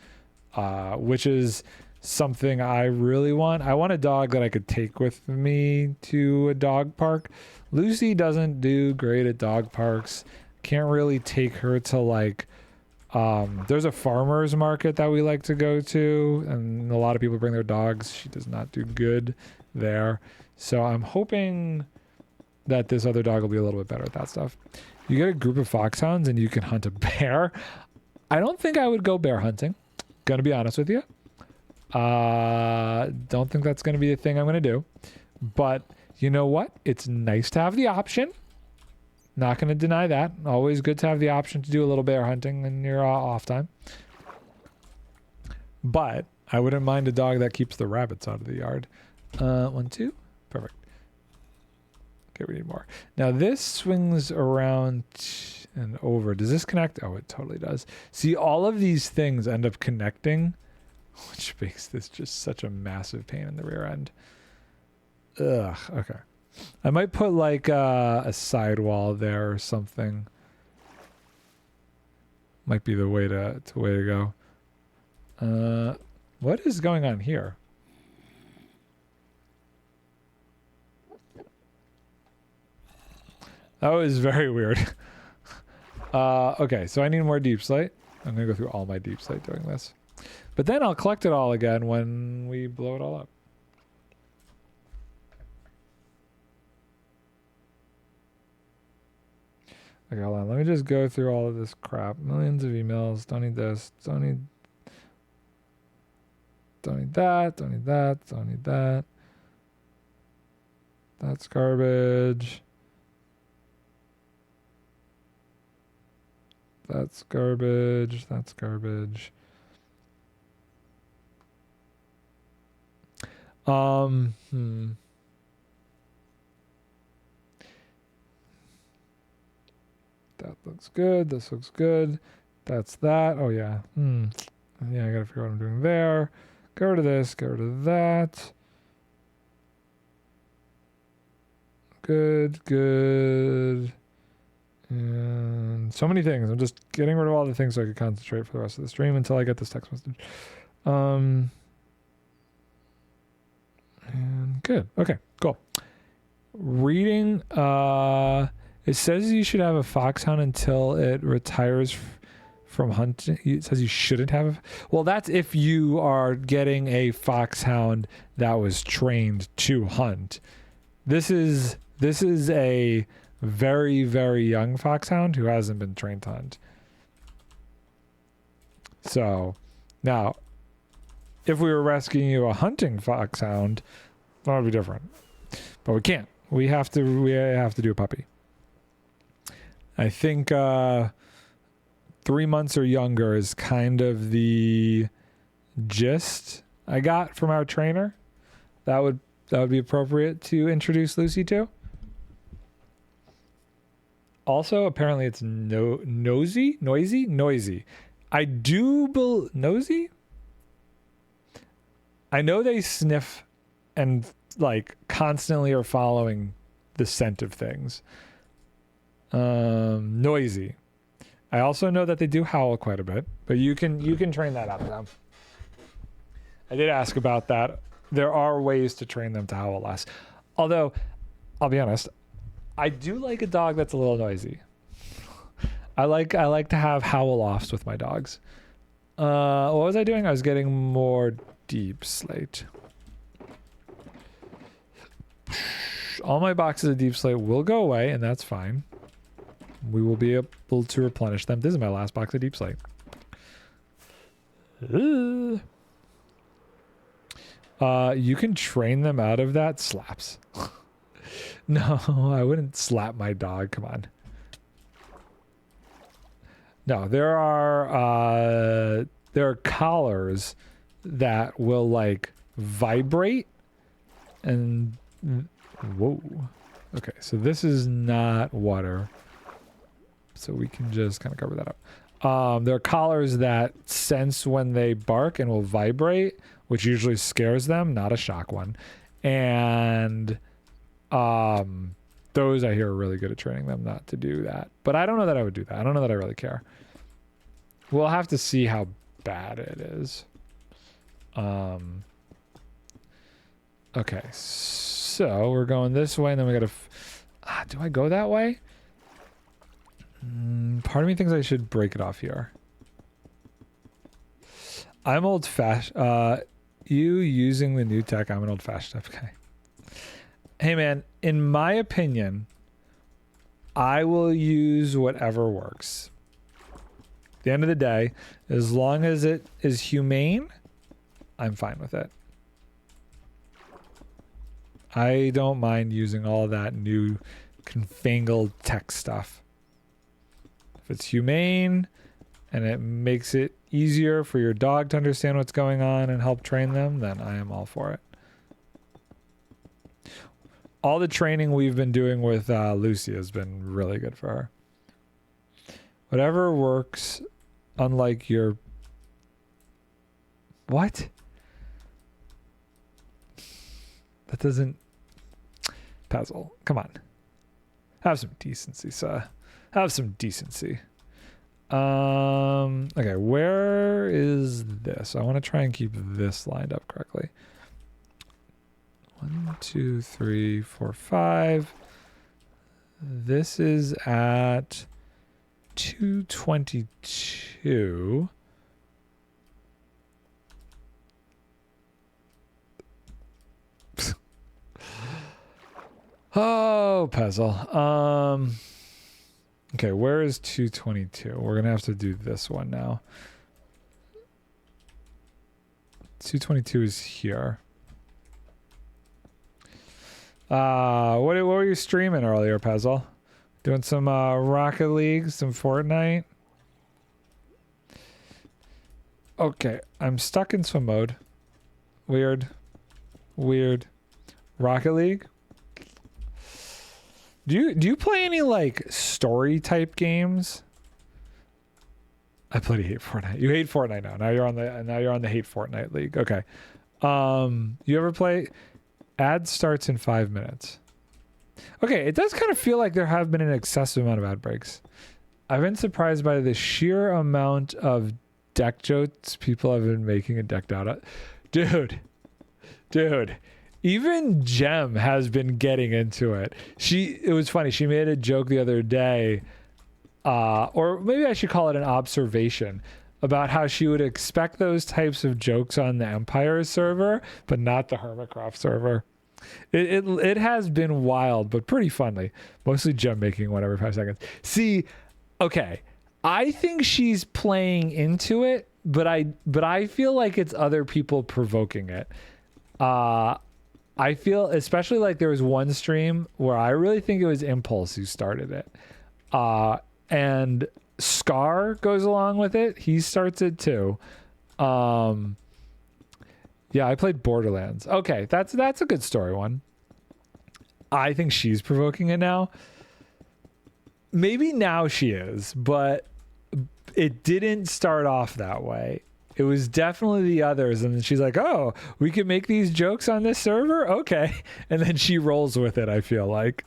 which is something I really want. I want a dog that I could take with me to a dog park. Lucy doesn't do great at dog parks. Can't really take her to like, there's a farmer's market that we like to go to, and a lot of people bring their dogs. She does not do good there. So I'm hoping that this other dog will be a little bit better at that stuff. You get a group of foxhounds and you can hunt a bear. I don't think I would go bear hunting. Gonna be honest with you. Don't think that's gonna be the thing I'm gonna do. But you know what? It's nice to have the option. Not gonna deny that. Always good to have the option to do a little bear hunting in your off time. But I wouldn't mind a dog that keeps the rabbits out of the yard. 1, 2. Perfect. Okay, we need more. Now this swings around and over. Does this connect? Oh, it totally does. See, all of these things end up connecting, which makes this just such a massive pain in the rear end. Ugh, okay. I might put like a sidewall there or something. Might be the way to go. What is going on here? That was very weird. Okay, so I need more deep slate. I'm gonna go through all my deep slate doing this. But then I'll collect it all again when we blow it all up. Okay, hold on. Let me just go through all of this crap. Millions of emails. Don't need this. Don't need that. Don't need that. Don't need that. That's garbage. That's garbage. That's garbage. That looks good. This looks good. That's that. Oh, yeah. Yeah, I gotta figure out what I'm doing there. Get rid of this. Get rid of that. Good, good. And so many things. I'm just getting rid of all the things so I can concentrate for the rest of the stream until I get this text message. And good. Okay, cool. Reading. It says you should have a foxhound until it retires from hunting. It says you shouldn't have. Well, that's if you are getting a foxhound that was trained to hunt. This is a very, very young foxhound who hasn't been trained to hunt. So now, if we were rescuing you a hunting foxhound, that would be different. But we can't. We have to do a puppy. I think 3 months or younger is kind of the gist I got from our trainer. That would be appropriate to introduce Lucy to. Also, apparently it's noisy. I do nosy? I know they sniff and like constantly are following the scent of things. Noisy. I also know that they do howl quite a bit, but you can train that out of them. I did ask about that. There are ways to train them to howl less. Although, I'll be honest, I do like a dog that's a little noisy. I like to have howl offs with my dogs. What was I doing? I was getting more deep slate. All my boxes of deep slate will go away, and that's fine. We will be able to replenish them. This is my last box of deep slate. You can train them out of that. Slaps. No, I wouldn't slap my dog. Come on. No, there are collars that will like vibrate and whoa. Okay, so this is not water. So we can just kind of cover that up. There are collars that sense when they bark and will vibrate, which usually scares them, not a shock one. And those I hear are really good at training them not to do that. But I don't know that I would do that. I don't know that I really care. We'll have to see how bad it is. Okay, so we're going this way, and then we gotta... do I go that way? Part of me thinks I should break it off here. I'm old-fashioned. You using the new tech, I'm an old-fashioned guy. Hey, man, in my opinion, I will use whatever works. At the end of the day, as long as it is humane, I'm fine with it. I don't mind using all that new confangled tech stuff. If it's humane and it makes it easier for your dog to understand what's going on and help train them, then I am all for it. All the training we've been doing with Lucy has been really good for her. Whatever works, unlike your... What? That doesn't... Puzzle. Come on. Have some decency, sir. Have some decency. Okay, where is this? I want to try and keep this lined up correctly. 1, 2, 3, 4, 5. This is at 222. Oh, puzzle. Okay, where is 222? We're gonna have to do this one now. 222 is here. What were you streaming earlier, Puzzle? Doing some Rocket League, some Fortnite? Okay, I'm stuck in swim mode. Weird. Rocket League? Do you play any like story type games? I bloody hate Fortnite. You hate Fortnite now. Now you're on the hate Fortnite league. Okay. You ever play? Ad starts in 5 minutes. Okay, it does kind of feel like there have been an excessive amount of ad breaks. I've been surprised by the sheer amount of deck jokes people have been making and decked out. Dude. Even Jem has been getting into it. It was funny. She made a joke the other day, or maybe I should call it an observation, about how she would expect those types of jokes on the Empire server, but not the Hermitcraft server. It has been wild, but pretty funny. Mostly Jem making one every 5 seconds. See, okay, I think she's playing into it, but I feel like it's other people provoking it. I feel, especially like there was one stream where I really think it was Impulse who started it. And Scar goes along with it. He starts it too. Yeah, I played Borderlands. Okay, that's a good story one. I think she's provoking it now. Maybe now she is, but it didn't start off that way. It was definitely the others, and then she's like, oh, we can make these jokes on this server? Okay. And then she rolls with it, I feel like.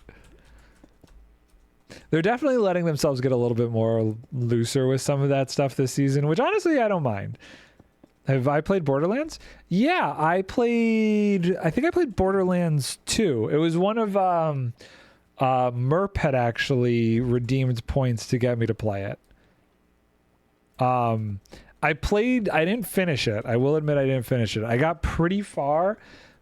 They're definitely letting themselves get a little bit more looser with some of that stuff this season, which honestly I don't mind. Have I played Borderlands? Yeah, I think I played Borderlands 2. It was one of Merp had actually redeemed points to get me to play it. I didn't finish it. I will admit I didn't finish it. I got pretty far,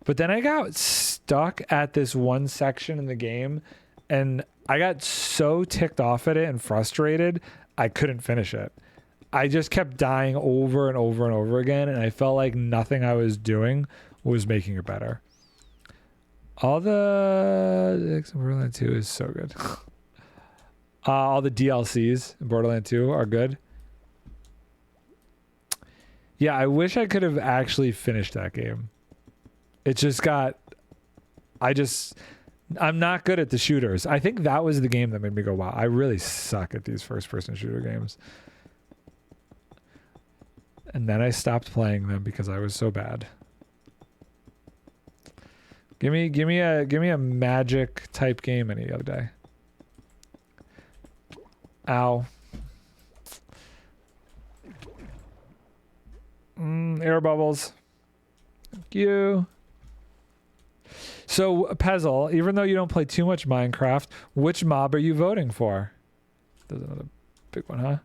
but then I got stuck at this one section in the game and I got so ticked off at it and frustrated, I couldn't finish it. I just kept dying over and over and over again, and I felt like nothing I was doing was making it better. All the Borderlands 2 is so good. All the DLCs in Borderlands 2 are good. Yeah, I wish I could have actually finished that game. It just got... I'm not good at the shooters. I think that was the game that made me go, wow, I really suck at these first-person shooter games. And then I stopped playing them because I was so bad. Give me a magic type game any other day. Ow. Air bubbles. Thank you. So, Pezzle, even though you don't play too much Minecraft, which mob are you voting for? There's another big one, huh?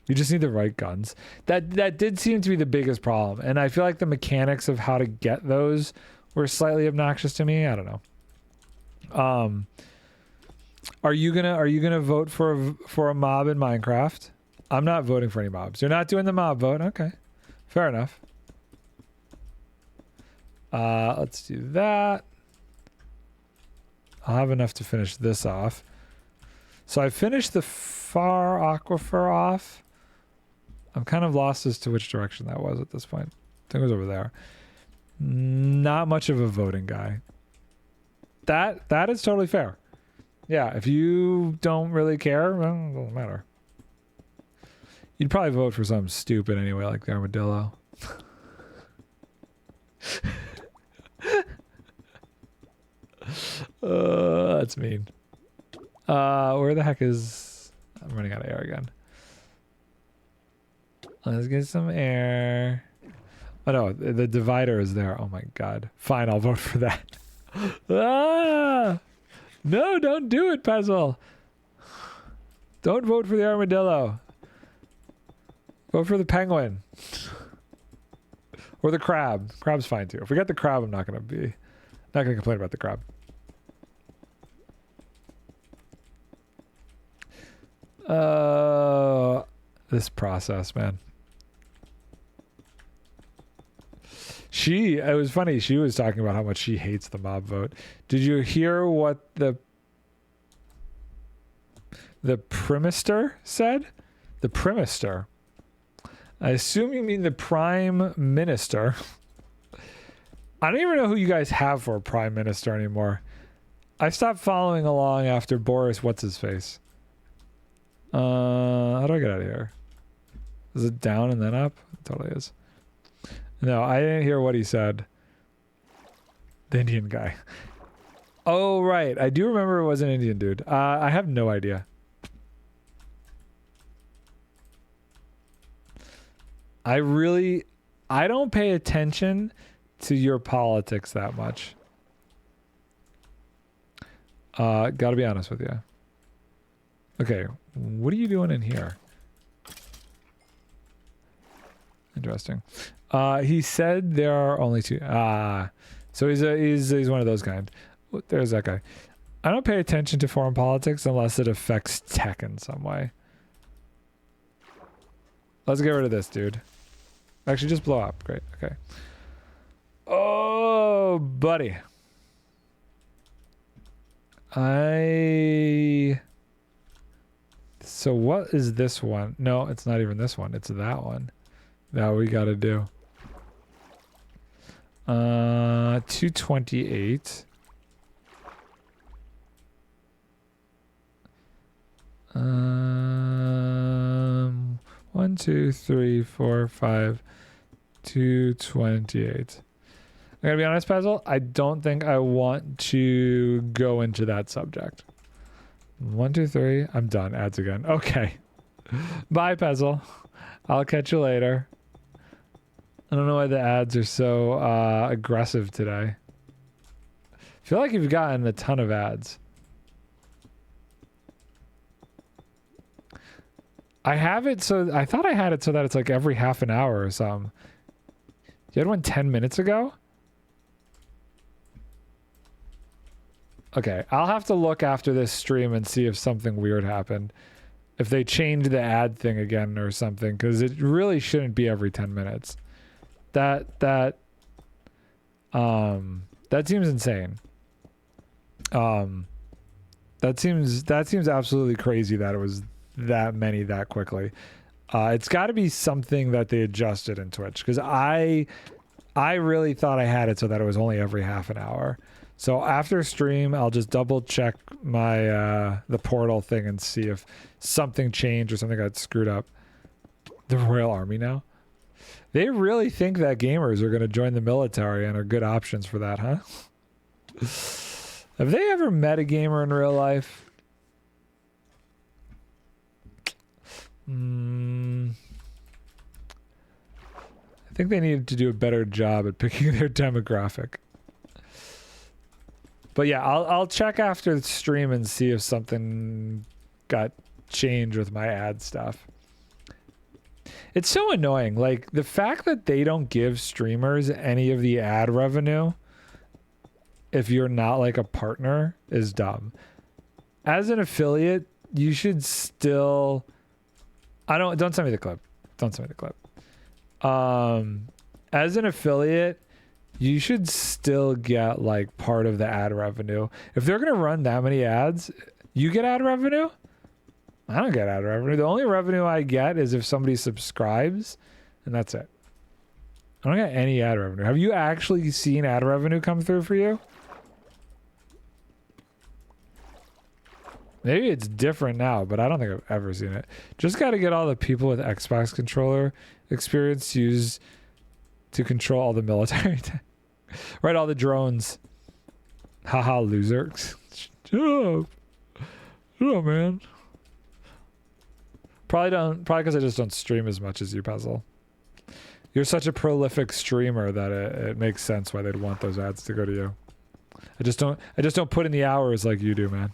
You just need the right guns. That did seem to be the biggest problem, and I feel like the mechanics of how to get those were slightly obnoxious to me. I don't know. Are you gonna vote for a mob in Minecraft? I'm not voting for any mobs. You're not doing the mob vote. Okay, fair enough. Let's do that. I'll have enough to finish this off. So I finished the far aquifer off. I'm kind of lost as to which direction that was at this point. I think it was over there. Not much of a voting guy. That is totally fair. Yeah, if you don't really care, well, it doesn't matter. You'd probably vote for something stupid anyway, like the armadillo. That's mean. Where the heck is... I'm running out of air again. Let's get some air. Oh no, the divider is there. Oh my god. Fine, I'll vote for that. Ah! No, don't do it, Pezzle. Don't vote for the armadillo. Vote for the penguin. Or the crab. Crab's fine too. If we get the crab, I'm not gonna complain about the crab. This process, man. It was funny, she was talking about how much she hates the mob vote. Did you hear what the Primister said? The Primister. I assume you mean the Prime Minister. I don't even know who you guys have for a Prime Minister anymore. I stopped following along after Boris what's-his-face. How do I get out of here? Is it down and then up? It totally is. No, I didn't hear what he said. The Indian guy. Oh, right. I do remember it was an Indian dude. I have no idea. I don't pay attention to your politics that much. Gotta be honest with you. Okay, what are you doing in here? Interesting. He said there are only two. So he's one of those kind. There's that guy. I don't pay attention to foreign politics unless it affects tech in some way. Let's get rid of this dude. Actually, just blow up. Great. Okay. Oh, buddy. So what is this one? No, it's not even this one. It's that one. That we gotta do. 228. 1, 2, 3, 4, 5, 228. I'm gonna be honest, Pezzle. I don't think I want to go into that subject. 1, 2, 3. I'm done. Ads again. Okay. Bye, Pezzle. I'll catch you later. I don't know why the ads are so aggressive today. I feel like you've gotten a ton of ads. I have it so I thought I had it so that it's like every half an hour or something. You had one 10 minutes ago? Okay, I'll have to look after this stream and see if something weird happened. If they changed the ad thing again or something, because it really shouldn't be every 10 minutes. That seems insane. That seems absolutely crazy that it was that many that quickly. It's got to be something that they adjusted in Twitch, because I really thought I had it so that it was only every half an hour. So after stream, I'll just double check my the portal thing and see if something changed or something got screwed up. The Royal Army now? They really think that gamers are going to join the military and are good options for that, huh? Have they ever met a gamer in real life? I think they needed to do a better job at picking their demographic. But yeah, I'll check after the stream and see if something got changed with my ad stuff. It's so annoying. Like, the fact that they don't give streamers any of the ad revenue if you're not like a partner is dumb. As an affiliate, you should still... Don't send me the clip. Don't send me the clip. As an affiliate, you should still get like part of the ad revenue. If they're going to run that many ads, you get ad revenue? I don't get ad revenue. The only revenue I get is if somebody subscribes, and that's it. I don't get any ad revenue. Have you actually seen ad revenue come through for you? Maybe it's different now, but I don't think I've ever seen it. Just got to get all the people with Xbox controller experience used to control all the military. Right, all the drones. Haha, loser. Shut up. Shut up, man. Probably because I just don't stream as much as you, Puzzle. You're such a prolific streamer that it makes sense why they'd want those ads to go to you. I just don't put in the hours like you do, man.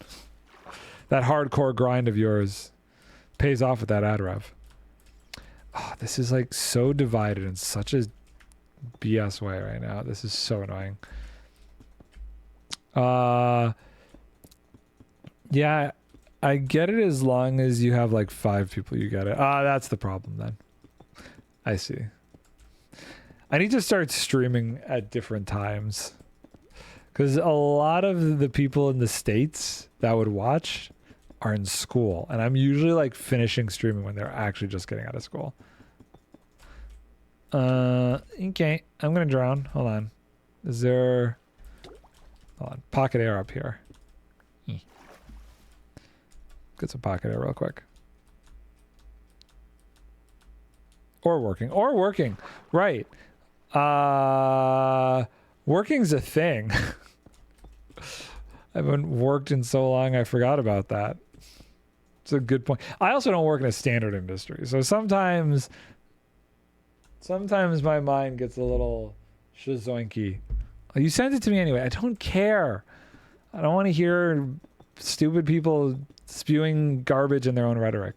That hardcore grind of yours pays off with that ad rev. Oh, this is like so divided in such a BS way right now. This is so annoying. Yeah, I get it as long as you have like 5 people you get it. That's the problem then. I see. I need to start streaming at different times. Because a lot of the people in the States that would watch are in school. And I'm usually like finishing streaming when they're actually just getting out of school. Okay. I'm going to drown. Hold on. Is there... Hold on. Pocket air up here. Get some pocket air real quick. Or working. Or working. Right. Working's a thing. I haven't worked in so long, I forgot about that. It's a good point. I also don't work in a standard industry, so sometimes my mind gets a little shazoinky. Oh, you sent it to me anyway. I don't care. I don't want to hear stupid people spewing garbage in their own rhetoric.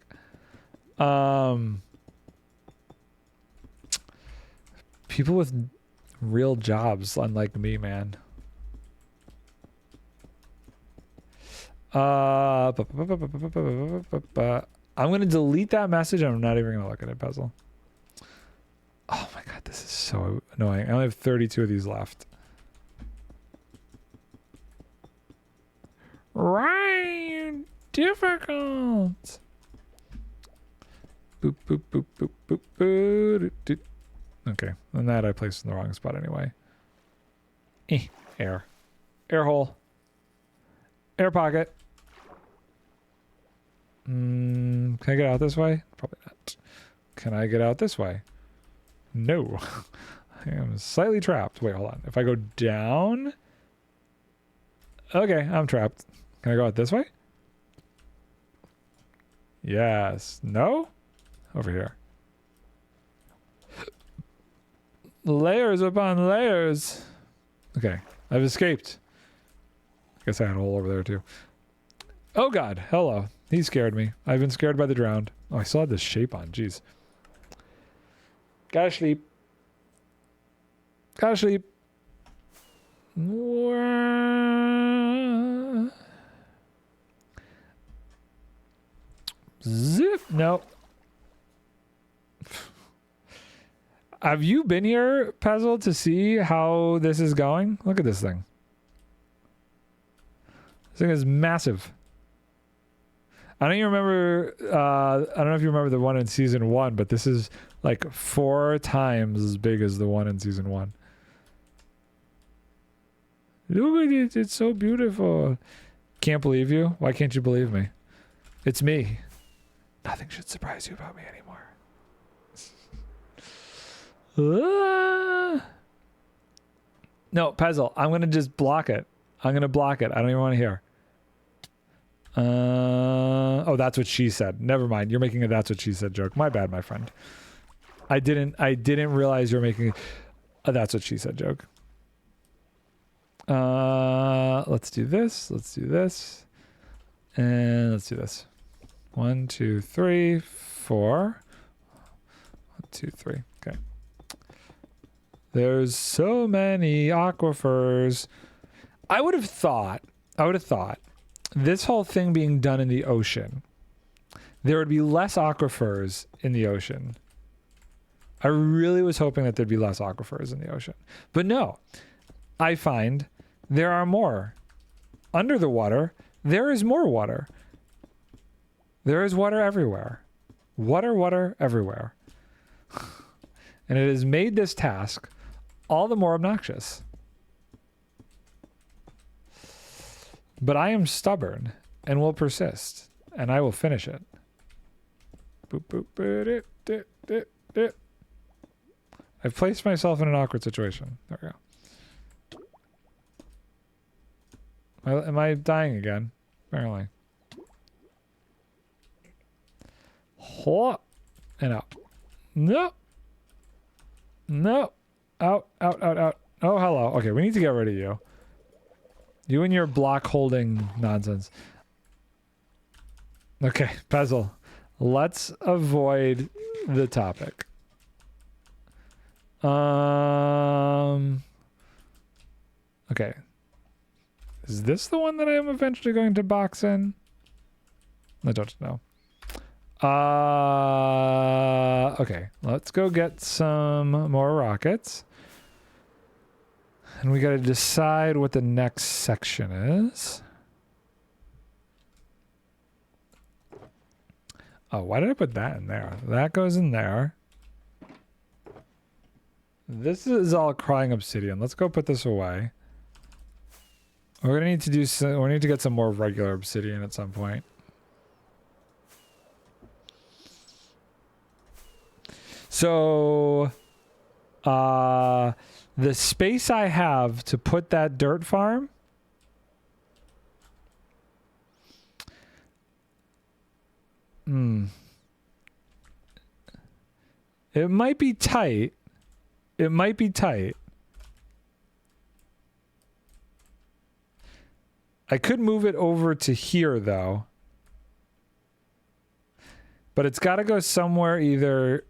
People with real jobs, unlike me, man. I'm gonna delete that message. I'm not even gonna look at it, Puzzle. Oh my god, this is so annoying. I only have 32 of these left. Right, difficult. Boop boop boop boop boop boop. Doop. Okay, and that I placed in the wrong spot anyway. Air hole, air pocket. Can I get out this way? Probably not. Can I get out this way? No. I am slightly trapped. Wait, hold on. If I go down... Okay, I'm trapped. Can I go out this way? Yes. No? Over here. Layers upon layers. Okay, I've escaped. I guess I had a hole over there too. Oh god, hello. He scared me. I've been scared by the drowned. Oh, I still had this shape on. Jeez. Gotta sleep. Gotta sleep. Zip. No. Have you been here, Pezzle, to see how this is going? Look at this thing. This thing is massive. I don't even remember, I don't know if you remember the one in season 1, but this is like 4 times as big as the one in season 1. Look at it, it's so beautiful. Can't believe you? Why can't you believe me? It's me. Nothing should surprise you about me anymore. No, Pezzle, I'm gonna just block it. I'm gonna block it. I don't even want to hear. Oh, that's what she said. Never mind. You're making a "that's what she said" joke. My bad, my friend. I didn't realize you're making a "that's what she said" joke. Let's do this. Let's do this. And let's do this. 1, 2, 3, 4. 1, 2, 3. Okay. There's so many aquifers. I would have thought this whole thing being done in the ocean, there would be less aquifers in the ocean. I really was hoping that there'd be less aquifers in the ocean. But no, I find there are more. Under the water, there is more water. There is water everywhere. Water everywhere. And it has made this task all the more obnoxious. But I am stubborn and will persist, and I will finish it. Boop, boop, boop, dit, dit, dit. I've placed myself in an awkward situation. There we go. Am I dying again? Apparently. And out. No. No. Out. Oh, hello. Okay, we need to get rid of you. You and your block holding nonsense. Okay, Pezzle. Let's avoid the topic. Okay. Is this the one that I am eventually going to box in? I don't know. Okay, let's go get some more rockets. And we got to decide what the next section is. Oh, why did I put that in there? That goes in there. This is all crying obsidian. Let's go put this away. We're gonna need to do some, we need to get some more regular obsidian at some point. So, the space I have to put that dirt farm, it might be tight. It might be tight. I could move it over to here though. But it's got to go somewhere either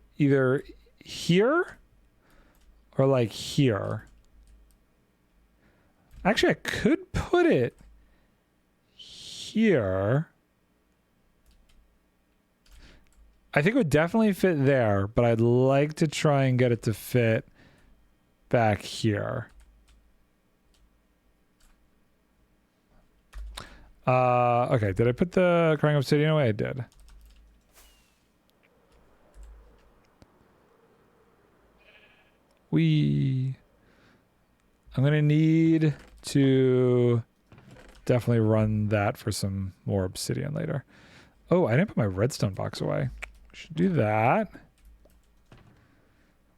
here or like here. Actually, I could put it here. I think it would definitely fit there, but I'd like to try and get it to fit back here. Okay, did I put the crying obsidian away? I did. I'm gonna need to definitely run that for some more obsidian later. Oh, I didn't put my redstone box away. Should do that.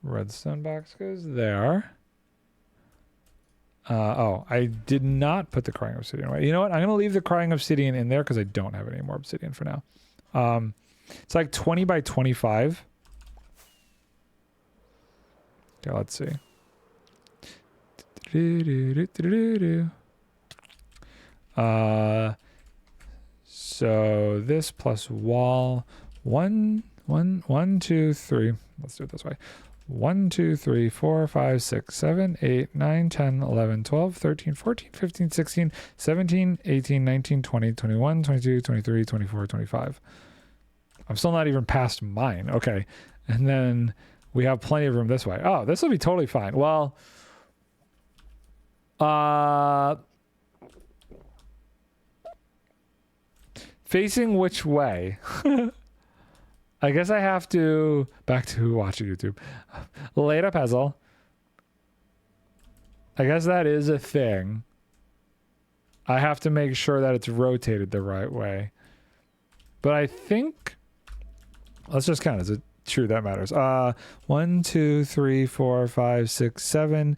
Redstone box goes there. Oh, I did not put the crying obsidian away. You know what? I'm gonna leave the crying obsidian in there because I don't have any more obsidian for now. It's like 20 by 25. Okay, let's see. So this plus wall, 1, 2, 3. Let's do it this way. 1, 2, 3, 4, 5, 6, 7, 8, 9, 10, 11, 12, 13, 14, 15, 16, 17, 18, 19, 20, 21, 22, 23, 24, 25. I'm still not even past mine. Okay. And then we have plenty of room this way. Oh, this will be totally fine. Well, facing which way? I guess I have to back to watching YouTube. Later puzzle. I guess that is a thing. I have to make sure that it's rotated the right way. But I think let's just count. Is it true that matters? 1, 2, 3, 4, 5, 6, 7,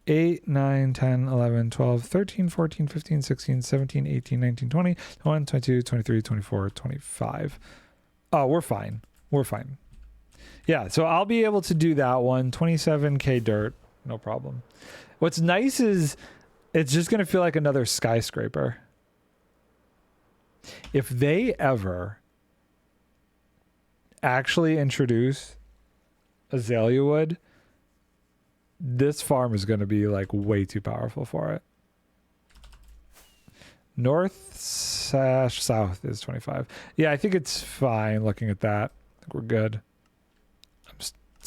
8, 9, 10, 11, 12, 13, 14, 15, 16, 17, 18, 19, 20, 21, 22, 23, 24, 25. Oh, we're fine. We're fine. Yeah, so I'll be able to do that one. 27k dirt, no problem. What's nice is it's just going to feel like another skyscraper. If they ever actually introduce azalea wood, this farm is going to be like way too powerful for it. North/south is 25. Yeah, I think it's fine looking at that. I think we're good.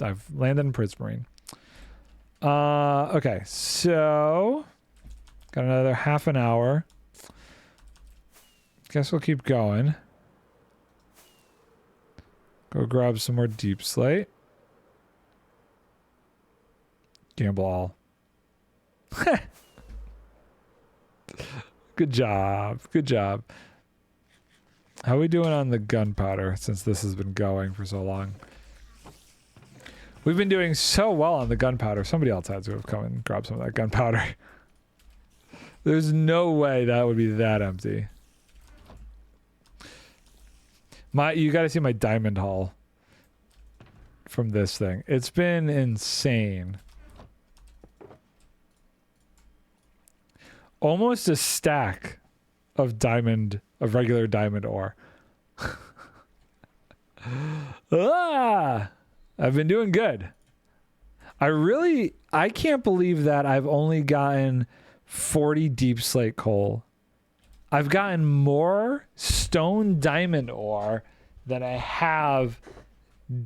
I've landed in Prismarine. Okay, so got another half an hour. Guess we'll keep going. Go grab some more deep slate. Gamble all. Good job. Good job. How are we doing on the gunpowder since this has been going for so long? We've been doing so well on the gunpowder. Somebody else had to have come and grabbed some of that gunpowder. There's no way that would be that empty. You got to see my diamond haul from this thing. It's been insane. Almost a stack of regular diamond ore. I've been doing good. I can't believe that I've only gotten 40 deep slate coal. I've gotten more stone diamond ore than I have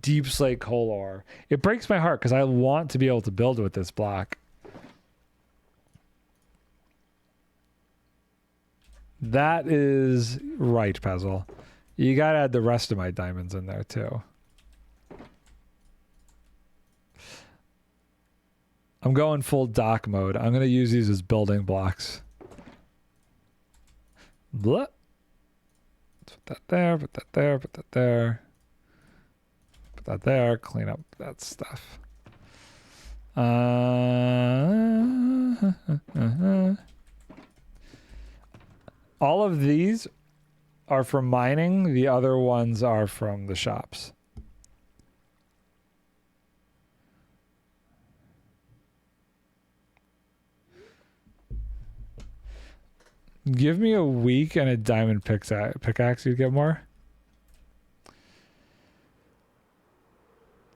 deep slate coal ore. It breaks my heart because I want to be able to build with this block. That is right, Puzzle. You gotta add the rest of my diamonds in there too. I'm going full dock mode. I'm gonna use these as building blocks. Blah. Put that there, put that there, put that there. Put that there, clean up that stuff. All of these are from mining. The other ones are from the shops. Give me a week and a diamond pickaxe, you'd get more.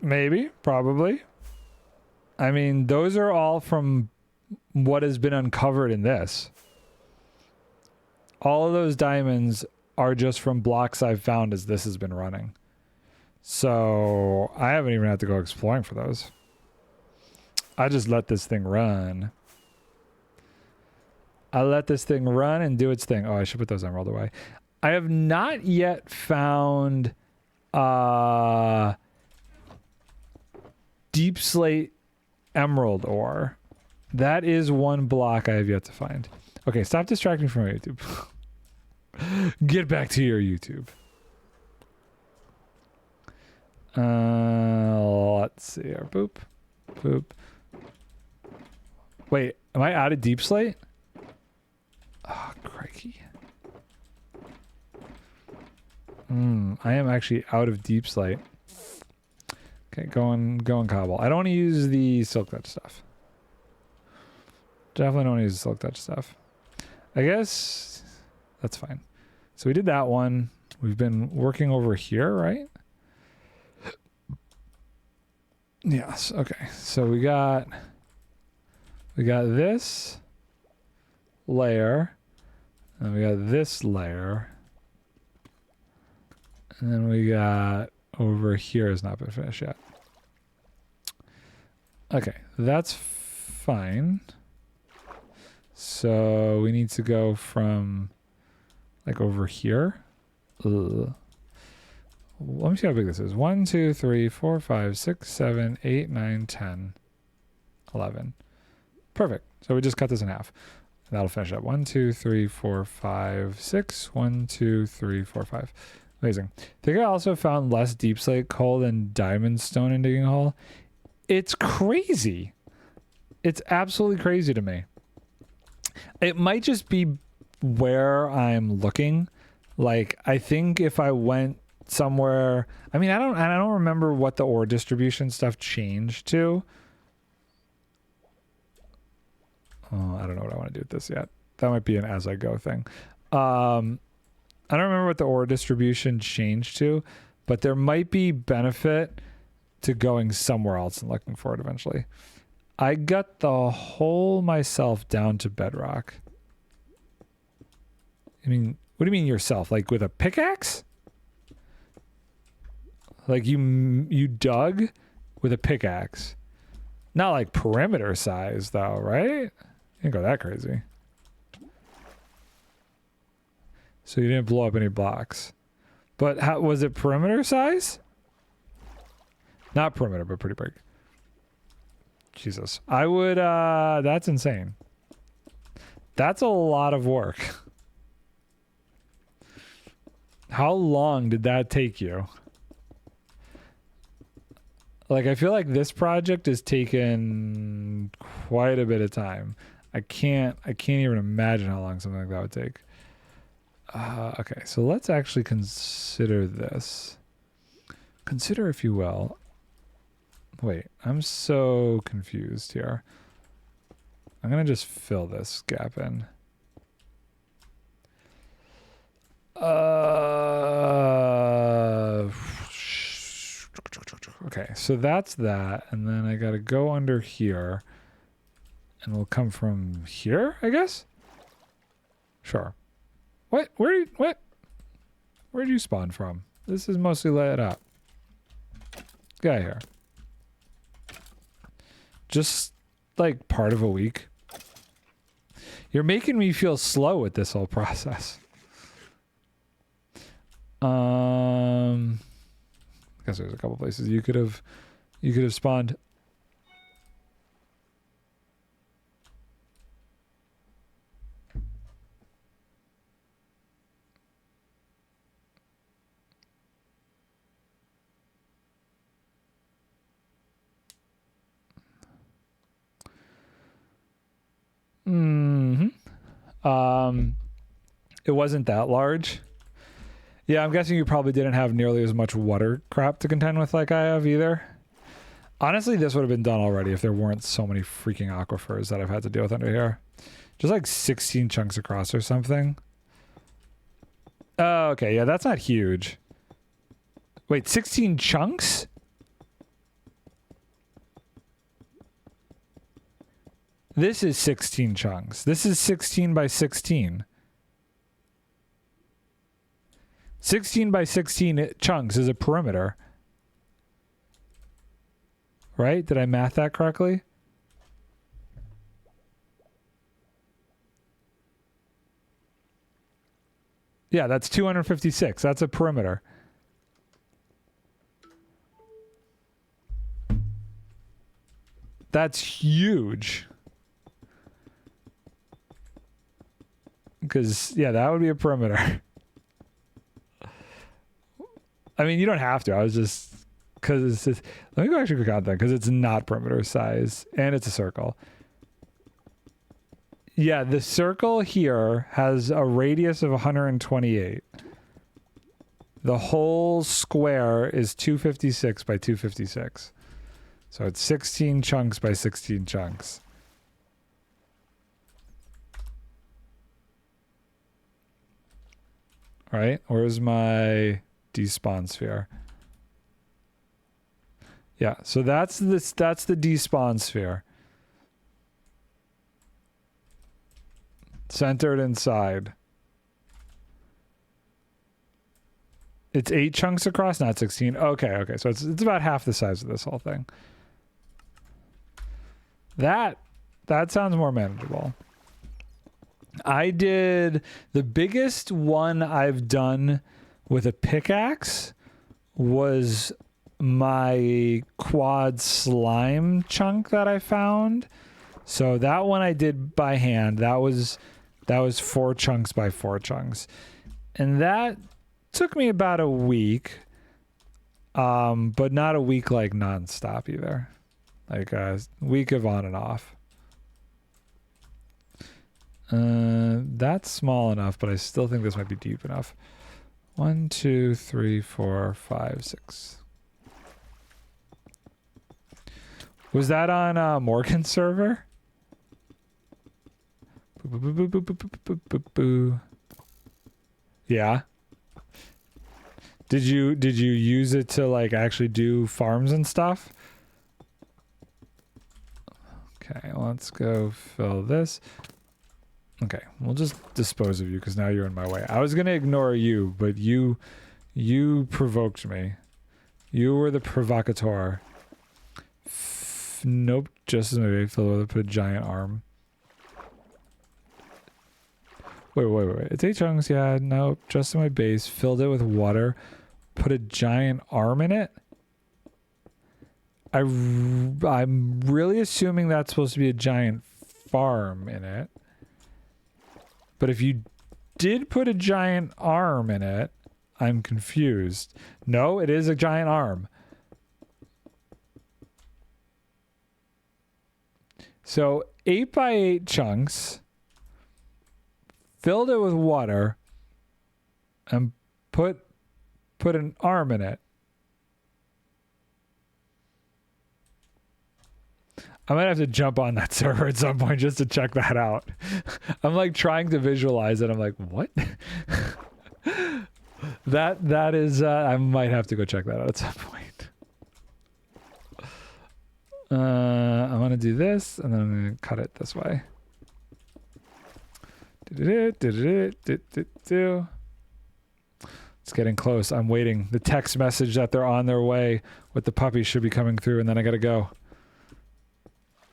Maybe, probably. I mean, those are all from what has been uncovered in this. All of those diamonds are just from blocks I've found as this has been running. So I haven't even had to go exploring for those. I just let this thing run. I let this thing run and do its thing. Oh, I should put those emerald away. I have not yet found deep slate emerald ore. That is one block I have yet to find. Okay, stop distracting from YouTube. Get back to your YouTube. Let's see here. Boop. Boop. Wait, am I out of deep slate? Oh, crikey. I am actually out of deep slate. Okay, going cobble. I don't want to use the silk touch stuff. Definitely don't want to use the silk touch stuff. I guess that's fine. So we did that one. We've been working over here, right? Yes. Okay. So we got this layer, and we got this layer, and then we got over here has not been finished yet. Okay, that's fine. So we need to go from like over here. Ugh. Let me see how big this is. 1, 2, 3, 4, 5, 6, 7, 8, 9, 10, 11. Perfect. So we just cut this in half. That'll finish up. 1, 2, 3, 4, 5, 6. 1, 2, 3, 4, 5. Amazing. I think I also found less deep slate coal than diamond stone in digging hole. It's crazy. It's absolutely crazy to me. It might just be where I'm looking. Like, I think if I went somewhere, I mean, I don't remember what the ore distribution stuff changed to. Oh, I don't know what I want to do with this yet. That might be an as I go thing. I don't remember what the ore distribution changed to, but there might be benefit to going somewhere else and looking for it eventually. I got the hole myself down to bedrock. I mean, what do you mean yourself? Like with a pickaxe? Like you dug with a pickaxe. Not like perimeter size though, right? Didn't go that crazy. So you didn't blow up any blocks. But how was it perimeter size? Not perimeter, but pretty big. Jesus. I would that's insane. That's a lot of work. How long did that take you? Like, I feel like this project has taken quite a bit of time. I can't even imagine how long something like that would take. Okay, so let's actually consider this. Consider, if you will. Wait, I'm so confused here. I'm going to just fill this gap in. Okay, so that's that. And then I got to go under here. And we'll come from here, I guess? Sure. What? Where'd you spawn from? This is mostly lit up. Get out of here. Just like part of a week. You're making me feel slow with this whole process. I guess there's a couple places you could have spawned. It wasn't that large. Yeah, I'm guessing you probably didn't have nearly as much water crap to contend with like I have either. Honestly, this would have been done already if there weren't so many freaking aquifers that I've had to deal with under here. Just like 16 chunks across or something. Oh, okay. Yeah, that's not huge. Wait, 16 chunks? This is 16 chunks. This is 16 by 16. 16 by 16 chunks is a perimeter. Right? Did I math that correctly? Yeah, that's 256. That's a perimeter. That's huge. Because, yeah, that would be a perimeter. I mean, you don't have to. I was just... Because it's just... Let me go actually click on that. Because it's not perimeter size. And it's a circle. Yeah, the circle here has a radius of 128. The whole square is 256 by 256. So it's 16 chunks by 16 chunks. Right? Where's my despawn sphere? Yeah, so that's the despawn sphere. Centered inside. It's 8 chunks across, not 16. Okay. So it's about half the size of this whole thing. That sounds more manageable. I did the biggest one I've done with a pickaxe was my quad slime chunk that I found. So that one I did by hand. That was 4 chunks by 4 chunks. And that took me about a week. But not a week like nonstop either. Like a week of on and off. That's small enough, but I still think this might be deep enough. 1, 2, 3, 4, 5, 6. Was that on Morgan's server? Yeah. Did you use it to like actually do farms and stuff? Okay, let's go fill this. Okay, we'll just dispose of you because now you're in my way. I was gonna ignore you, but you provoked me. You were the provocateur. Nope, just as maybe put a giant arm. Wait. It's 8 chunks, yeah. Nope, just in my base. Filled it with water. Put a giant arm in it. I'm really assuming that's supposed to be a giant farm in it. But if you did put a giant arm in it, I'm confused. No, it is a giant arm. So 8 by 8 chunks, filled it with water, and put an arm in it. I might have to jump on that server at some point just to check that out. I'm like trying to visualize it. I'm like, what? that is, I might have to go check that out at some point. I'm going to do this and then I'm going to cut it this way. It's getting close. I'm waiting. The text message that they're on their way with the puppies should be coming through and then I got to go.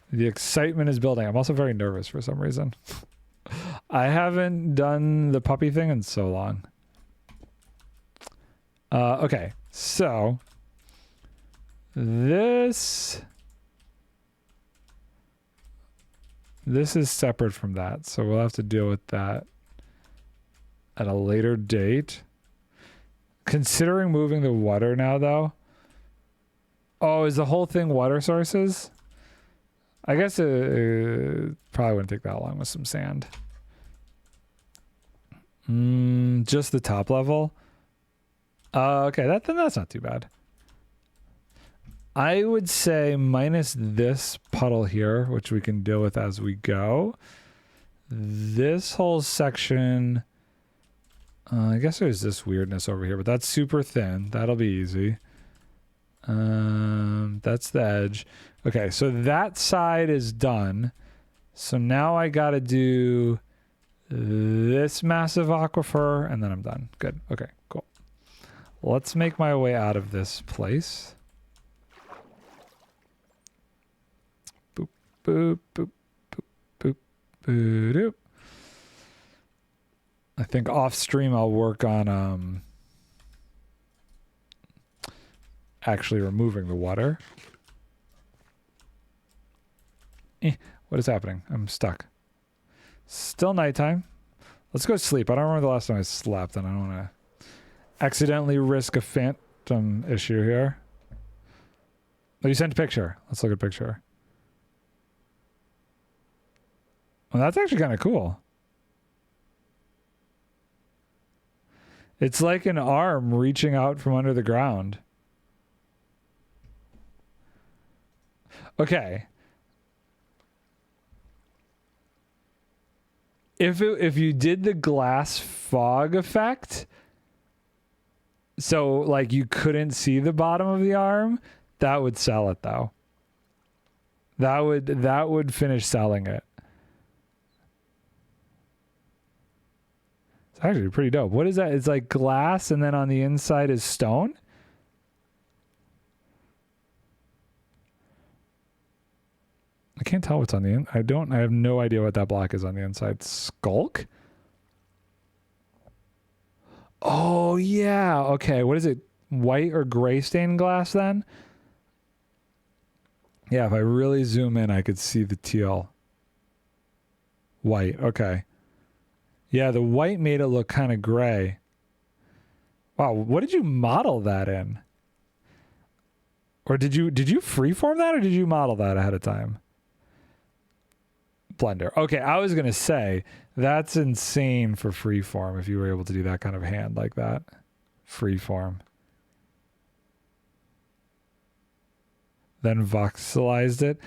The excitement is building. I'm also very nervous for some reason. I haven't done the puppy thing in so long. Okay, so this is separate from that, so we'll have to deal with that at a later date. Considering moving the water now, though. Oh, is the whole thing water sources? I guess it probably wouldn't take that long with some sand. Just the top level? Okay, then that's not too bad. I would say minus this puddle here, which we can deal with as we go. This whole section... I guess there's this weirdness over here, but that's super thin. That'll be easy. That's the edge. Okay, so that side is done. So now I gotta do this massive aquifer, and then I'm done. Good. Okay, cool. Let's make my way out of this place. Boop, boop, boop, boop, boop, boop, doop. I think off stream I'll work on actually removing the water. What is happening? I'm stuck. Still nighttime. Let's go sleep. I don't remember the last time I slept, and I don't want to accidentally risk a phantom issue here. Oh, you sent a picture. Let's look at a picture. Well, that's actually kind of cool. It's like an arm reaching out from under the ground. Okay. If you did the glass fog effect, so like you couldn't see the bottom of the arm, that would sell it though. That would finish selling it. It's actually pretty dope. What is that? It's like glass and then on the inside is stone? I can't tell what's on the inside. I have no idea what that block is on the inside. Skulk? Oh, yeah. Okay. What is it? White or gray stained glass then? Yeah, if I really zoom in, I could see the teal. White. Okay. Yeah, the white made it look kind of gray. Wow. What did you model that in? Or did you freeform that or did you model that ahead of time? Blender. Okay, I was gonna say that's insane for freeform if you were able to do that kind of hand like that. Freeform. Then voxelized it.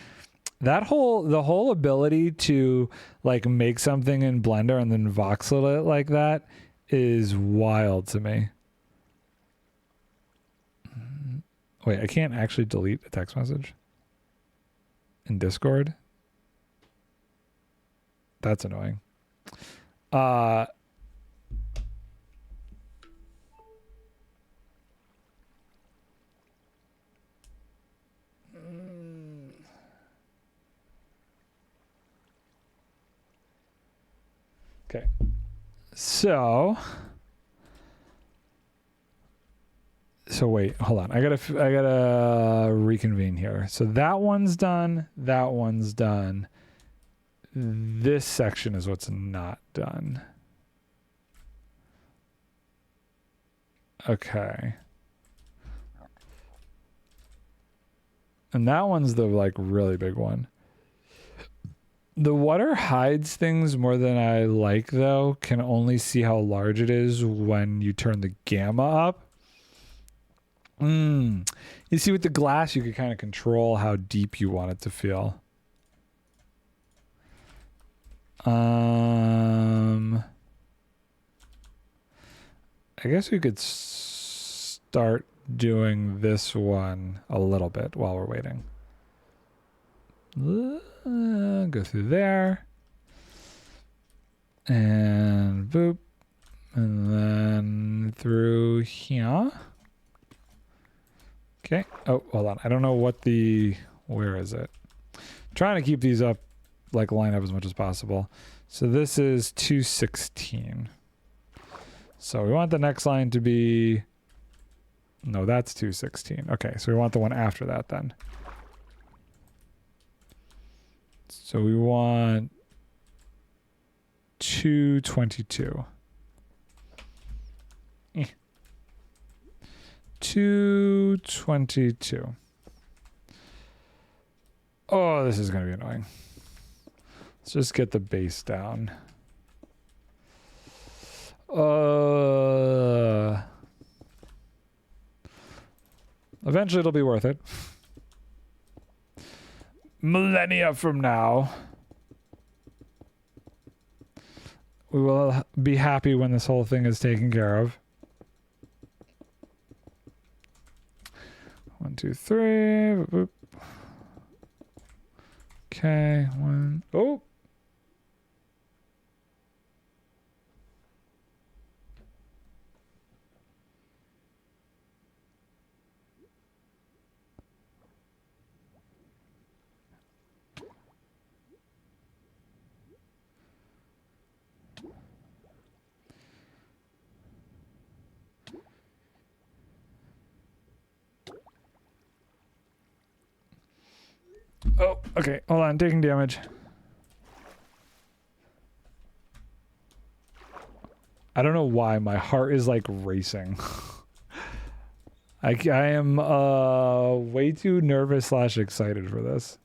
The whole ability to like make something in Blender and then voxel it like that is wild to me. Wait, I can't actually delete a text message in Discord. That's annoying. Okay. So wait, hold on. I gotta reconvene here. So that one's done. That one's done. This section is what's not done. Okay. And that one's the like really big one. The water hides things more than I like though. Can only see how large it is when you turn the gamma up. You see with the glass you can kind of control how deep you want it to feel. I guess we could start doing this one a little bit while we're waiting. Go through there. And boop. And then through here. Okay. Oh, hold on. I don't know what where is it? I'm trying to keep these up, like line up as much as possible. So this is 216. So we want the next line to be, no, that's 216. Okay, so we want the one after that then. So we want 222. 222. Oh, this is going to be annoying. Let's just get the base down. Eventually it'll be worth it. Millennia from now. We will be happy when this whole thing is taken care of. 1, 2, 3. Boop. Okay, one. Oh. Oh, okay. Hold on. Taking damage. I don't know why my heart is like racing. I am way too nervous / excited for this.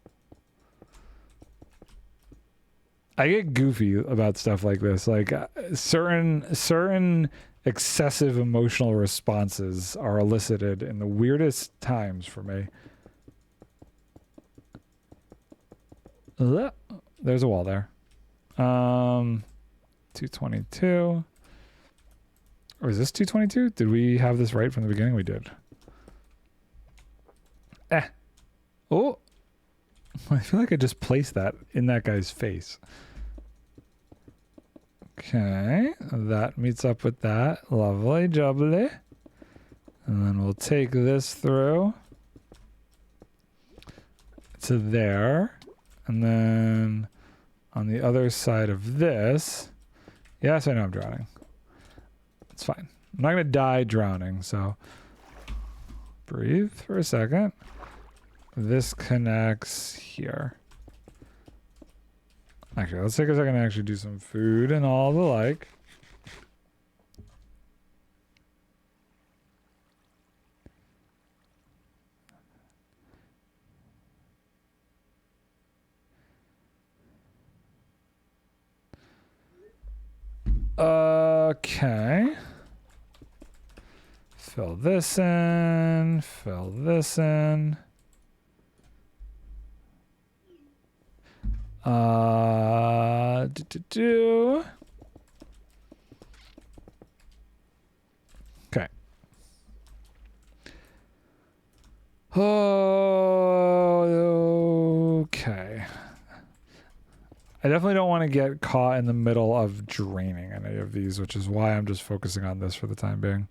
I get goofy about stuff like this. Like certain excessive emotional responses are elicited in the weirdest times for me. There's a wall there. 222. Or is this 222? Did we have this right from the beginning? We did. Oh! I feel like I just placed that in that guy's face. Okay, that meets up with that. Lovely jubbly. And then we'll take this through to there. And then on the other side of this, yes, I know I'm drowning. It's fine. I'm not going to die drowning, so breathe for a second. This connects here. Actually, let's take a second to actually do some food and all the like. Okay. Fill this in. Fill this in. Okay. Okay. I definitely don't want to get caught in the middle of draining any of these, which is why I'm just focusing on this for the time being.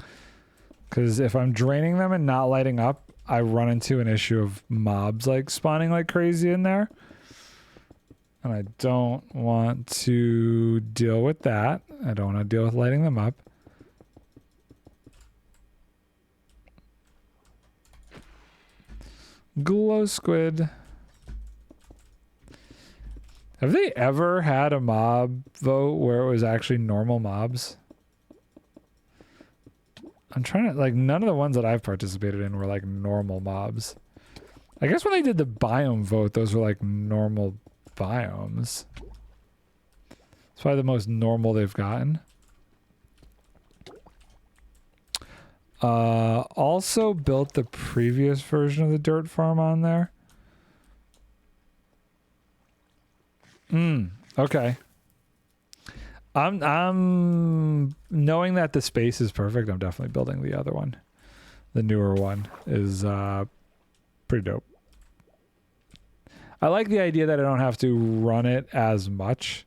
Because if I'm draining them and not lighting up, I run into an issue of mobs like spawning like crazy in there. And I don't want to deal with that. I don't want to deal with lighting them up. Glow squid. Have they ever had a mob vote where it was actually normal mobs? I'm trying to, like, none of the ones that I've participated in were like normal mobs. I guess when they did the biome vote, those were like normal biomes. It's probably the most normal they've gotten. Also built the previous version of the dirt farm on there. Okay. I'm knowing that the space is perfect. I'm definitely building the other one. The newer one is pretty dope. I like the idea that I don't have to run it as much.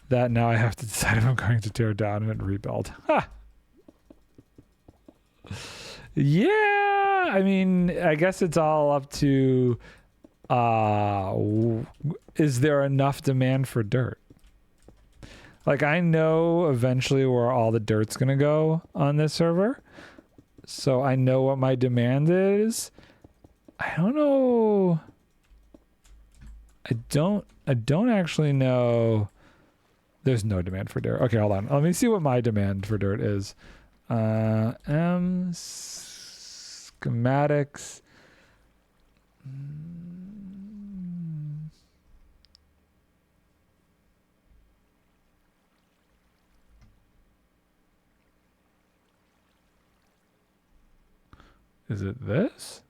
That now I have to decide if I'm going to tear down and rebuild. Ha! Yeah, I mean, I guess it's all up to is there enough demand for dirt? Like, I know eventually where all the dirt's gonna go on this server, so I know what my demand is. I don't know. I don't actually know. There's no demand for dirt. Okay, hold on. Let me see what my demand for dirt is. Schematics. Is it this?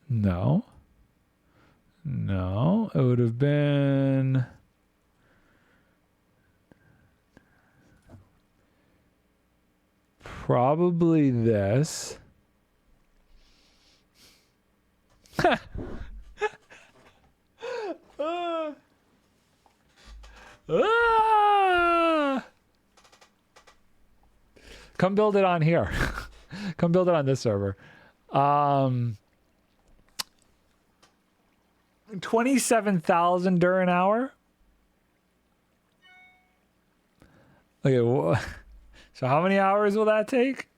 No. No, it would have been probably this. Come build it on here. Come build it on this server. 27,000 dirt an hour. Okay, so how many hours will that take?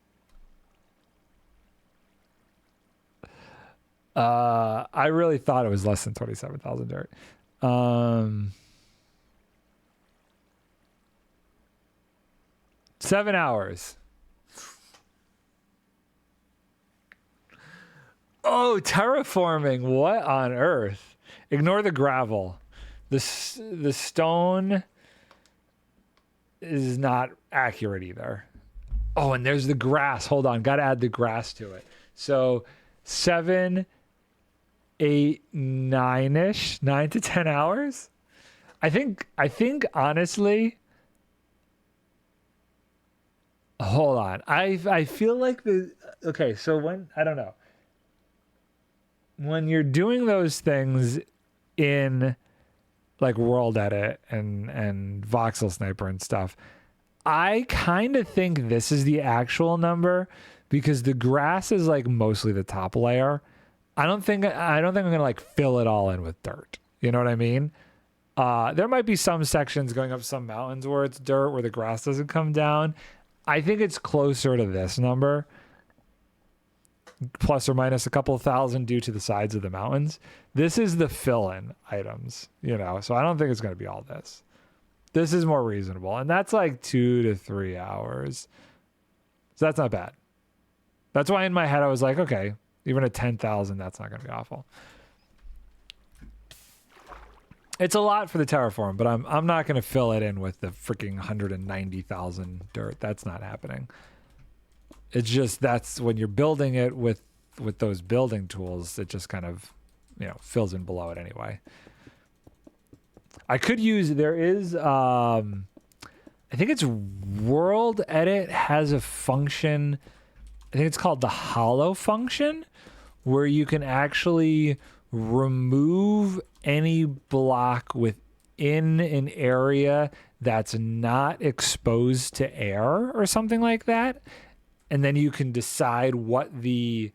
I really thought it was less than 27,000 dirt. 7 hours. Oh, terraforming. What on earth? Ignore the gravel. The stone is not accurate either. Oh, and there's the grass. Hold on, got to add the grass to it. So 7, 8, 9-ish, 9 to 10 hours. I think honestly. Hold on. I feel like okay, so I don't know. When you're doing those things in like World Edit and Voxel Sniper and stuff, I kind of think this is the actual number because the grass is like mostly the top layer. I don't think I'm gonna like fill it all in with dirt. You know what I mean? There might be some sections going up some mountains where it's dirt, where the grass doesn't come down. I think it's closer to this number, plus or minus a couple thousand due to the sides of the mountains. This is the fill-in items, you know, so I don't think it's going to be all this. This is more reasonable, and that's like 2 to 3 hours. So that's not bad. That's why in my head I was like, okay, even at 10,000, that's not going to be awful. It's a lot for the terraform, but I'm not going to fill it in with the freaking 190,000 dirt. That's not happening. It's just that's when you're building it with those building tools, it just kind of, you know, fills in below it anyway. I could use, there is, I think it's World Edit has a function, I think it's called the hollow function, where you can actually remove any block within an area that's not exposed to air or something like that. And then you can decide what the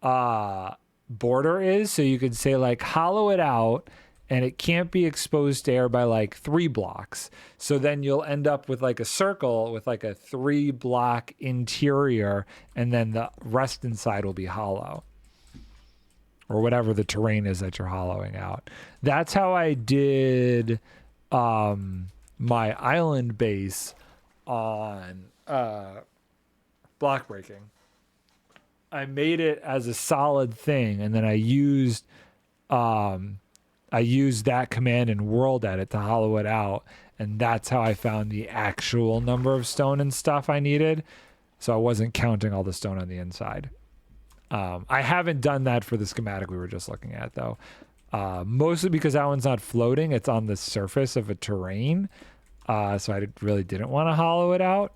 border is. So you could say like hollow it out and it can't be exposed to air by like 3 blocks. So then you'll end up with like a circle with like a 3 block interior and then the rest inside will be hollow. Or whatever the terrain is that you're hollowing out. That's how I did my island base on block breaking. I made it as a solid thing, and then I used that command in World Edit to hollow it out, and that's how I found the actual number of stone and stuff I needed. So I wasn't counting all the stone on the inside. I haven't done that for the schematic we were just looking at, though. Mostly because that one's not floating. It's on the surface of a terrain. So I really didn't want to hollow it out.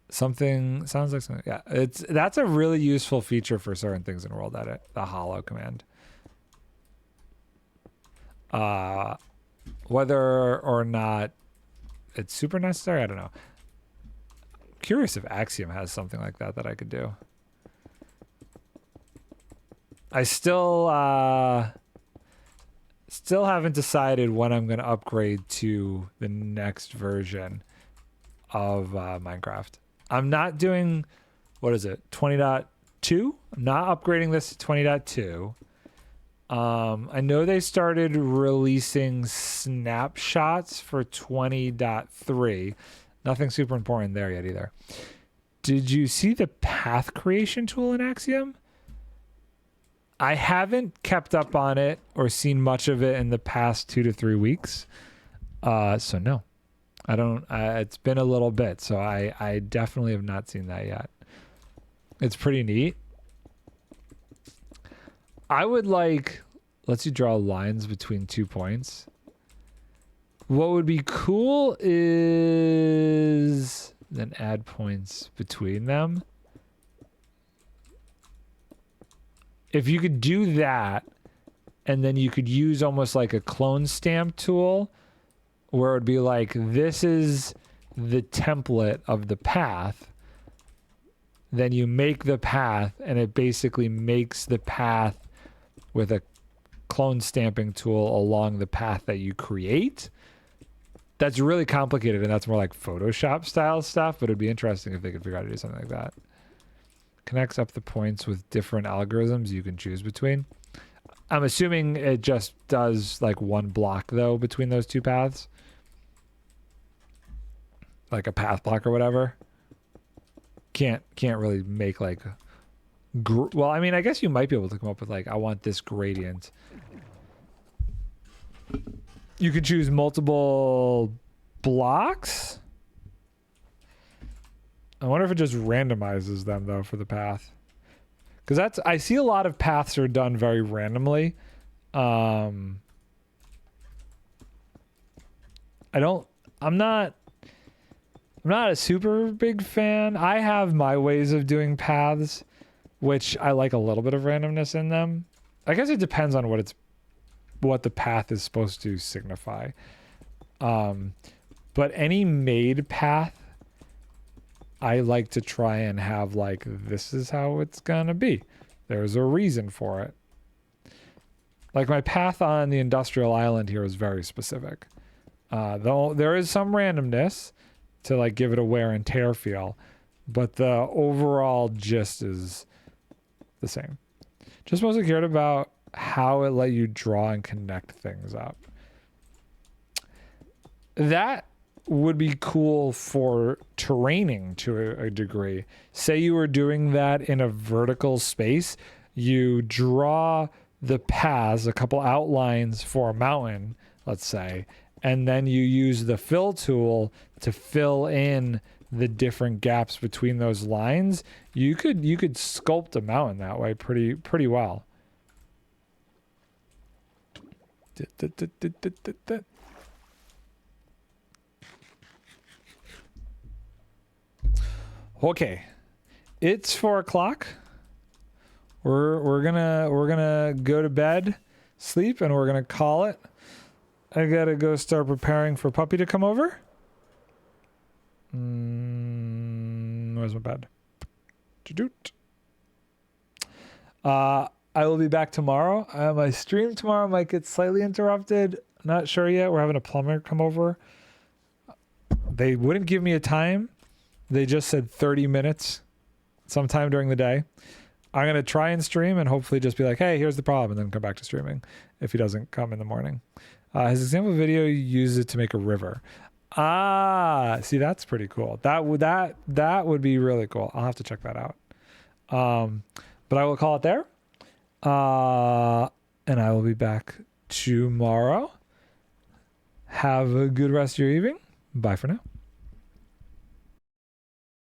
Something sounds like something. Yeah, that's a really useful feature for certain things in World Edit, the hollow command. Whether or not it's super necessary, I don't know. Curious if Axiom has something like that I could do. I still haven't decided when I'm going to upgrade to the next version of Minecraft. I'm not doing, what is it, 20.2? I'm not upgrading this to 20.2. I know they started releasing snapshots for 20.3. Nothing super important there yet either. Did you see the path creation tool in Axiom? I haven't kept up on it or seen much of it in the past 2 to 3 weeks. So no, I don't. It's been a little bit, so I definitely have not seen that yet. It's pretty neat. I would like, lets you draw lines between 2 points. What would be cool is then add points between them. If you could do that, and then you could use almost like a clone stamp tool, where it would be like, this is the template of the path. Then you make the path, and it basically makes the path with a clone stamping tool along the path that you create. That's really complicated, and that's more like Photoshop style stuff, but it'd be interesting if they could figure out how to do something like that. Connects up the points with different algorithms you can choose between. I'm assuming it just does like one block though between those 2 paths. Like a path block or whatever. Can't really make like well, I mean, I guess you might be able to come up with like, I want this gradient. You could choose multiple blocks. I wonder if it just randomizes them though for the path. Because I see a lot of paths are done very randomly. I'm not a super big fan. I have my ways of doing paths, which I like a little bit of randomness in them. I guess it depends on what the path is supposed to signify. But any made path, I like to try and have like, this is how it's gonna be. There's a reason for it. Like my path on the industrial island here is very specific. Though there is some randomness to like give it a wear and tear feel, but the overall gist is the same. Just mostly cared about how it let you draw and connect things up. That would be cool for terraining to a degree. Say you were doing that in a vertical space, you draw the paths, a couple outlines for a mountain, let's say, and then you use the fill tool to fill in the different gaps between those lines. You could sculpt a mountain that way pretty well. Okay, it's 4 o'clock. We're gonna go to bed, sleep, and we're gonna call it. I gotta go start preparing for Puppy to come over. Where's my bed? I will be back tomorrow. My stream tomorrow might get slightly interrupted. Not sure yet. We're having a plumber come over. They wouldn't give me a time. They just said 30 minutes sometime during the day. I'm going to try and stream and hopefully just be like, hey, here's the problem, and then come back to streaming if he doesn't come in the morning. His example video uses it to make a river. See, that's pretty cool. That would be really cool. I'll have to check that out. But I will call it there. And I will be back tomorrow. Have a good rest of your evening. Bye for now.